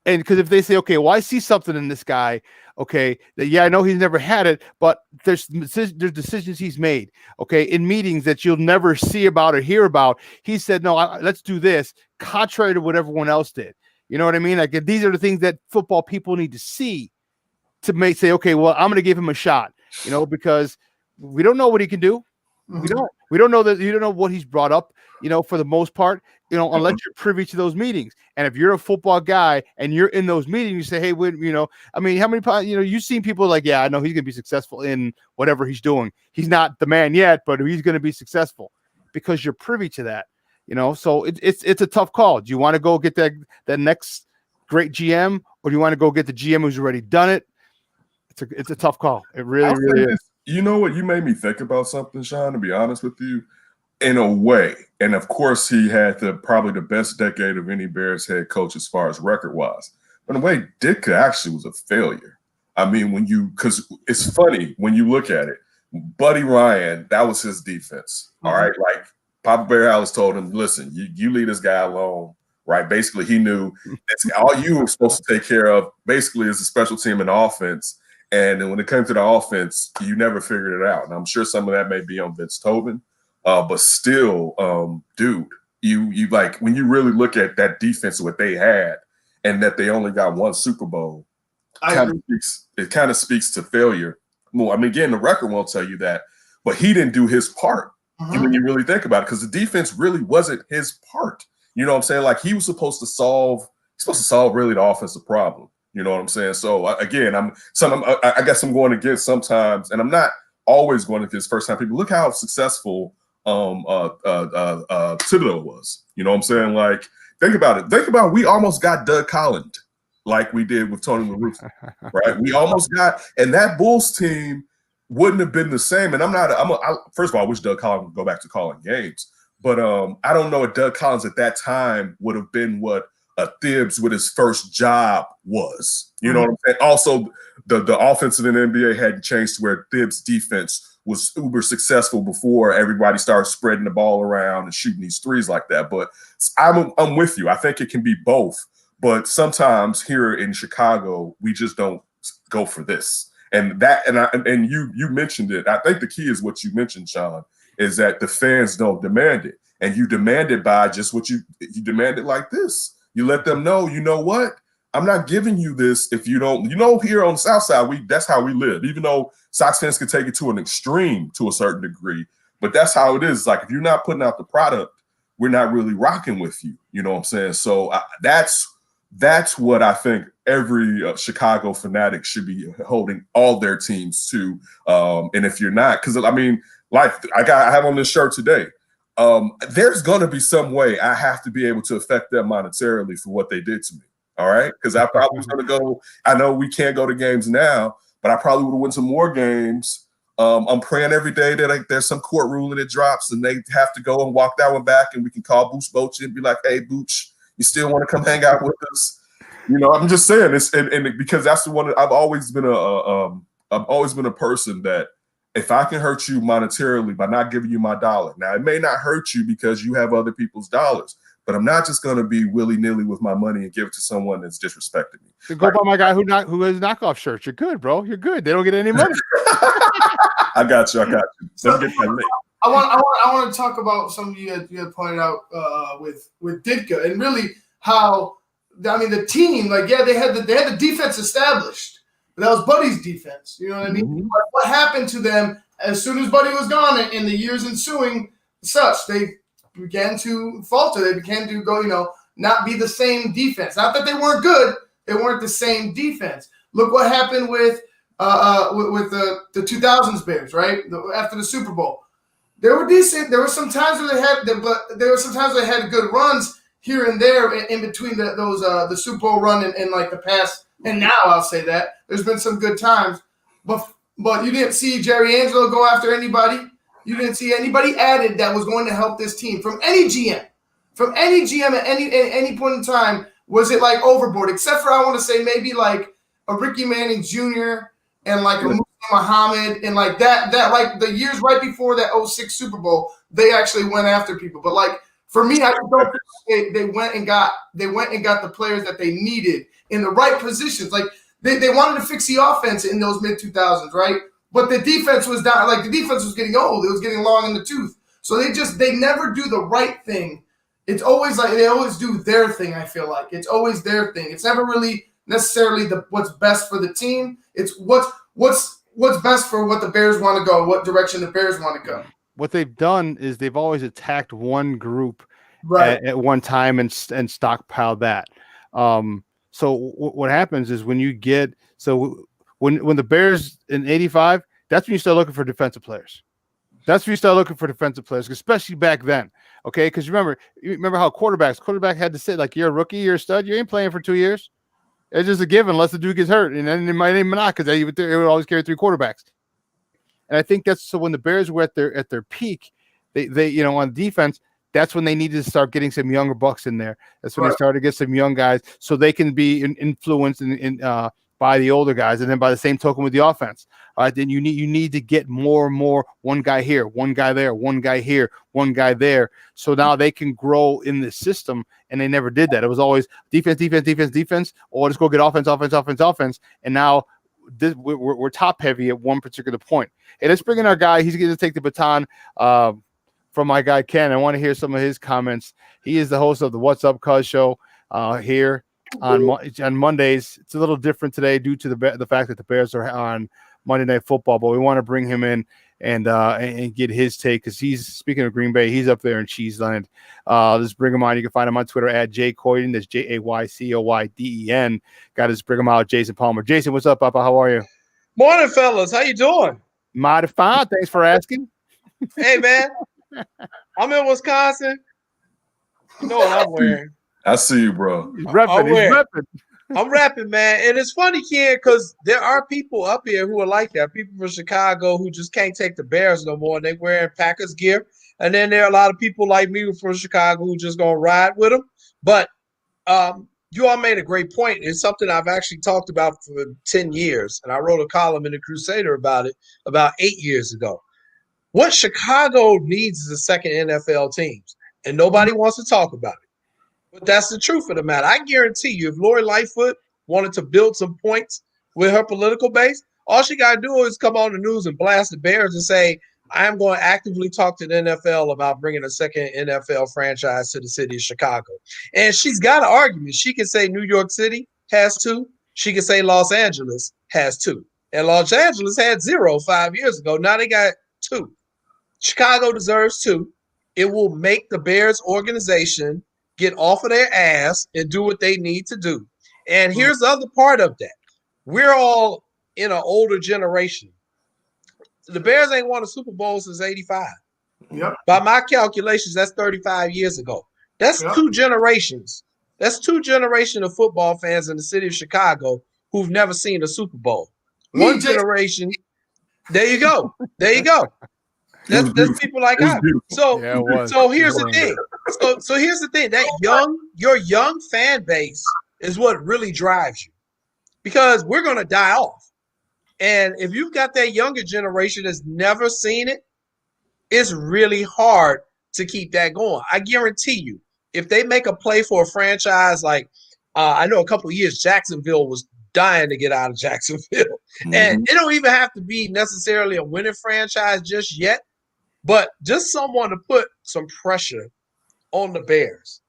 And because if they say, okay, well, I see something in this guy, okay, that, I know he's never had it, but there's decisions he's made, okay, in meetings that you'll never see about or hear about. He said, no, let's do this, contrary to what everyone else did. You know what I mean? Like, these are the things that football people need to see to say, okay, well, I'm going to give him a shot, because we don't know what he can do. We don't know that. You don't know what he's brought up, for the most part, unless you're privy to those meetings. And if you're a football guy and you're in those meetings, you say, hey, how many times, you've seen people like, yeah, I know he's going to be successful in whatever he's doing. He's not the man yet, but he's going to be successful because you're privy to that, so it's a tough call. Do you want to go get that next great GM, or do you want to go get the GM who's already done it? It's a tough call. It really is. You know what? You made me think about something, Shawn, to be honest with you, in a way. And of course, he had probably the best decade of any Bears head coach as far as record-wise. But in a way, Ditka actually was a failure. I mean, because it's funny when you look at it. Buddy Ryan, that was his defense. All right. Like, Papa Bear Alice told him, listen, you leave this guy alone. Right. Basically, he knew it's all you were supposed to take care of basically is the special team and offense. And then when it came to the offense, you never figured it out. And I'm sure some of that may be on Vince Tobin. But still, dude, you like when you really look at that defense, what they had, and that they only got one Super Bowl, it kind of speaks to failure. Well, I mean, again, the record won't tell you that, but he didn't do his part. When you really think about it, because the defense really wasn't his part. You know what I'm saying? Like, he was supposed to solve really the offensive problem. You know what I'm saying? So again, I guess I'm going against sometimes, and I'm not always going against first time people. Look how successful Thibodeau was. You know what I'm saying? Like, think about it. Think about, we almost got Doug Collins like we did with Tony La Russa, right? We almost got, and that Bulls team wouldn't have been the same. And first of all, I wish Doug Collins would go back to calling games. But I don't know if Doug Collins at that time would have been what Thibs with his first job was. You know what I'm saying? Also, the offense in the NBA hadn't changed to where Thibs' defense was uber successful before everybody started spreading the ball around and shooting these threes like that. But I'm with you. I think it can be both. But sometimes here in Chicago, we just don't go for this. And you mentioned it. I think the key is what you mentioned, Shawn, is that the fans don't demand it. And you demand it by just what you demand it like this. You let them know, you know what? I'm not giving you this if you don't. You know, here on the South Side, that's how we live. Even though Sox fans can take it to an extreme to a certain degree, but that's how it is. Like, if you're not putting out the product, we're not really rocking with you. You know what I'm saying? So that's what I think every Chicago fanatic should be holding all their teams to. And if you're not, because I mean, like I have on this shirt today. There's going to be some way I have to be able to affect them monetarily for what they did to me. All right. Because I probably was going to go. I know we can't go to games now, but I probably would have won some more games. I'm praying every day that there's some court ruling that drops and they have to go and walk that one back, and we can call Booch Bochy and be like, hey, Booch, you still want to come hang out with us? You know, I'm just saying this, and because that's the one that I've always been a person that, if I can hurt you monetarily by not giving you my dollar, now it may not hurt you because you have other people's dollars, but I'm not just going to be willy-nilly with my money and give it to someone that's disrespecting me. So go by my guy who has knockoff shirts. You're good, bro. You're good. They don't get any money. I got you. Let me get that link. I want to talk about something you had pointed out with Ditka, and really how, I mean, the team, like, yeah, they had the defense established. That was Buddy's defense. You know what I mean? What happened to them as soon as Buddy was gone in the years ensuing such? They began to falter. They began to go, not be the same defense. Not that they weren't good. They weren't the same defense. Look what happened with the 2000s Bears, right? After the Super Bowl. They were decent. There were some times where they had good runs here and there in between the Super Bowl run and like the past. And now I'll say that there's been some good times, but you didn't see Jerry Angelo go after anybody. You didn't see anybody added that was going to help this team from any GM at any point in time. Was it like overboard? Except for, I want to say, maybe like a Ricky Manning Jr. and like a Muhammad and like that like the years right before that 06 Super Bowl, they actually went after people. But like, for me, I don't think they went and got the players that they needed in the right positions. Like, they wanted to fix the offense in those mid-2000s, right? But the defense was down. Like, the defense was getting old. It was getting long in the tooth. So they never do the right thing. It's always like they always do their thing, I feel like. It's always their thing. It's never really necessarily what's best for the team. It's what's best for what the Bears want to go, what direction the Bears want to go. What they've done is they've always attacked one group at one time and stockpiled that. So what happens is when the Bears in 85, that's when you start looking for defensive players. That's when you start looking for defensive players, especially back then. Okay, because remember how quarterback had to say, like, you're a rookie, you're a stud, you ain't playing for 2 years. It's just a given unless the dude gets hurt, and then it might even not, because they would always carry 3 quarterbacks. And I think that's so when the Bears were at their peak, they on defense, that's when they needed to start getting some younger bucks in there. That's when they started to get some young guys so they can be influenced by the older guys, and then by the same token with the offense. Then you need to get more and more, one guy here, one guy there, one guy here, one guy there. So now they can grow in the system, and they never did that. It was always defense, or let's go get offense. And now we're top heavy at one particular point. Hey, let's bring in our guy. He's going to take the baton from my guy Ken. I want to hear some of his comments. He is the host of the What's Up Cuz show here on Mondays. It's a little different today due to the fact that the Bears are on Monday Night Football, but we want to bring him in and get his take because he's, speaking of Green Bay, he's up there in Cheeseland. Let's bring him on. You can find him on Twitter at Jaycoyden. That's JAYCOYDEN. Got his bring him out, Jason Palmer. Jason, what's up, Papa? How are you? Morning, fellas. How you doing? Mighty fine. Thanks for asking. Hey, man. I'm in Wisconsin. You know what I'm wearing. I see you, bro. He's repping. I'm rapping, man. And it's funny, Ken, because there are people up here who are like that. People from Chicago who just can't take the Bears no more. They wearing Packers gear. And then there are a lot of people like me from Chicago who just going to ride with them. But you all made a great point. It's something I've actually talked about for 10 years. And I wrote a column in the Crusader about it about 8 years ago. What Chicago needs is a second NFL team. And nobody wants to talk about it. But that's the truth of the matter. I guarantee you, if Lori Lightfoot wanted to build some points with her political base, all she got to do is come on the news and blast the Bears and say, I'm going to actively talk to the NFL about bringing a second NFL franchise to the city of Chicago. And she's got an argument. She can say New York City has 2. She can say Los Angeles has 2. And Los Angeles had 0 5 years ago. Now they got 2. Chicago deserves 2. It will make the Bears organization get off of their ass and do what they need to do. And here's the other part of that. We're all in an older generation. The Bears ain't won a Super Bowl since 85. Yep. By my calculations, that's 35 years ago. That's 2 generations. That's 2 generations of football fans in the city of Chicago who've never seen a Super Bowl. One generation. There you go. There you go. That's people like us. So here's the thing. So here's the thing. That your young fan base is what really drives you, because we're gonna die off. And if you've got that younger generation that's never seen it, it's really hard to keep that going. I guarantee you, if they make a play for a franchise like I know a couple of years Jacksonville was dying to get out of Jacksonville, and it don't even have to be necessarily a winning franchise just yet. But just someone to put some pressure on the Bears.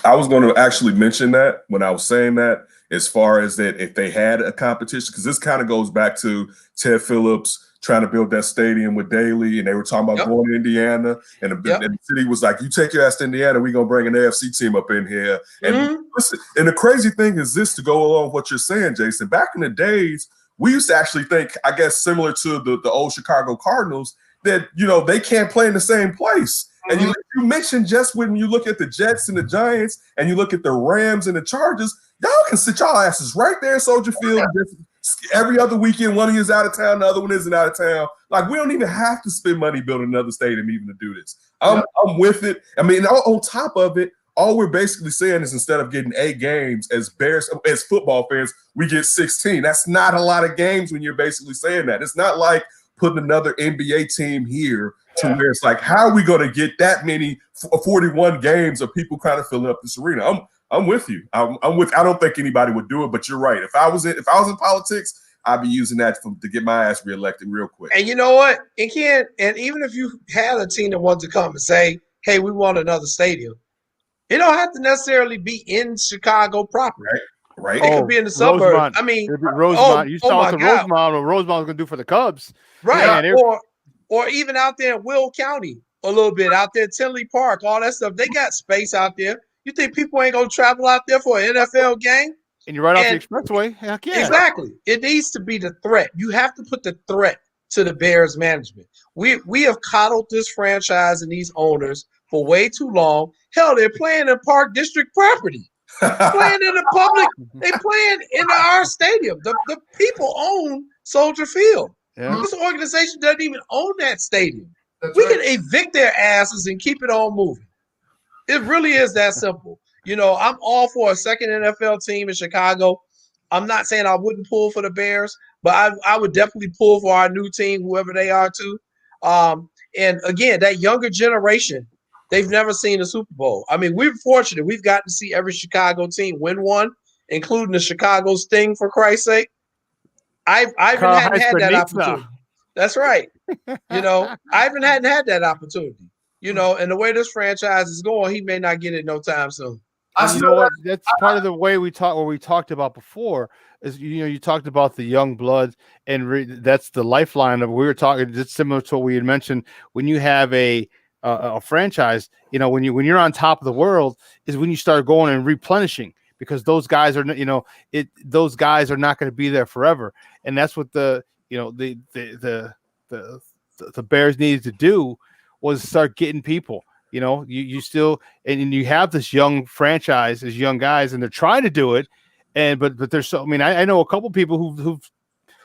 I was going to actually mention that when I was saying that, as far as that if they had a competition, because this kind of goes back to Ted Phillips trying to build that stadium with Daly, and they were talking about going to Indiana, and the city was like, you take your ass to Indiana, we're going to bring an AFC team up in here. And listen, and the crazy thing is this, to go along with what you're saying, Jason, back in the days, we used to actually think, I guess, similar to the old Chicago Cardinals, that, you know, they can't play in the same place. And you mentioned just when you look at the Jets and the Giants and you look at the Rams and the Chargers, y'all can sit y'all asses right there in Soldier Field. Every other weekend, one of you is out of town, the other one isn't out of town. Like, we don't even have to spend money building another stadium even to do this. I'm with it. I mean, on top of it, all we're basically saying is instead of getting 8 games as Bears, as football fans, we get 16. That's not a lot of games when you're basically saying that. It's not like putting another NBA team here to where it's like, how are we going to get that many 41 games of people kind of filling up this arena? I'm with you. I'm with. I don't think anybody would do it, but you're right. If I was in politics, I'd be using that to get my ass reelected real quick. And you know what? And even if you had a team that wanted to come and say, "Hey, we want another stadium," it don't have to necessarily be in Chicago proper. Right. It could be in the suburbs. Rosemont. I mean, Rosemont. You saw what Rosemont was going to do for the Cubs. Right. Yeah, or even out there in Will County a little bit, out there, Tinley Park, all that stuff. They got space out there. You think people ain't going to travel out there for an NFL game? And you're right off the expressway. Heck yeah. Exactly. It needs to be the threat. You have to put the threat to the Bears management. We have coddled this franchise and these owners for way too long. Hell, they're playing in Park District property. Playing in the public, they playing in our stadium. The people own Soldier Field. Yeah. This organization doesn't even own that stadium. We can evict their asses and keep it on moving. It really is that simple. You know, I'm all for a second NFL team in Chicago. I'm not saying I wouldn't pull for the Bears, but I would definitely pull for our new team, whoever they are, too. And again, that younger generation, they've never seen a Super Bowl. I mean, we're fortunate. We've got to see every Chicago team win one, including the Chicago Sting, for Christ's sake. Ivan hadn't had that opportunity. That's right. You know, Ivan hadn't had that opportunity. You know, and the way this franchise is going, he may not get it no time soon. You know what? That's part of the way we talk. What we talked about before is, you talked about the young blood, and that's the lifeline of. We were talking. It's similar to what we had mentioned when you have a franchise. When you're on top of the world is when you start going and replenishing, because those guys are those guys are not going to be there forever, and that's what the Bears needed to do was start getting people. You still and you have this young franchise, these young guys, and they're trying to do it, but there's so. I mean, I know a couple people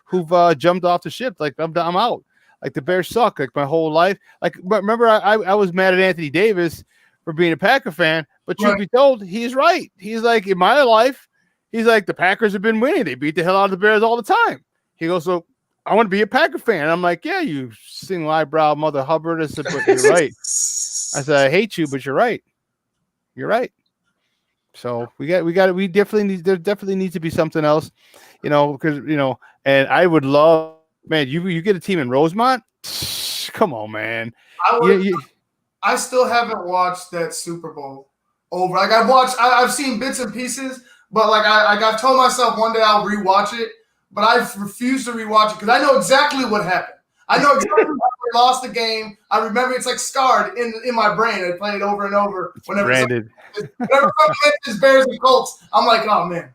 who've jumped off the ship. Like I'm out. Like the Bears suck. Like my whole life. Like remember, I was mad at Anthony Davis for being a Packer fan, but truth be told, he's right. He's like, in my life, he's like, the Packers have been winning. They beat the hell out of the Bears all the time. He goes, so I want to be a Packer fan. And I'm like, yeah, you single eyebrow mother Hubbard. I said, but you're right. I said, I hate you, but you're right. You're right. So we definitely need. There definitely needs to be something else, because and I would love, man. You get a team in Rosemont. Come on, man. I still haven't watched that Super Bowl over. Like I've seen bits and pieces, but like I've told myself one day I'll rewatch it, but I've refused to rewatch it because I know exactly what happened. I know exactly how they lost the game. I remember it's like scarred in my brain. I play it over and over whenever somebody mentions Bears and Colts. I'm like, oh man.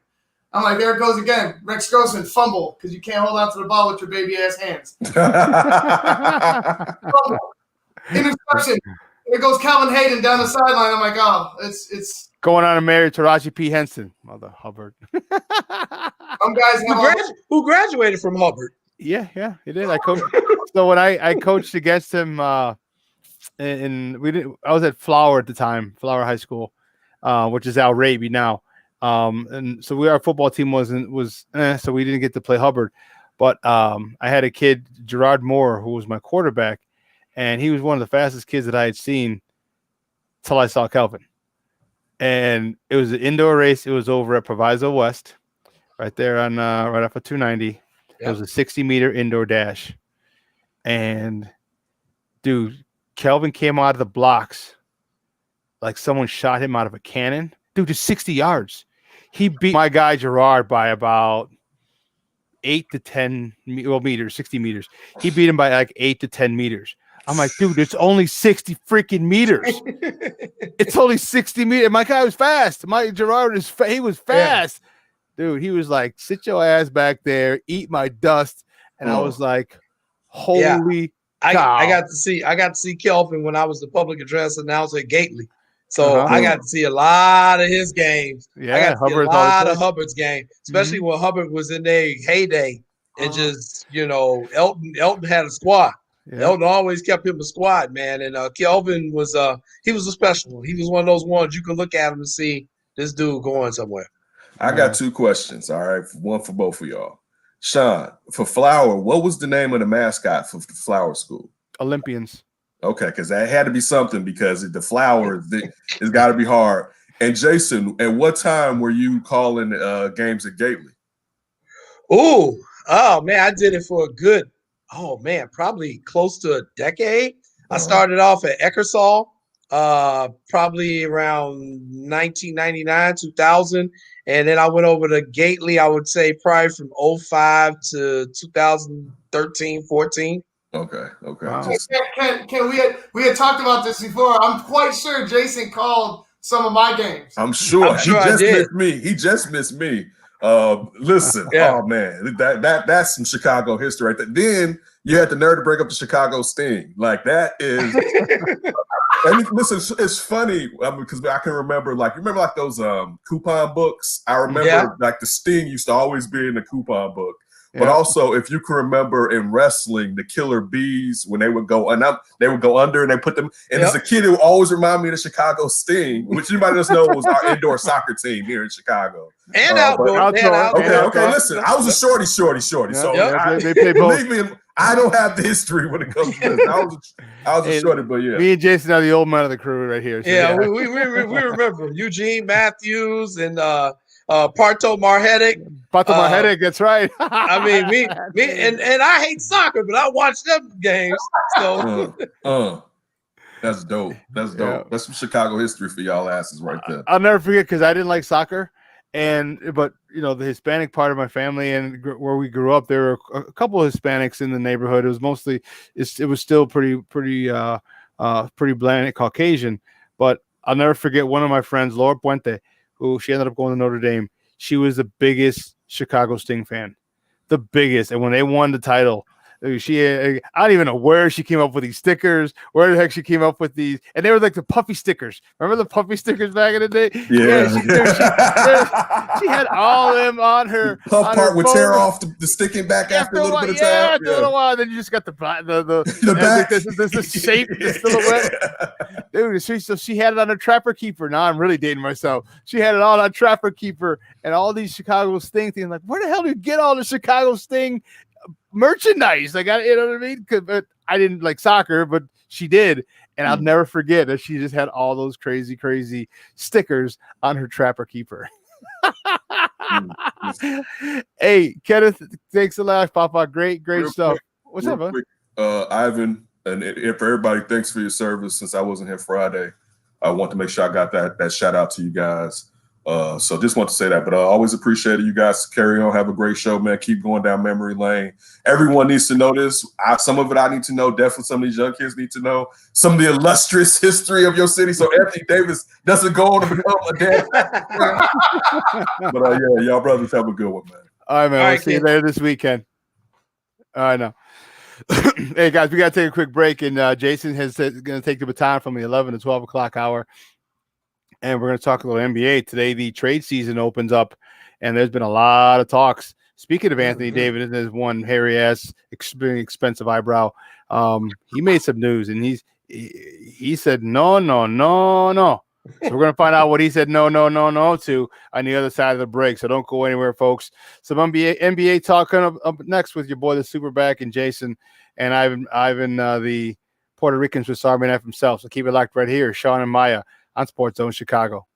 I'm like, there it goes again. Rex Grossman, fumble, because you can't hold on to the ball with your baby ass hands. Fumble. Interception. There goes Calvin Hayden down the sideline. I'm like, oh, it's going on and married Taraji P. Henson, mother Hubbard. Some guys who graduated from Hubbard. Yeah, he did. I coached. So when I coached against him, and I was at Flower at the time, Flower High School, which is Al Raby now. And so our football team so we didn't get to play Hubbard, but I had a kid, Gerard Moore, who was my quarterback, and he was one of the fastest kids that I had seen till I saw Kelvin. And it was an indoor race. It was over at Proviso West, right there on right off of 290. It was a 60-meter indoor dash. And, dude, Kelvin came out of the blocks like someone shot him out of a cannon. Dude, just 60 yards. He beat my guy Gerard by about 8 to 10 meters, 60 meters. He beat him by like 8 to 10 meters. I'm like, dude, it's only 60 freaking meters. It's only 60 meters. My guy was fast. My Gerard he was fast. Yeah. Dude, he was like, sit your ass back there, eat my dust. And I was like, holy cow. I got to see Kelvin when I was the public address announcer at Gately. So I got to see a lot of his games. Yeah, I got to see a lot of Hubbard's games, especially when Hubbard was in their heyday. And just, Elton had a squad. Yeah. Elton always kept him a squad, man. And Kelvin was he was a special one. He was one of those ones you can look at him and see this dude going somewhere. I got two questions, all right? One for both of y'all. Shawn, for Flower, what was the name of the mascot for the Flower School? Olympians. Okay, because that had to be something because the Flower, it's got to be hard. And Jason, at what time were you calling games at Gately? Oh, man, I did it for a good, probably close to a decade. I started off at Eckersall, probably around 1999, 2000. And then I went over to Gately, I would say probably from 05 to 2013, 14. Okay. Wow. Can we had talked about this before. I'm quite sure Jason called some of my games. I'm sure he just missed me. He just missed me. Listen, oh man, that's some Chicago history right there. Then you had the nerve to bring up the Chicago Sting. Like that is and listen, it's funny because I can remember remember those coupon books. I remember like the Sting used to always be in the coupon book. But also, if you can remember in wrestling, the Killer Bees, when they would go under and they put them. And as a kid, it would always remind me of the Chicago Sting, which anybody doesn't know was our indoor soccer team here in Chicago. And outdoor. Okay. Listen, I was a shorty. Yeah, so they play both. Believe me, I don't have the history when it comes to this. I was a shorty, but yeah. Me and Jason are the old man of the crew right here. So we remember Eugene Matthews and Parto Marhetic. That's right. I mean, me and I hate soccer, but I watch them games. So That's dope. That's dope. Yeah. That's some Chicago history for y'all asses right there. I'll never forget because I didn't like soccer, but the Hispanic part of my family and where we grew up, there were a couple of Hispanics in the neighborhood. It was mostly it was still pretty bland Caucasian, but I'll never forget one of my friends, Laura Puente, who she ended up going to Notre Dame. She was the biggest Chicago Sting fan, the biggest, and when they won the title. I don't even know where she came up with these stickers, where the heck she came up with these, and they were like the puffy stickers. Remember the puffy stickers back in the day? Yeah. She had all of them on her. Puff part would tear off the sticking back after a little bit of time. Yeah, after a little while, then you just got the back. This shape, the silhouette. Dude, so she had it on a Trapper Keeper. Now I'm really dating myself. She had it all on Trapper Keeper and all these Chicago Sting things. Like, where the hell do you get all the Chicago Sting merchandise? Like, you know what I mean? But I didn't like soccer, but she did, and I'll never forget that she just had all those crazy stickers on her Trapper Keeper. Hey, Kenneth, thanks a lot, Papa. Great stuff. What's up, bud? Ivan, and for everybody, thanks for your service. Since I wasn't here Friday, I want to make sure I got that shout out to you guys. So just want to say that, but I always appreciate it. You guys carry on, have a great show, man. Keep going down memory lane. Everyone needs to know this. Some of it I need to know. Definitely some of these young kids need to know some of the illustrious history of your city. So Anthony Davis doesn't go on to become a dad. But yeah, y'all brothers have a good one, man. All right, man. We'll see you later this weekend. All right, now. Hey, guys, we got to take a quick break, and Jason is going to take the baton from the 11 to 12 o'clock hour. And we're going to talk a little NBA. Today, the trade season opens up, and there's been a lot of talks. Speaking of Anthony Davis and his one hairy-ass, expensive eyebrow, he made some news, and he said, no. So we're going to find out what he said no to on the other side of the break. So don't go anywhere, folks. Some NBA talk coming up next with your boy, the Superback, and Jason, and Ivan, the Puerto Rican Swiss Army knife himself. So keep it locked right here. Shawn and Maya on SportsZone Chicago.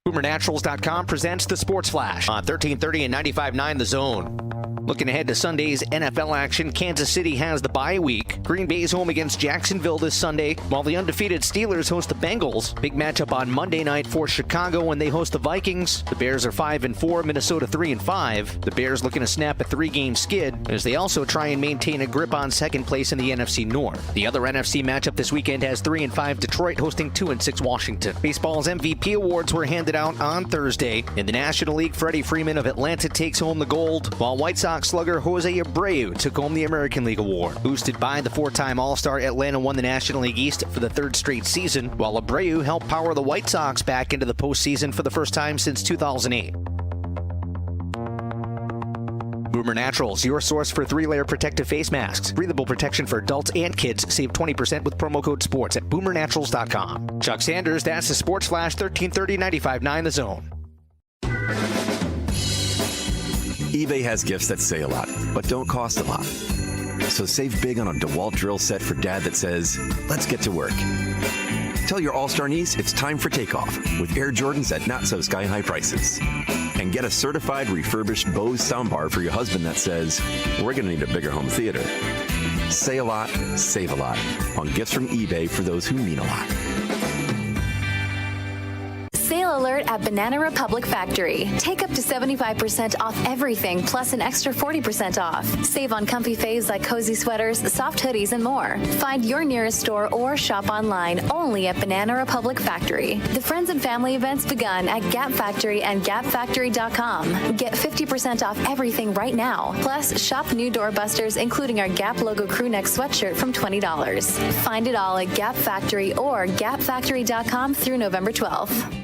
BoomerNaturals.com presents the Sports Flash on 1330 and 95.9 The Zone. Looking ahead to Sunday's NFL action, Kansas City has the bye week. Green Bay's home against Jacksonville this Sunday, while the undefeated Steelers host the Bengals. Big matchup on Monday night for Chicago when they host the Vikings. The Bears are 5-4, Minnesota 3-5. The Bears looking to snap a 3-game skid as they also try and maintain a grip on second place in the NFC North. The other NFC matchup this weekend has 3-5 Detroit hosting 2-6 Washington. Baseball's MVP awards were handed out on Thursday. In the National League, Freddie Freeman of Atlanta takes home the gold, while White Sox slugger Jose Abreu took home the American League Award. Boosted by the four-time All-Star, Atlanta won the National League East for the third straight season, while Abreu helped power the White Sox back into the postseason for the first time since 2008. Boomer Naturals, your source for 3-layer protective face masks. Breathable protection for adults and kids. Save 20% with promo code SPORTS at BoomerNaturals.com. Chuck Sanders, that's the Sports Flash, 1330 95.9 The Zone. eBay has gifts that say a lot, but don't cost a lot. So save big on a DeWalt drill set for dad that says, let's get to work. Tell your all-star niece it's time for takeoff with Air Jordans at not-so-sky-high prices. And get a certified refurbished Bose soundbar for your husband that says, we're going to need a bigger home theater. Say a lot, save a lot on gifts from eBay for those who mean a lot. Sale alert at Banana Republic Factory. Take up to 75% off everything, plus an extra 40% off. Save on comfy faves like cozy sweaters, soft hoodies, and more. Find your nearest store or shop online only at Banana Republic Factory. The Friends and Family events begun at Gap Factory and GapFactory.com. Get 50% off everything right now. Plus, shop new doorbusters, including our Gap logo crew neck sweatshirt from $20. Find it all at Gap Factory or GapFactory.com through November 12th.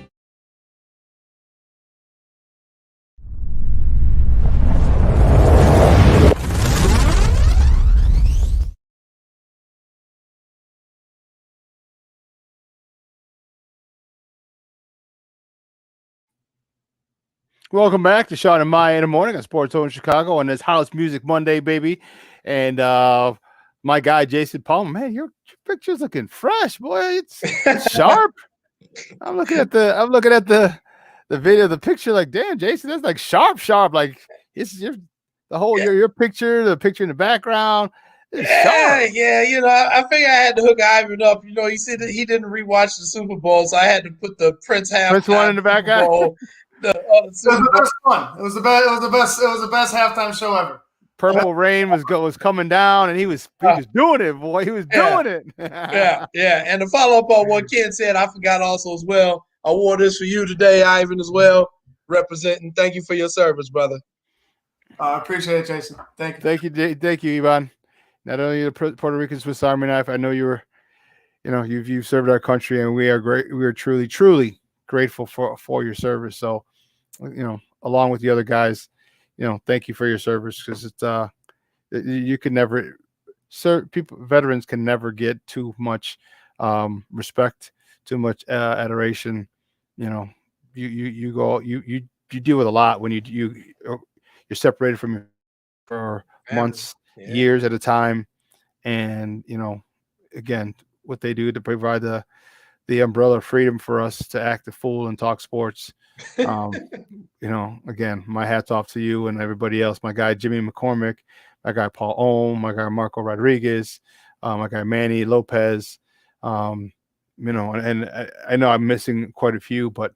Welcome back to Shawn and Maya in the morning on SportsZone Chicago on this House Music Monday, baby. And my guy, Jason Palmer, man, your picture's looking fresh, boy. It's sharp. I'm looking at the video, the picture. Like, damn, Jason, that's like sharp. Like, it's your picture, the picture in the background. It's sharp. Yeah. You know, I figured I had to hook Ivan up. You know, he said that he didn't rewatch the Super Bowl, so I had to put the Prince one in the Super Bowl. It was the best one. It was the best. It was the best halftime show ever. Purple Rain was coming down, and he was doing it, boy. He was doing it. Yeah. And to follow up on what Ken said, I forgot also as well. I wore this for you today, Ivan, as well, representing. Thank you for your service, brother. I appreciate it, Jason. Thank you. Thank you, Ivan. Not only the Puerto Rican Swiss Army knife, I know you've served our country, and we are great. We are truly grateful for your service. So, along with the other guys, thank you for your service, because it's you can never, veterans can never get too much respect, too much adoration. You deal with a lot when you're separated from for months, years at a time, and again, what they do to provide the umbrella of freedom for us to act a fool and talk sports. Again, my hat's off to you and everybody else. My guy Jimmy McCormick, my guy Paul Ohm, my guy Marco Rodriguez, my guy Manny Lopez. And I know I'm missing quite a few, but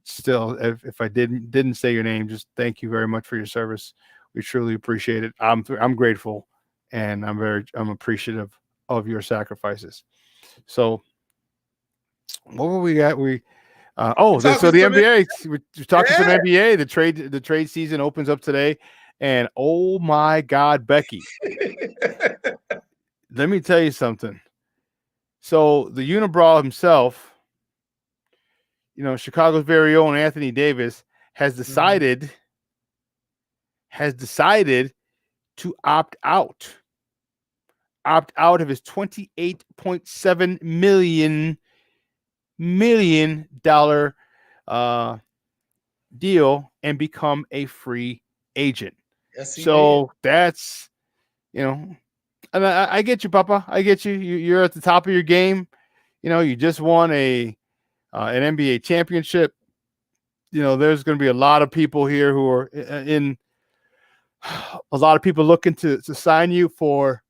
still, if I didn't say your name, just thank you very much for your service. We truly appreciate it. I'm grateful, and I'm appreciative of your sacrifices. So, what were we at? So the NBA. We're talking some NBA. The trade season opens up today, and oh my God, Becky, let me tell you something. So the unibrow himself, Chicago's very own Anthony Davis, has decided to opt out of his $28.7 million deal and become a free agent. Yes, so did. That's and I get you, Papa. I get you. You're at the top of your game. You just won an NBA championship. There's going to be a lot of people here who are a lot of people looking to sign you for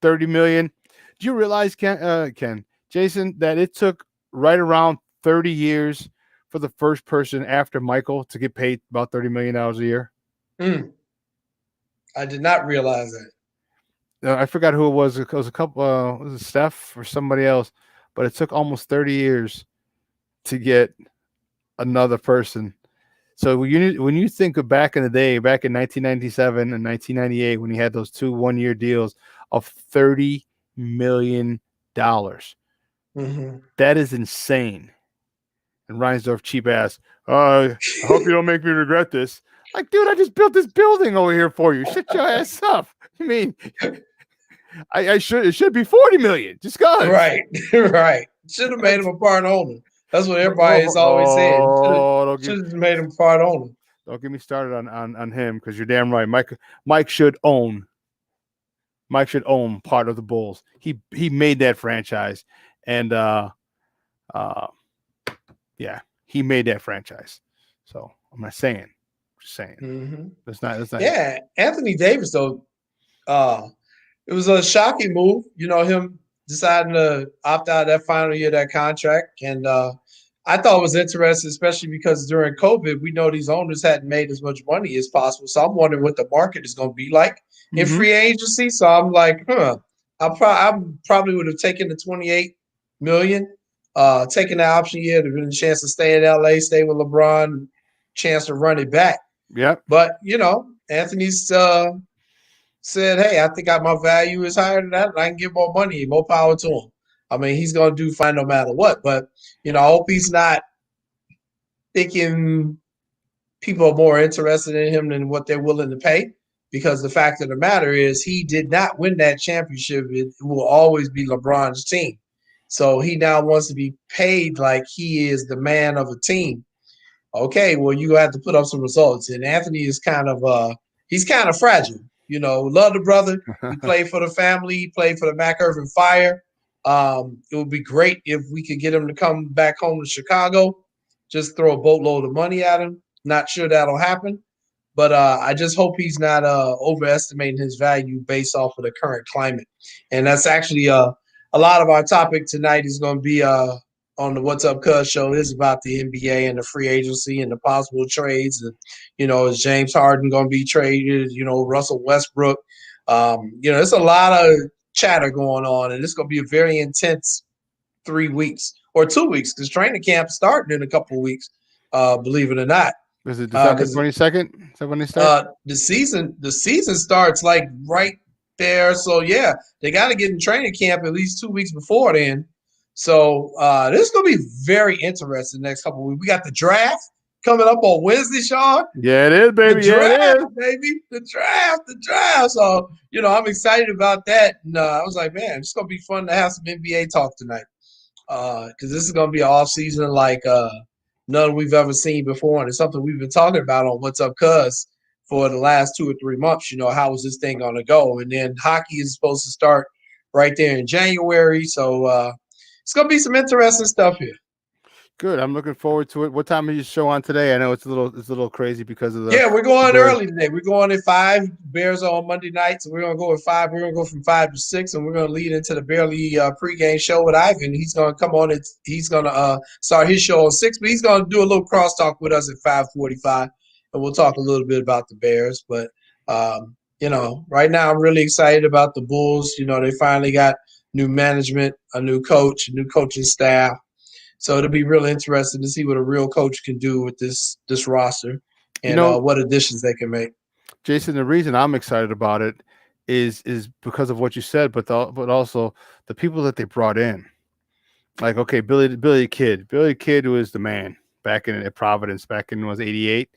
$30 million. Do you realize, Jason, that it took right around 30 years for the first person after Michael to get paid about $30 million a year? I did not realize that. I forgot who it was. It was a couple. Was it Steph or somebody else? But it took almost 30 years to get another person. So when you think of back in the day, back in 1997 and 1998, when he had those 2 one-year deals of $30 million, that is insane. And Reinsdorf, cheap ass. I hope you don't make me regret this. Like, dude, I just built this building over here for you. Shut your ass up. I mean, it should be $40 million. Just go. Right. Should have made him a part owner. That's what everybody has always said. Should have made him a part owner. Don't get me started on him, because you're damn right. Mike should own. Mike should own part of the Bulls. He made that franchise, and he made that franchise. So I'm not saying. Just saying. That's not. Yeah, Anthony Davis though. It was a shocking move. Him deciding to opt out of that final year of that contract, and I thought it was interesting, especially because during COVID, we know these owners hadn't made as much money as possible. So I'm wondering what the market is going to be like in free agency. So I'm like, I probably would have taken the $28 million, taken the option year, to get a chance to stay in LA, stay with LeBron, chance to run it back. Yep. But Anthony's said, hey, I think my value is higher than that, and I can get more money, more power to him. I mean, he's going to do fine no matter what. But, I hope he's not thinking people are more interested in him than what they're willing to pay, because the fact of the matter is he did not win that championship. It will always be LeBron's team. So he now wants to be paid like he is the man of a team. Okay, well, you have to put up some results. And Anthony is he's kind of fragile. Love the brother. He played for the family. He played for the Mac Irvin Fire. It would be great if we could get him to come back home to Chicago, just throw a boatload of money at him. Not sure that'll happen, but I just hope he's not overestimating his value based off of the current climate. And that's actually a lot of our topic tonight is going to be on the What's Up Cuz show is about the NBA and the free agency and the possible trades. And, is James Harden going to be traded? Russell Westbrook. There's a lot of chatter going on, and it's going to be a very intense 3 weeks or 2 weeks because training camp starting in a couple of weeks, believe it or not. Is it December 22nd? Is that when they start? The season starts like right there. So yeah, they got to get in training camp at least 2 weeks before then. So this is gonna be very interesting the next couple of weeks. We got the draft coming up on Wednesday, Shawn. Yeah, it is, baby. The draft. So I'm excited about that. And I was like, man, it's gonna be fun to have some NBA talk tonight. Because this is gonna be an off season like none we've ever seen before, and it's something we've been talking about on What's Up Cuz for the last 2 or 3 months. How is this thing going to go? And then hockey is supposed to start right there in January, so it's going to be some interesting stuff here. Good. I'm looking forward to it. What time is your show on today? I know it's a little crazy because of the. Yeah, we're going early today. We're going at 5. Bears are on Monday night, so we're going to go at 5. We're going to go from 5 to 6, and we're going to lead into the Barely pregame show with Ivan. He's going to come on. He's going to start his show at 6, but he's going to do a little crosstalk with us at 5:45, and we'll talk a little bit about the Bears. But right now I'm really excited about the Bulls. They finally got new management, a new coach, a new coaching staff. So it'll be really interesting to see what a real coach can do with this roster and what additions they can make. Jason, the reason I'm excited about it is because of what you said, but also the people that they brought in. Like, okay, Billy Kidd was the man back at Providence back in was 88,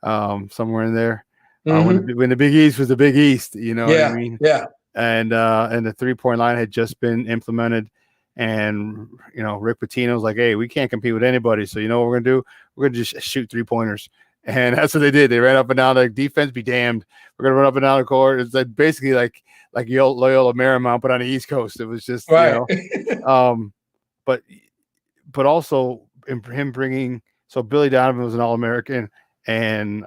somewhere in there. When the Big East was the Big East, what I mean? Yeah. And the 3-point line had just been implemented. And, Rick Pitino's like, hey, we can't compete with anybody. So, what we're going to do? We're going to just shoot 3-pointers. And that's what they did. They ran up and down. Like, defense be damned. We're going to run up and down the court. It's like basically like Loyola Marymount, but on the East Coast. It was just, right. But also him bringing – so Billy Donovan was an All-American and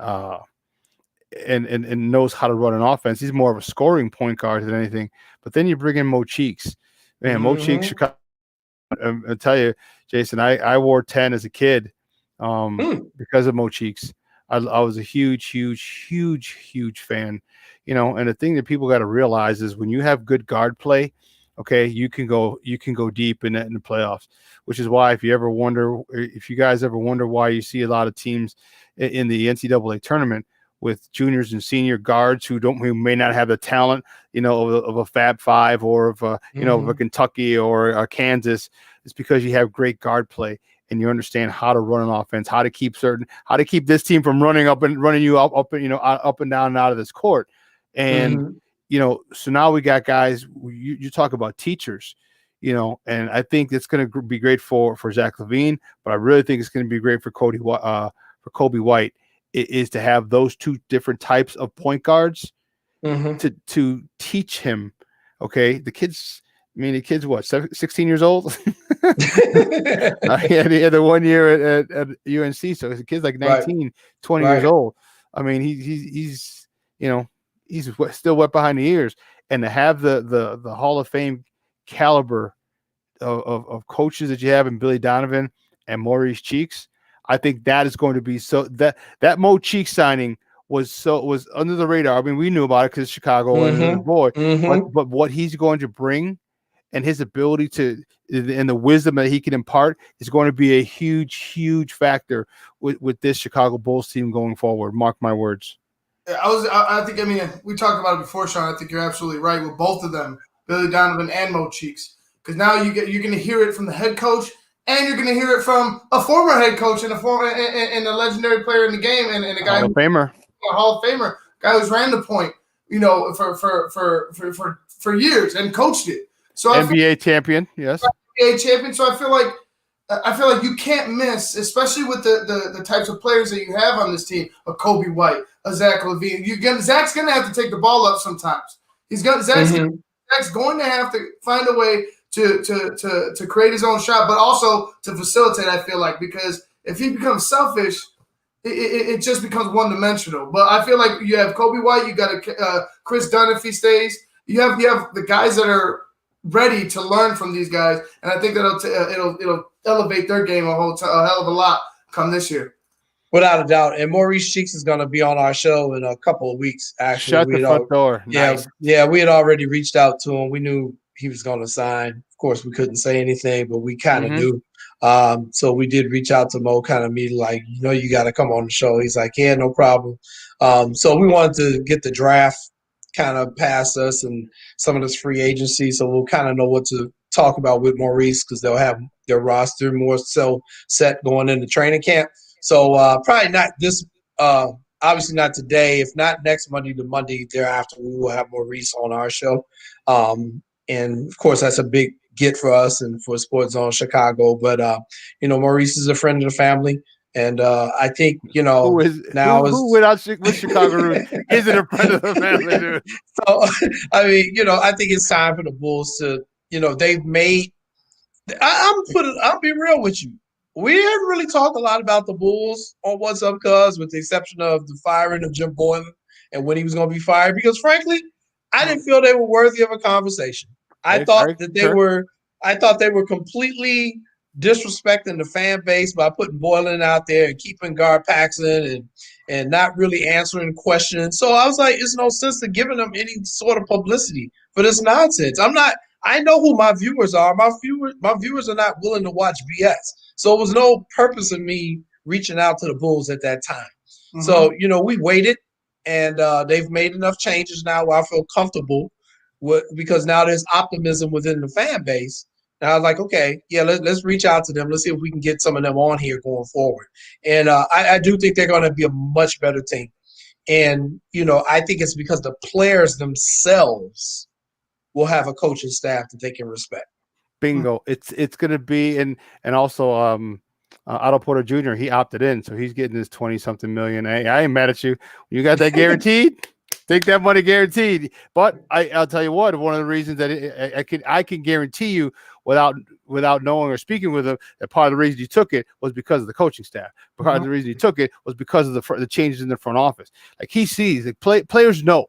knows how to run an offense. He's more of a scoring point guard than anything. But then you bring in Mo Cheeks. Man, Mo Cheeks, Chicago. I'll tell you, Jason, I wore 10 as a kid because of Mo Cheeks. I was a huge fan, and the thing that people got to realize is when you have good guard play, okay, you can go deep in the playoffs, which is why if you guys ever wonder why you see a lot of teams in the NCAA tournament with juniors and senior guards who may not have the talent, of a Fab Five or of of a Kentucky or a Kansas. It's because you have great guard play and you understand how to run an offense, how to keep this team from running you up and down and out of this court. And so now we got guys. You talk about teachers, and I think it's going to be great for Zach LaVine, but I really think it's going to be great for Kobe White. Is to have those two different types of point guards to teach him. Okay, the kid's what, 16 years old? He had the 1 year at UNC, so the kid's like 19, right. 20 years old. I mean, he's still wet behind the ears, and to have the Hall of Fame caliber of coaches that you have in Billy Donovan and Maurice Cheeks. I think that is going to be so that Mo Cheeks signing was under the radar. I mean, we knew about it because Chicago and boy, but what he's going to bring and his ability and the wisdom that he can impart is going to be a huge factor with this Chicago Bulls team going forward. Mark my words. I think we talked about it before, Shawn. I think you're absolutely right with both of them, Billy Donovan and Mo Cheeks, because now you're going to hear it from the head coach. And you're going to hear it from a former head coach and a legendary player in the game, and a guy Hall of Famer, guy who's ran the point, for years and coached it. So NBA champion, yes. NBA champion. So I feel like you can't miss, especially with the types of players that you have on this team, a Kobe White, a Zach LaVine. Zach's going to have to take the ball up sometimes. Zach's going to have to find a way to create his own shot, but also to facilitate. I feel like because if he becomes selfish, it just becomes one dimensional. But I feel like you have Kobe White, you got Chris Dunn if he stays. You have the guys that are ready to learn from these guys, and I think that it'll elevate their game a hell of a lot come this year. Without a doubt. And Maurice Cheeks is going to be on our show in a couple of weeks. Actually, shut the front door. Nice. Yeah, we had already reached out to him. We knew he was going to sign. Of course, we couldn't say anything, but we kind of knew. So we did reach out to Mo, kind of immediately, like, you got to come on the show. He's like, yeah, no problem. So we wanted to get the draft kind of past us and some of this free agency, so we'll kind of know what to talk about with Maurice because they'll have their roster more so set going into training camp. So probably not this obviously not today. If not next Monday, the Monday thereafter, we will have Maurice on our show. And, of course, that's a big get for us and for SportsZone Chicago. But, Maurice is a friend of the family. And I think, who without Chicago roots isn't a friend of the family, dude? So, I mean, I think it's time for the Bulls to, they've made – I'll be real with you. We didn't really talk a lot about the Bulls on What's Up, Cuz, with the exception of the firing of Jim Boylan and when he was going to be fired, because frankly, I didn't feel they were worthy of a conversation. I thought they were completely disrespecting the fan base by putting Boylan out there and keeping Gar Paxson and not really answering questions. So I was like, it's no sense to giving them any sort of publicity for this nonsense. I know who my viewers are. My viewers are not willing to watch BS. So it was no purpose in me reaching out to the Bulls at that time. Mm-hmm. So, we waited, and they've made enough changes now where I feel comfortable because now there's optimism within the fan base. And I was like, okay, yeah, let's reach out to them. Let's see if we can get some of them on here going forward. And I do think they're going to be a much better team. And, I think it's because the players themselves will have a coaching staff that they can respect. Bingo. It's going to be and also Otto Porter Jr., he opted in, so he's getting his 20-something million. Hey, I ain't mad at you. You got that guaranteed? Take that money guaranteed. But I'll tell you what, one of the reasons that I can guarantee you without knowing or speaking with him that part of the reason he took it was because of the coaching staff. Part of the reason he took it was because of the changes in the front office. Like he sees, like players know.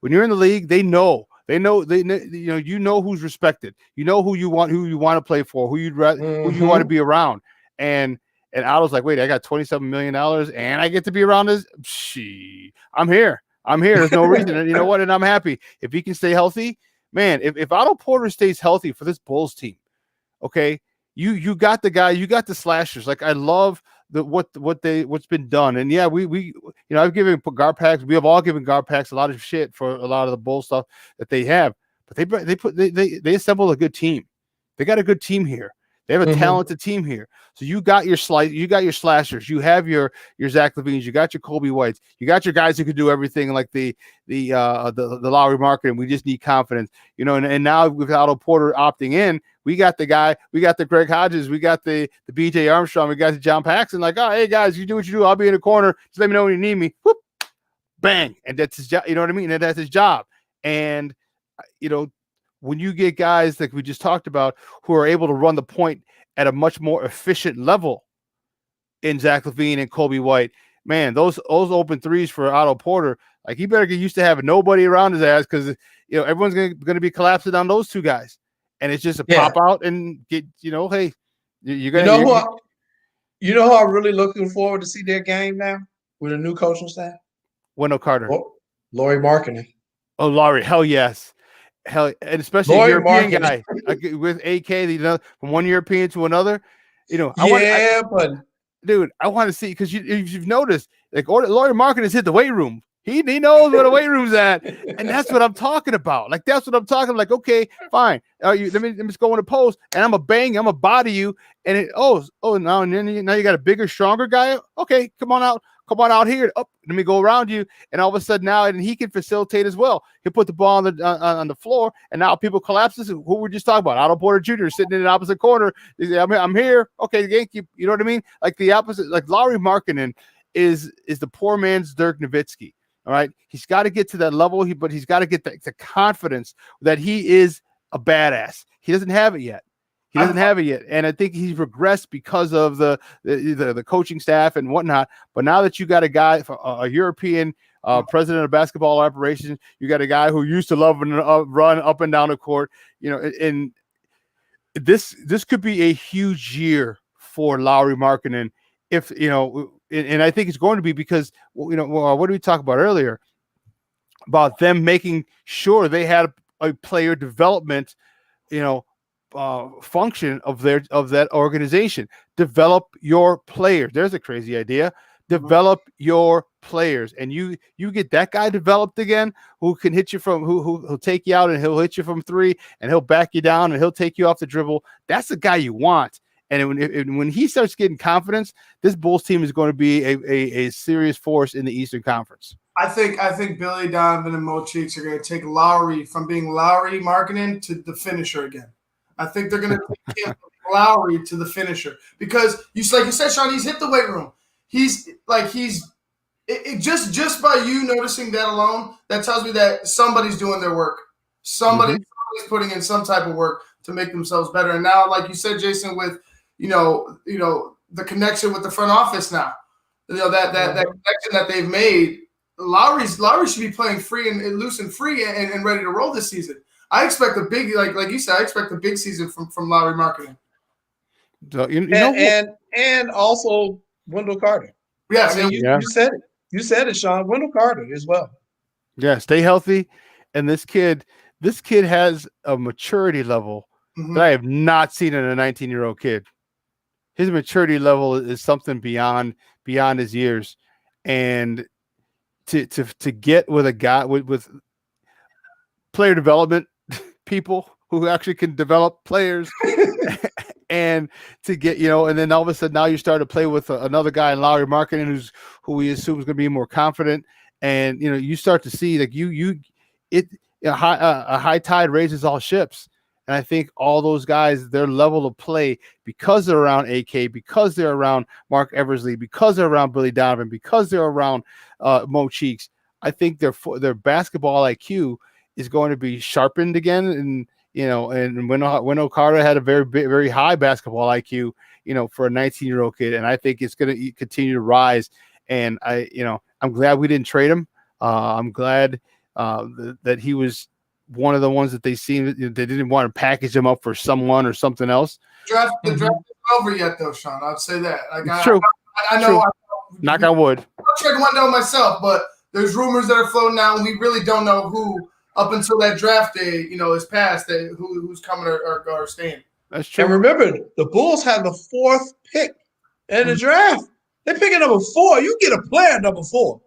When you're in the league, they know. They know who's respected. You know who you want to play for, who you want to be around. And Otto's like, wait, I got $27 million and I get to be around this. I'm here. There's no reason. And you know what? And I'm happy if he can stay healthy, man. If Otto Porter stays healthy for this Bulls team, okay, you got the guy, you got the slashers. Like I love what's been done. And yeah, we I've given Garpax, we have all given Garpax a lot of shit for a lot of the Bull stuff that they have, but they assembled a good team. They got a good team here. They have a talented team here. So you got your slashers, you have your Zach LaVines, you got your Kobe Whites, you got your guys who can do everything like the Lowry market. We just need confidence, and now with Otto Porter opting in, we got the guy, we got the Greg Hodges, we got the BJ Armstrong, we got the John Paxson, like, oh, hey guys, you do what you do, I'll be in the corner, just let me know when you need me. Whoop, bang. And that's his job, you know what I mean? And that's his job. And when you get guys like we just talked about who are able to run the point at a much more efficient level in Zach LaVine and Kobe White, man, those open threes for Otto Porter, like he better get used to having nobody around his ass because everyone's going to be collapsing on those two guys, and it's just a pop out and get hey, you're gonna who I'm really looking forward to see their game now with a new coaching staff. Wendell Carter, Lauri Markkanen. Oh, Lauri, hell yes. Hell, and especially a European guy with AK, from one European to another, I want to see, because you've noticed, like Lauri Markkanen has hit the weight room. He knows where the weight room's at, and that's what I'm talking about. Like that's what I'm talking about. Like, okay, fine. Let me just go in a pose, and I'm gonna body you, and now you got a bigger, stronger guy. Okay, come on out here. Let me go around you, and all of a sudden now, and he can facilitate as well. He'll put the ball on the floor, and now people collapses. Who we're just talking about, Otto Porter Jr. sitting in the opposite corner. I'm here. Okay, you know what I mean? Like the opposite. Like Lauri Markkanen is the poor man's Dirk Nowitzki. All right, he's got to get to that level. But he's got to get the confidence that he is a badass. He doesn't have it yet. He doesn't have it yet, and I think he's regressed because of the coaching staff and whatnot. But now that you got a guy, a European president of basketball operations, you got a guy who used to love and run up and down the court. And this could be a huge year for Lauri Markkanen. If and I think it's going to be because what did we talk about earlier about them making sure they had a player development, function of that organization. Develop your players. There's a crazy idea. Develop your players, and you get that guy developed again, who can hit you from who'll take you out, and he'll hit you from three, and he'll back you down, and he'll take you off the dribble. That's the guy you want. And when he starts getting confidence, this Bulls team is going to be a serious force in the Eastern Conference. I think Billy Donovan and Mo Cheeks are going to take Lauri from being Lauri Markkanen to the finisher again. I think they're going to take him from Lauri to the finisher because like you said, Shawn, he's hit the weight room. Just by you noticing that alone, that tells me that somebody's doing their work. Somebody's putting in some type of work to make themselves better. And now, like you said, Jason, with the connection with the front office now, that connection that they've made, Lauri should be playing free and loose and free and ready to roll this season. I expect a big, like you said, I expect a big season from Lauri Markkanen. And also Wendell Carter. Yes, you said it. You said it, Shawn. Wendell Carter as well. Yeah, stay healthy. And this kid has a maturity level that I have not seen in a 19-year-old kid. His maturity level is something beyond his years, and to get with a guy with player development people who actually can develop players and to get, and then all of a sudden now you start to play with another guy in Lauri Markkanen who we assume is going to be more confident. And, you start to see like a high tide raises all ships. And I think all those guys, their level of play, because they're around AK, because they're around Mark Eversley, because they're around Billy Donovan, because they're around Mo Cheeks, I think their basketball IQ is going to be sharpened again. And, and Wendell Carter had a very, very high basketball IQ, for a 19-year-old kid. And I think it's going to continue to rise. And I'm glad we didn't trade him. I'm glad that he was one of the ones that they didn't want to package him up for someone or something else. The draft isn't over yet, though, Shawn. I'd say that. True. I know. Knock on wood. I'm checking one down myself, but there's rumors that are floating out, and we really don't know who up until that draft day, is passed, who's coming or staying. That's true. And remember, the Bulls have the 4th pick in the draft. They're picking number 4. You get a player number 4.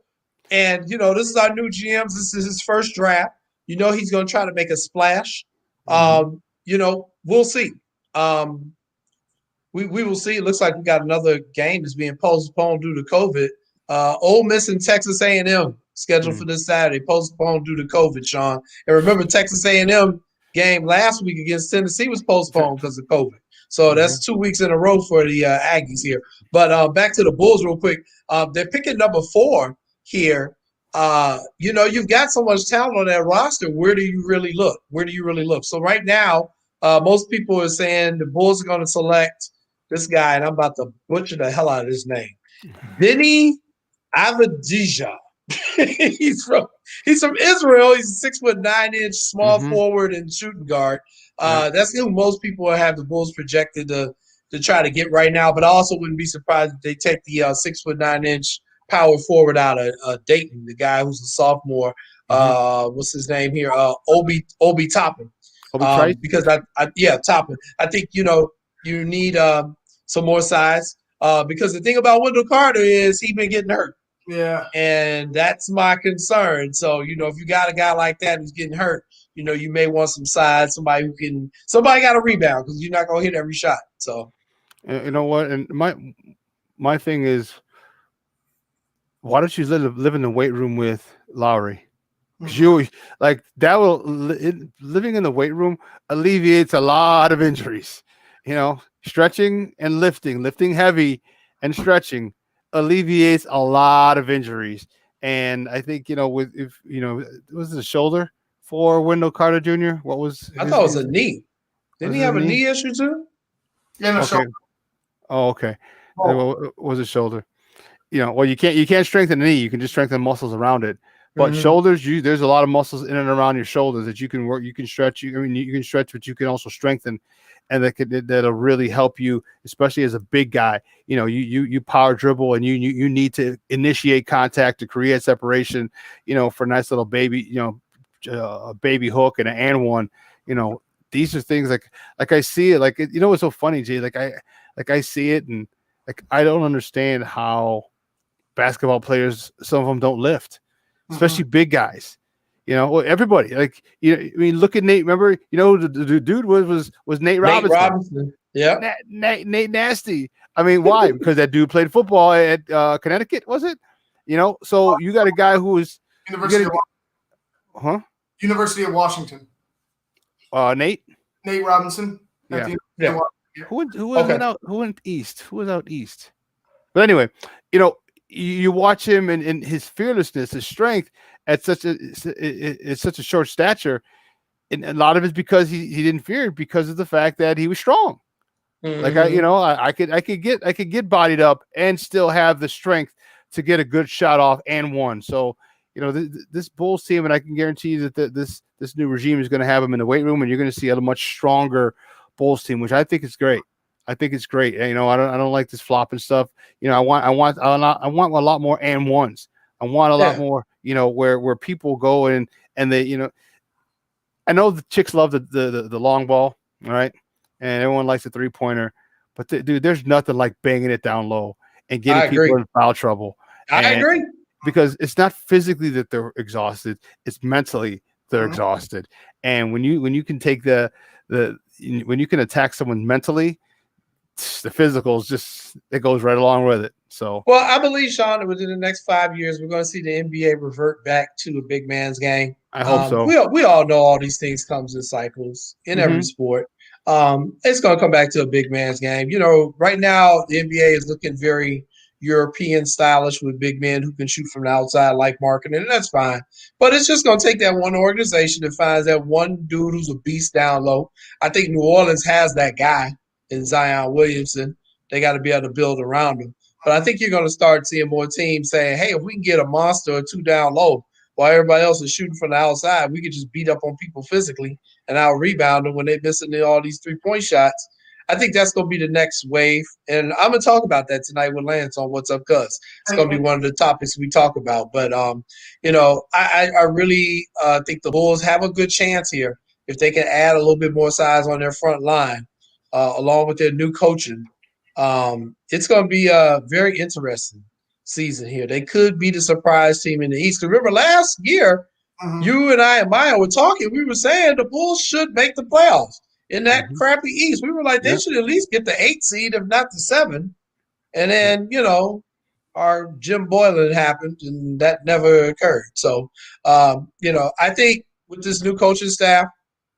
And, this is our new GM. This is his first draft. He's going to try to make a splash. We'll see. We will see. It looks like we got another game that's being postponed due to COVID. Ole Miss and Texas A&M scheduled for this Saturday, postponed due to COVID, Shawn. And remember, Texas A&M game last week against Tennessee was postponed because of COVID. So that's 2 weeks in a row for the Aggies here. But back to the Bulls real quick. They're picking number 4 here. You've got so much talent on that roster. Where do you really look? So right now, most people are saying the Bulls are going to select this guy, and I'm about to butcher the hell out of his name. Deni Avdija. He's from Israel. He's a 6'9" small forward and shooting guard. That's who most people have the Bulls projected to try to get right now. But I also wouldn't be surprised if they take the 6'9" power forward out of Dayton, the guy who's a sophomore. What's his name here? Obi Toppin. Because Toppin. I think you need some more size. Because the thing about Wendell Carter is he's been getting hurt. Yeah. And that's my concern. So, if you got a guy like that who's getting hurt, you may want some size, somebody got to rebound because you're not going to hit every shot. So, you know what? And my thing is, why don't you live in the weight room with Lauri? Because living in the weight room alleviates a lot of injuries. Stretching and lifting heavy and stretching alleviates a lot of injuries. And I think, was it a shoulder for Wendell Carter Jr.? What was? I thought it was a knee. Didn't he have a knee issue too? Yeah, no, okay. shoulder. Oh, okay. Was it shoulder? Well, you can't strengthen the knee. You can just strengthen muscles around it. But shoulders, there's a lot of muscles in and around your shoulders that you can work. You can stretch. You can stretch, but you can also strengthen, and that'll really help you, especially as a big guy. You power dribble, and you need to initiate contact to create separation. For a nice little baby, a baby hook and an and one. These are things like I see it. What's so funny, Jay? I see it, and I don't understand how basketball players, some of them don't lift, especially big guys. Everybody. Look at Nate. Remember, the dude was Nate Robinson. Yeah, Nate Nasty. Why? Because that dude played football at Connecticut, was it? So you got a guy who was University of Washington. Nate Robinson. Yeah. Who went east? Who was out east? But anyway, you watch him and his fearlessness, his strength at such a short stature, and a lot of it's because he didn't fear because of the fact that he was strong. I could get bodied up and still have the strength to get a good shot off and one. So this Bulls team, and I can guarantee you that this new regime is going to have them in the weight room, and you're going to see a much stronger Bulls team, which I think is great. I think it's great. I don't like this flopping stuff. I want a lot more and ones. I want a lot more, where people go and they, I know the chicks love the long ball, all right, and everyone likes the 3-pointer, but dude, there's nothing like banging it down low and getting people in foul trouble. I agree, because it's not physically that they're exhausted; it's mentally they're exhausted. And when you can take when you can attack someone mentally, the physical is it goes right along with it. So, well, I believe, Shawn, that within the next 5 years, we're going to see the NBA revert back to a big man's game. I hope so. We all know all these things comes in cycles in every sport. It's going to come back to a big man's game. Right now the NBA is looking very European stylish with big men who can shoot from the outside like Markkanen, and that's fine. But it's just going to take that one organization that finds that one dude who's a beast down low. I think New Orleans has that guy in Zion Williamson. They got to be able to build around him. But I think you're going to start seeing more teams saying, hey, if we can get a monster or two down low while everybody else is shooting from the outside, we could just beat up on people physically and out-rebound them when they're missing all these three-point shots. I think that's going to be the next wave. And I'm going to talk about that tonight with Lance on What's Up, Cuz. It's going to be one of the topics we talk about. But, I really think the Bulls have a good chance here if they can add a little bit more size on their front line, along with their new coaching. It's going to be a very interesting season here. They could be the surprise team in the East. Remember last year, you and I and Maya were talking. We were saying the Bulls should make the playoffs in that crappy East. We were like, they should at least get the 8 seed, if not the 7. And then, our Jim Boylan happened, and that never occurred. So, I think with this new coaching staff,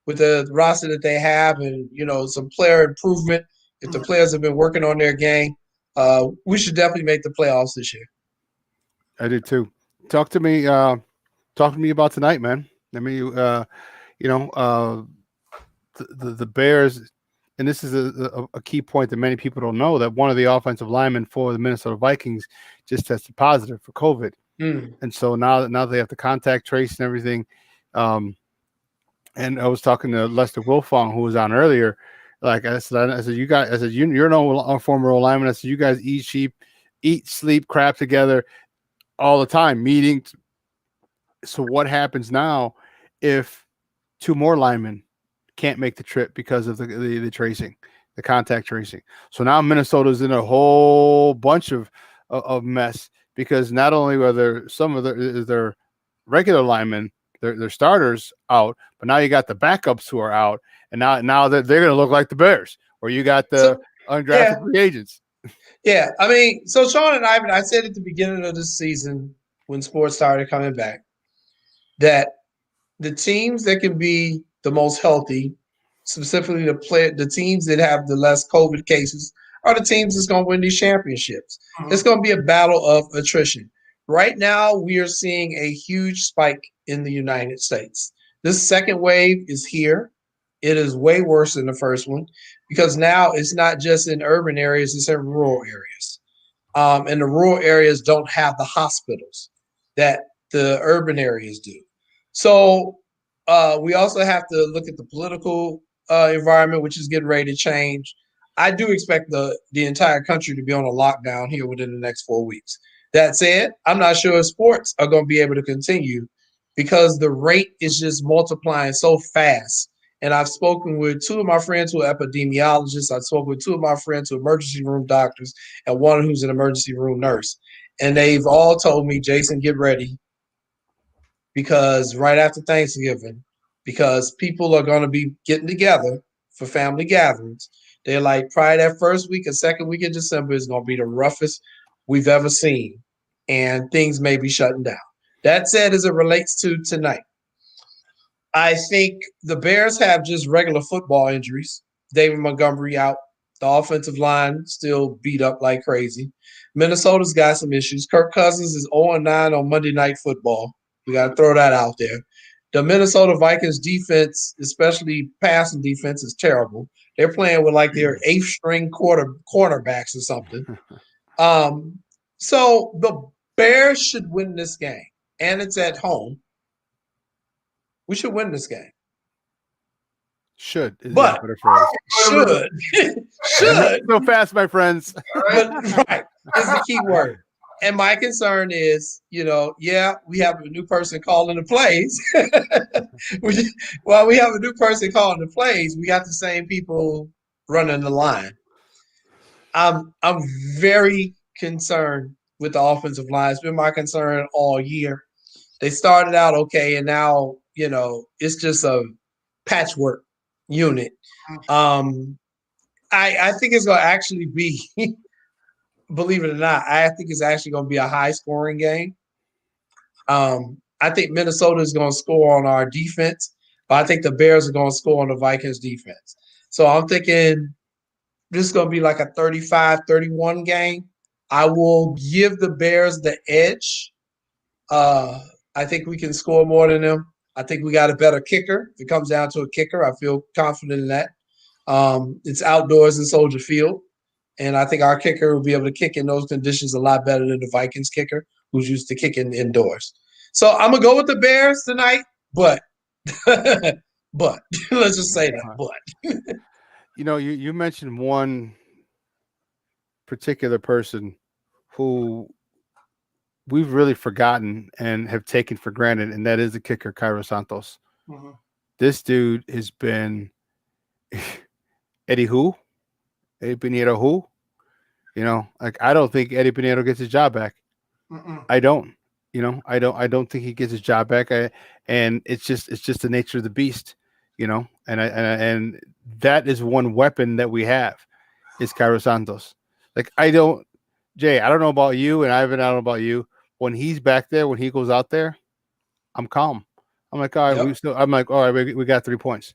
with the roster that they have, and some player improvement, if the players have been working on their game, we should definitely make the playoffs this year. I do too. Talk to me about tonight, man. The Bears, and this is a key point that many people don't know, that one of the offensive linemen for the Minnesota Vikings just tested positive for COVID. And so now they have to contact trace and everything. And I was talking to Lester Wilfong, who was on earlier. Like I said, you're no former lineman. I said, you guys eat, sleep, crap together all the time, meetings. So what happens now if 2 more linemen can't make the trip because of the tracing, the contact tracing? So now Minnesota's in a whole bunch of mess, because not only are there some of their regular linemen, their starters out, but now you got the backups who are out. And now they're going to look like the Bears, where you got the undrafted free agents. Yeah, so Shawn and I said at the beginning of the season when sports started coming back that the teams that can be the most healthy, specifically the teams that have the less COVID cases, are the teams that's going to win these championships. It's going to be a battle of attrition. Right now, we are seeing a huge spike in the United States. This second wave is here. It is way worse than the first one because now it's not just in urban areas, it's in rural areas. And the rural areas don't have the hospitals that the urban areas do. So we also have to look at the political environment, which is getting ready to change. I do expect the entire country to be on a lockdown here within the next 4 weeks. That said, I'm not sure if sports are going to be able to continue because the rate is just multiplying so fast. And I've spoken with two of my friends who are epidemiologists. I've spoken with two of my friends who are emergency room doctors and one who's an emergency room nurse. And they've all told me, Jason, get ready because right after Thanksgiving, because people are going to be getting together for family gatherings. They're like, probably that first week or second week of December is going to be the roughest we've ever seen. And things may be shutting down. That said, as it relates to tonight, I think the Bears have just regular football injuries. David Montgomery out. The offensive line still beat up like crazy. Minnesota's got some issues. Kirk Cousins is 0-9 on Monday Night Football. We got to throw that out there. The Minnesota Vikings defense, especially passing defense, is terrible. They're playing with like their eighth string cornerbacks or something. So the Bears should win this game, and it's at home. We should win this game. Should. But should. Should. So fast, my friends. But, right. Is the key word. And my concern is, we have a new person calling the plays. Well, we have a new person calling the plays. We got the same people running the line. I'm very concerned with the offensive line. It's been my concern all year. They started out okay, and now, it's just a patchwork unit. I think it's going to actually be believe it or not, I think it's actually going to be a high-scoring game. I think Minnesota is going to score on our defense, but I think the Bears are going to score on the Vikings defense. So I'm thinking this is going to be like a 35-31 game. I will give the Bears the edge. I think we can score more than them. I think we got a better kicker. If it comes down to a kicker, I feel confident in that. It's outdoors in Soldier Field. And I think our kicker will be able to kick in those conditions a lot better than the Vikings kicker, who's used to kicking indoors. So I'm going to go with the Bears tonight, but let's just say that, but. You mentioned one particular person who we've really forgotten and have taken for granted, and that is the kicker, Cairo Santos. Mm-hmm. This dude has been Eddie Pinheiro who? I don't think Eddie Pinheiro gets his job back. Mm-mm. I don't. I don't think he gets his job back. And it's just the nature of the beast, and that is one weapon that we have is Cairo Santos. I don't know about you, and Ivan, I don't know about you. When he's back there, when he goes out there, I'm calm. I'm like, all right, yep. All right, we got 3 points.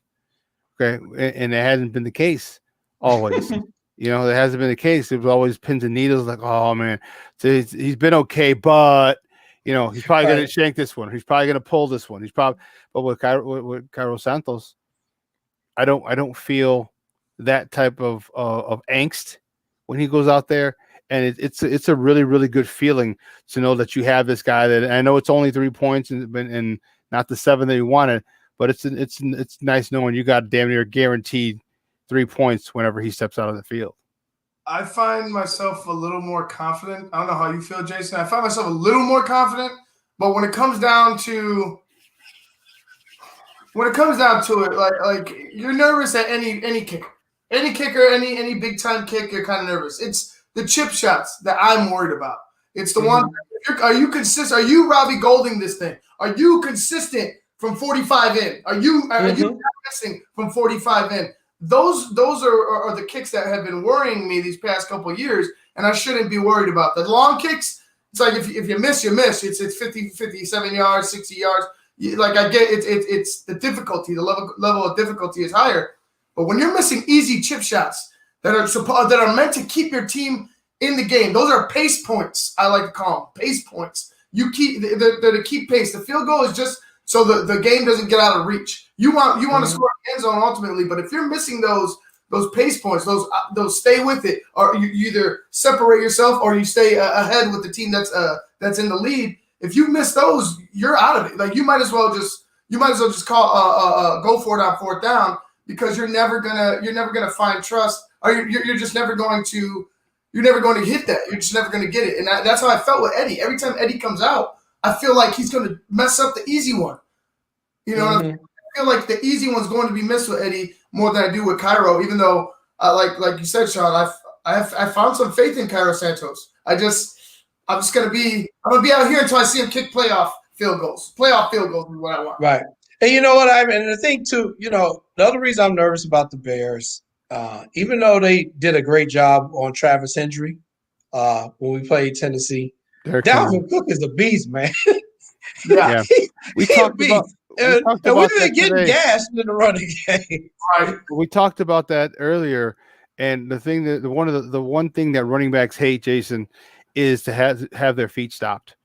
Okay. And it hasn't been the case always. It hasn't been the case. It was always pins and needles. Like, oh man, so he's been okay, but he's probably going to shank this one. He's probably going to pull this one. But with Cairo Santos, I don't feel that type of angst when he goes out there, and it's a really, really good feeling to know that you have this guy. That I know it's only 3 points and not the 7 that you wanted, but it's nice knowing you got damn near guaranteed 3 points whenever he steps out of the field. I find myself a little more confident. I don't know how you feel, Jason. I find myself a little more confident, but when it comes down to it, like you're nervous at any kicker, any big time kick. You're kind of nervous. It's the chip shots that I'm worried about. It's the one. Are you consistent? Are you Robbie Golding this thing? Are you consistent from 45 in? Are you missing from 45 in? Those are the kicks that have been worrying me these past couple of years, and I shouldn't be worried about. The long kicks, it's like if you miss, you miss. It's 50, 57 yards, 60 yards. I get it. It's the difficulty. The level of difficulty is higher. But when you're missing easy chip shots that are meant to keep your team in the game, those are pace points. I like to call them pace points. You keep they're to keep pace. The field goal is just so the game doesn't get out of reach. You want to score end zone ultimately. But if you're missing those pace points, those stay with it, or you either separate yourself or you stay ahead with the team that's in the lead. If you miss those, you're out of it. Like you might as well just call go for it on fourth down, because you're never gonna find trust, or you're just never going to hit that. You're just never going to get it. And that's how I felt with Eddie. Every time Eddie comes out, I feel like he's going to mess up the easy one. You know what I mean? I feel like the easy one's going to be missed with Eddie more than I do with Cairo, even though, like you said, Shawn, I found some faith in Cairo Santos. I'm gonna be out here until I see him kick playoff field goals. Playoff field goals is what I want. Right. And you know what and the thing too, the other reason I'm nervous about the Bears, even though they did a great job on Travis Henry when we played Tennessee, Dalvin Cook is a beast, man. Yeah. We talked about we've been getting gashed in the running game. Right. We talked about that earlier, and the one thing that running backs hate, Jason, is to have their feet stopped.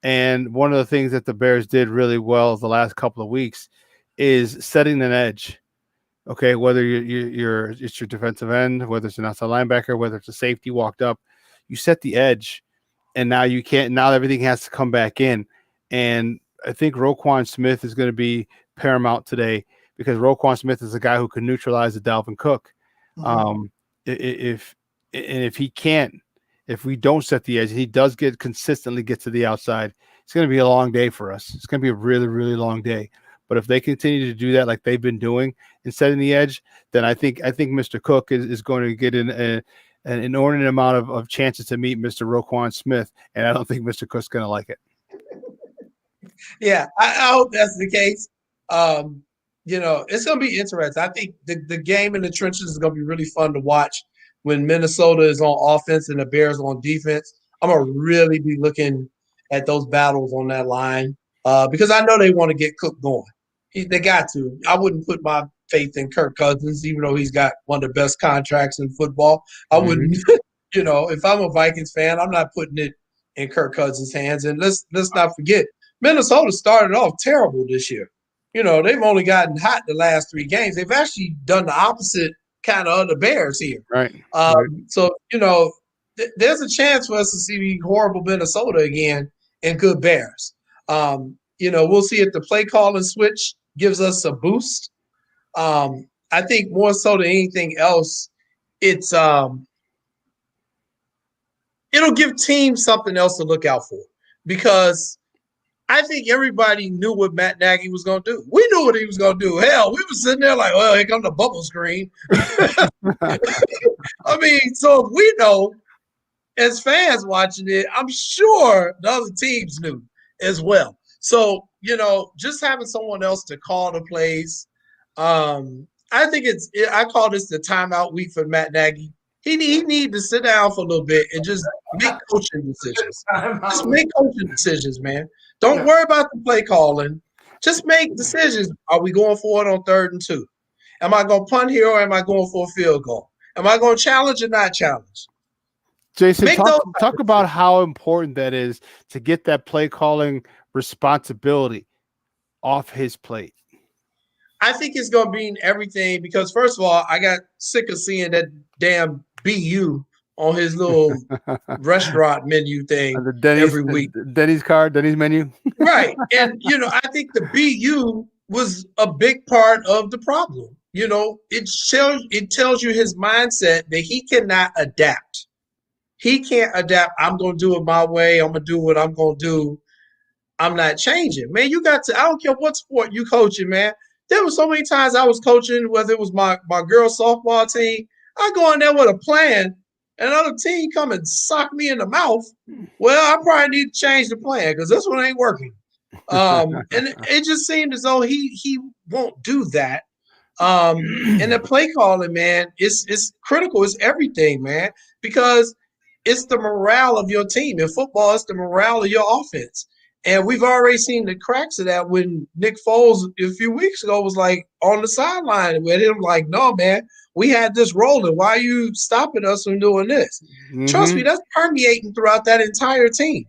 And one of the things that the Bears did really well the last couple of weeks is setting an edge. Okay, whether it's your defensive end, whether it's an outside linebacker, whether it's a safety walked up, you set the edge, and now you can't. Now everything has to come back in, and I think Roquan Smith is going to be paramount today, because Roquan Smith is a guy who can neutralize the Dalvin Cook. Mm-hmm. If we don't set the edge, he does consistently get to the outside, it's going to be a long day for us. It's going to be a really, really long day. But if they continue to do that like they've been doing and setting the edge, then I think Mr. Cook is going to get an inordinate amount of chances to meet Mr. Roquan Smith, and I don't think Mr. Cook's going to like it. Yeah, I hope that's the case. It's going to be interesting. I think the game in the trenches is going to be really fun to watch when Minnesota is on offense and the Bears on defense. I'm going to really be looking at those battles on that line because I know they want to get Cook going. They got to. I wouldn't put my faith in Kirk Cousins, even though he's got one of the best contracts in football. I wouldn't, if I'm a Vikings fan, I'm not putting it in Kirk Cousins' hands. And let's not forget, Minnesota started off terrible this year. They've only gotten hot the last 3 games. They've actually done the opposite kind of the Bears here. Right. So, there's a chance for us to see horrible Minnesota again and good Bears. We'll see if the play calling switch gives us a boost. I think more so than anything else, it'll give teams something else to look out for, because I think everybody knew what Matt Nagy was going to do. We knew what he was going to do. Hell, we were sitting there like, well, here comes the bubble screen. I mean, so if we know as fans watching it, I'm sure the other teams knew as well. So, just having someone else to call the plays, I think I call this the timeout week for Matt Nagy. He need to sit down for a little bit and just make coaching decisions. Just make coaching decisions, man. Don't worry about the play calling. Just make decisions. Are we going for it on 3rd and 2? Am I going to punt here, or am I going for a field goal? Am I going to challenge or not challenge? Jason, talk about how important that is to get that play calling responsibility off his plate. I think it's going to be in everything, because first of all, I got sick of seeing that damn BU on his little restaurant menu thing every week. Denny's menu. Right. And, I think the BU was a big part of the problem. It tells you his mindset that he cannot adapt. He can't adapt. I'm going to do it my way. I'm going to do what I'm going to do. I'm not changing. Man, I don't care what sport you coaching, man. There were so many times I was coaching, whether it was my girls' softball team, I go in there with a plan, and another team come and sock me in the mouth. Well, I probably need to change the plan, because this one ain't working. And it just seemed as though he won't do that. And the play calling, man, it's critical. It's everything, man, because it's the morale of your team. In football, it's the morale of your offense. And we've already seen the cracks of that when Nick Foles a few weeks ago was like on the sideline with him like, no, man, we had this rolling. Why are you stopping us from doing this? Mm-hmm. Trust me, that's permeating throughout that entire team.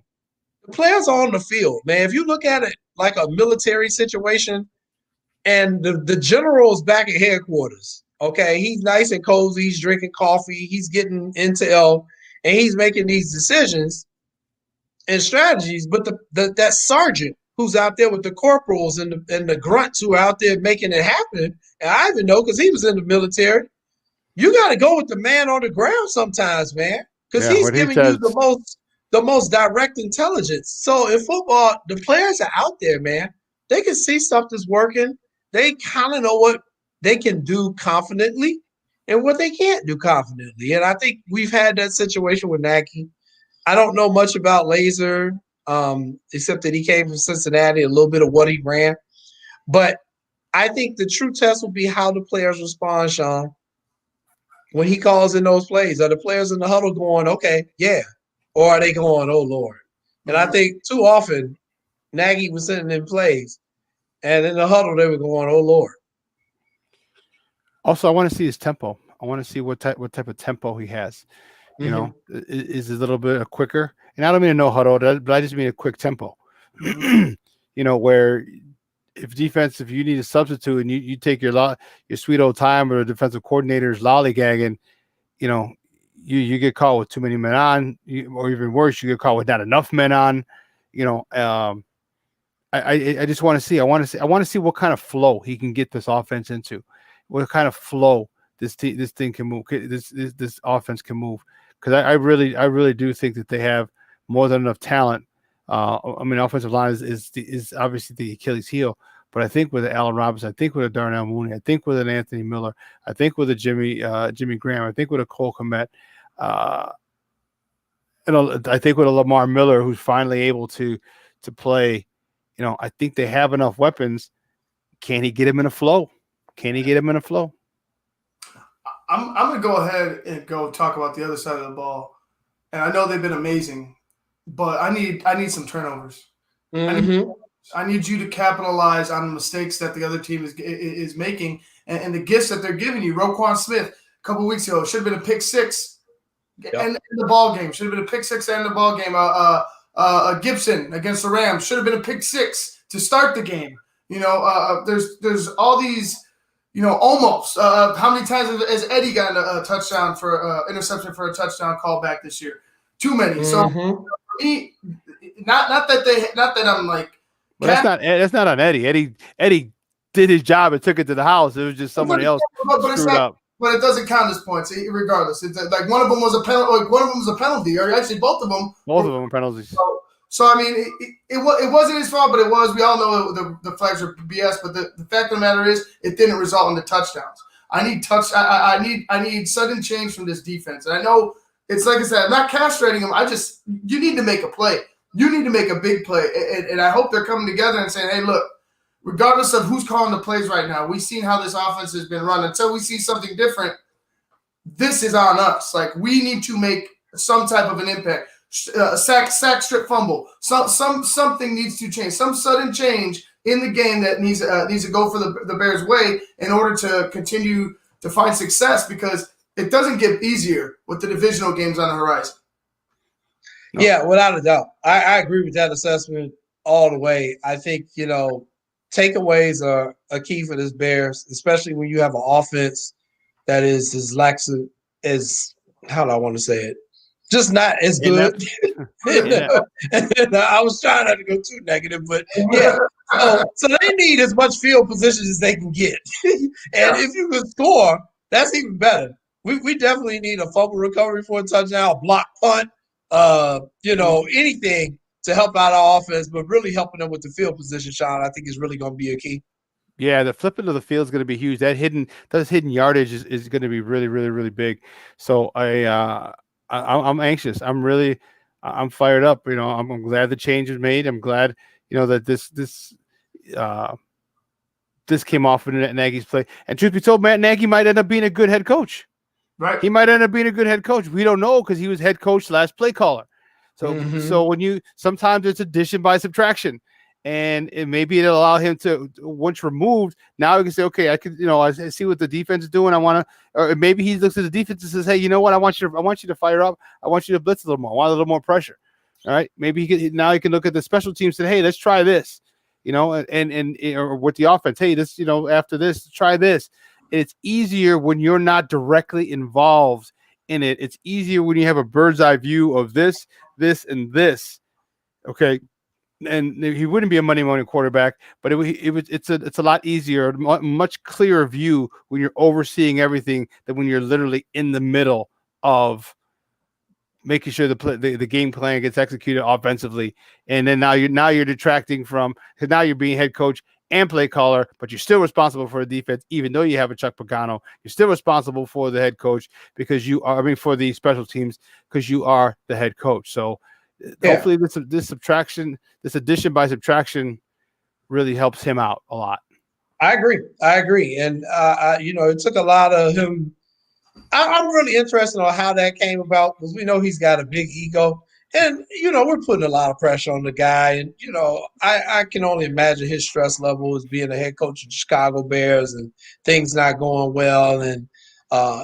The players are on the field, man. If you look at it like a military situation, and the general's back at headquarters. Okay, he's nice and cozy. He's drinking coffee. He's getting intel, and he's making these decisions and strategies. But that sergeant who's out there with the corporals and the grunts who are out there making it happen, and I even know because he was in the military. You got to go with the man on the ground sometimes, man, because he's giving you the most direct intelligence. So in football, the players are out there, man. They can see stuff that's working. They kind of know what they can do confidently and what they can't do confidently. And I think we've had that situation with Nagy. I don't know much about Laser, except that he came from Cincinnati, a little bit of what he ran. But I think the true test will be how the players respond, Shawn, when he calls in those plays. Are the players in the huddle going, okay, yeah, or are they going, oh, Lord? And I think too often Nagy was sending in plays, and in the huddle they were going, oh, Lord. Also, I want to see his tempo. I want to see what type of tempo he has. You know, is a little bit quicker. And I don't mean a no huddle, but I just mean a quick tempo. You know, where if you need a substitute and you take your sweet old time, or the defensive coordinator's lollygagging, you know, you get caught with too many men on, or even worse, you get caught with not enough men on. You know, I just want to see. I want to see what kind of flow he can get this offense into. What kind of flow this thing can move. This offense can move. Because I really do think that they have more than enough talent. I mean, offensive line is obviously the Achilles heel, but I think with Allen Robinson, I think with a Darnell Mooney, I think with an Anthony Miller, I think with a Jimmy Graham, I think with a Cole Kmet, and I think with a Lamar Miller, who's finally able to play. You know, I think they have enough weapons. Can he get him in a flow? I'm going to go ahead and go talk about the other side of the ball. And I know they've been amazing, but I need some turnovers. I need you to capitalize on the mistakes that the other team is making and the gifts that they're giving you. Roquan Smith, a couple of weeks ago, should have been a pick six in the ball game. Should have been a pick six to end the ball game. Gibson against the Rams should have been a pick six to start the game. You know, there's all these – you know, almost. How many times has Eddie gotten a touchdown for interception for a touchdown call back this year? Too many. So, not that I'm like. But that's not on Eddie. Eddie did his job and took it to the house. It was just somebody else screwed up. But it doesn't count as points, regardless. It's like one of them was a penalty. Like one of them was a penalty, or actually both of them. Both of them were penalties. So I mean, it wasn't his fault, but it was. We all know the flags are BS. But the fact of the matter is, it didn't result in the touchdowns. I need sudden change from this defense. And I know it's like I said, I'm not castrating them. You need to make a play. You need to make a big play. And I hope they're coming together and saying, hey, look, regardless of who's calling the plays right now, we've seen how this offense has been run. Until we see something different, this is on us. Like, we need to make some type of an impact. Sack, strip, fumble. Something needs to change. Some sudden change in the game that needs to go for the Bears' way in order to continue to find success, because it doesn't get easier with the divisional games on the horizon. No. Yeah, without a doubt. I agree with that assessment all the way. I think, you know, takeaways are a key for this Bears, especially when you have an offense that is as lax as, how do I want to say it? Just not as good. I was trying not to go too negative, but yeah. So they need as much field position as they can get. And if you can score, that's even better. We definitely need a fumble recovery for a touchdown, a block punt, anything to help out our offense, but really helping them with the field position, Shawn, I think is really going to be a key. Yeah, the flipping of the field is going to be huge. That hidden yardage is going to be really, really, really big. So I'm anxious. I'm fired up. You know, I'm glad the change was made. I'm glad, you know, that this came off of Nagy's play. And truth be told, Matt Nagy might end up being a good head coach. Right. He might end up being a good head coach. We don't know, because he was head coach / play caller. So when sometimes it's addition by subtraction. And maybe it'll allow him to, once removed, now he can say, okay, I could, I see what the defense is doing. I want to, or maybe he looks at the defense and says, hey, you know what? I want you to fire up. I want you to blitz a little more. I want a little more pressure. All right. Maybe now he can look at the special teams and say, hey, let's try this. and or with the offense, hey, this, after this, try this. It's easier when you're not directly involved in it. It's easier when you have a bird's eye view of this, and this. Okay. And he wouldn't be a money quarterback, but it's a lot easier, much clearer view when you're overseeing everything than when you're literally in the middle of making sure the game plan gets executed offensively. And then now you're detracting from, because now you're being head coach and play caller, but you're still responsible for the defense, even though you have a Chuck Pagano. You're still responsible for the head coach for the special teams, because you are the head coach. So hopefully this addition by subtraction really helps him out a lot. I agree. And, it took a lot of him. I'm really interested on how that came about, because we know he's got a big ego. And, we're putting a lot of pressure on the guy. And, I can only imagine his stress level as being a head coach of the Chicago Bears and things not going well. And,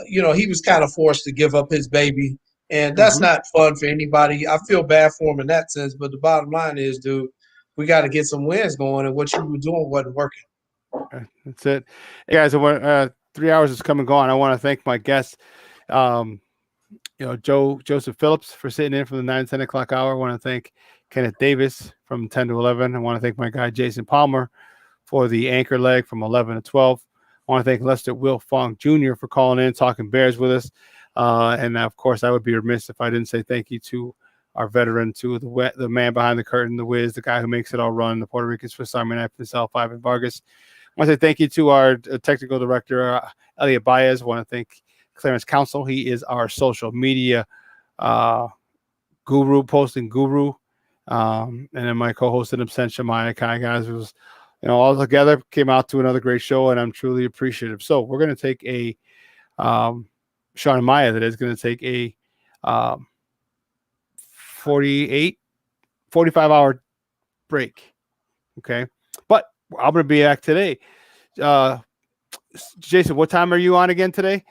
he was kind of forced to give up his baby. And that's not fun for anybody. I feel bad for him in that sense. But the bottom line is, dude, we got to get some wins going. And what you were doing wasn't working. That's it. Hey guys, I want 3 hours is come and gone. I want to thank my guests, Joseph Phillips for sitting in from the 9 to 10 o'clock hour. I want to thank Kenneth Davis from 10 to 11. I want to thank my guy Jason Palmer for the anchor leg from 11 to 12. I want to thank Lester Will Fong Jr. for calling in, talking Bears with us. And of course, I would be remiss if I didn't say thank you to our veteran, to the man behind the curtain, the Wiz, the guy who makes it all run, the Puerto Rican Swiss Army knife himself, Ivan Vargas. I want to say thank you to our technical director, Elliot Baez. I want to thank Clarence Council. He is our social media posting guru. And then my co-host in absentia, Maya Kai, guys, was, all together, came out to another great show, and I'm truly appreciative. So we're going to take a Shawn and Maya, that is going to take a 45-hour break. Okay. But I'm going to be back today. Jason, what time are you on again today?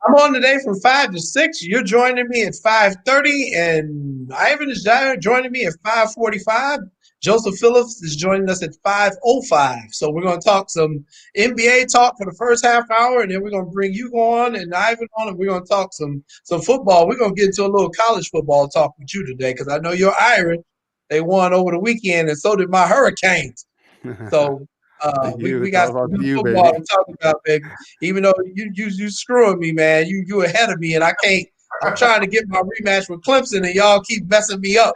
I'm on today from 5 to 6. You're joining me at 5:30, and Ivan is joining me at 5:45. Joseph Phillips is joining us at 5:05. So we're going to talk some NBA talk for the first half hour, and then we're going to bring you on and Ivan on, and we're going to talk some football. We're going to get into a little college football talk with you today, because I know you're Irish. They won over the weekend, and so did my Hurricanes. So we got some good football to talk about, baby. Even though you screwing me, man. You ahead of me, and I can't. I'm trying to get my rematch with Clemson, and y'all keep messing me up.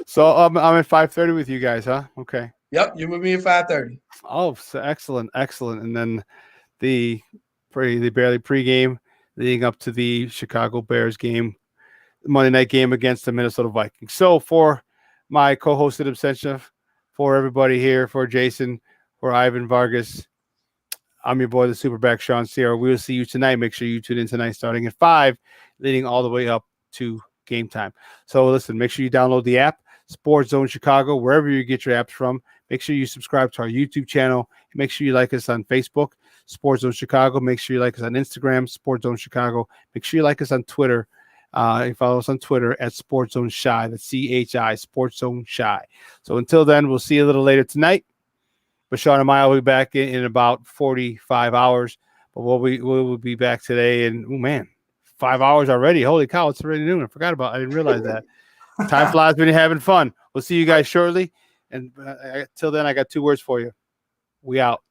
So I'm at 5:30 with you guys, huh? Okay. Yep, you're with me at 5:30. Oh, so excellent. And then the barely pregame leading up to the Chicago Bears game, Monday night game against the Minnesota Vikings. So for my co-hosted absentia, for everybody here, for Jason, for Ivan Vargas, I'm your boy, the Superback Shawn Sierra. We will see you tonight. Make sure you tune in tonight starting at 5, leading all the way up to game time. So listen, make sure you download the app, SportsZone Chicago, wherever you get your apps from. Make sure you subscribe to our YouTube channel. Make sure you like us on Facebook, SportsZone Chicago. Make sure you like us on Instagram, SportsZone Chicago. Make sure you like us on Twitter. You follow us on Twitter at SportsZone Shy. That's CHI, SportsZone Shy. So until then, we'll see you a little later tonight. But Shawn and I will be back in about 45 hours. But we'll be back today. And, 5 hours already. Holy cow, it's already noon. I didn't realize that. Time flies when you're having fun. We'll see you guys shortly. And till then, I got 2 words for you. We out.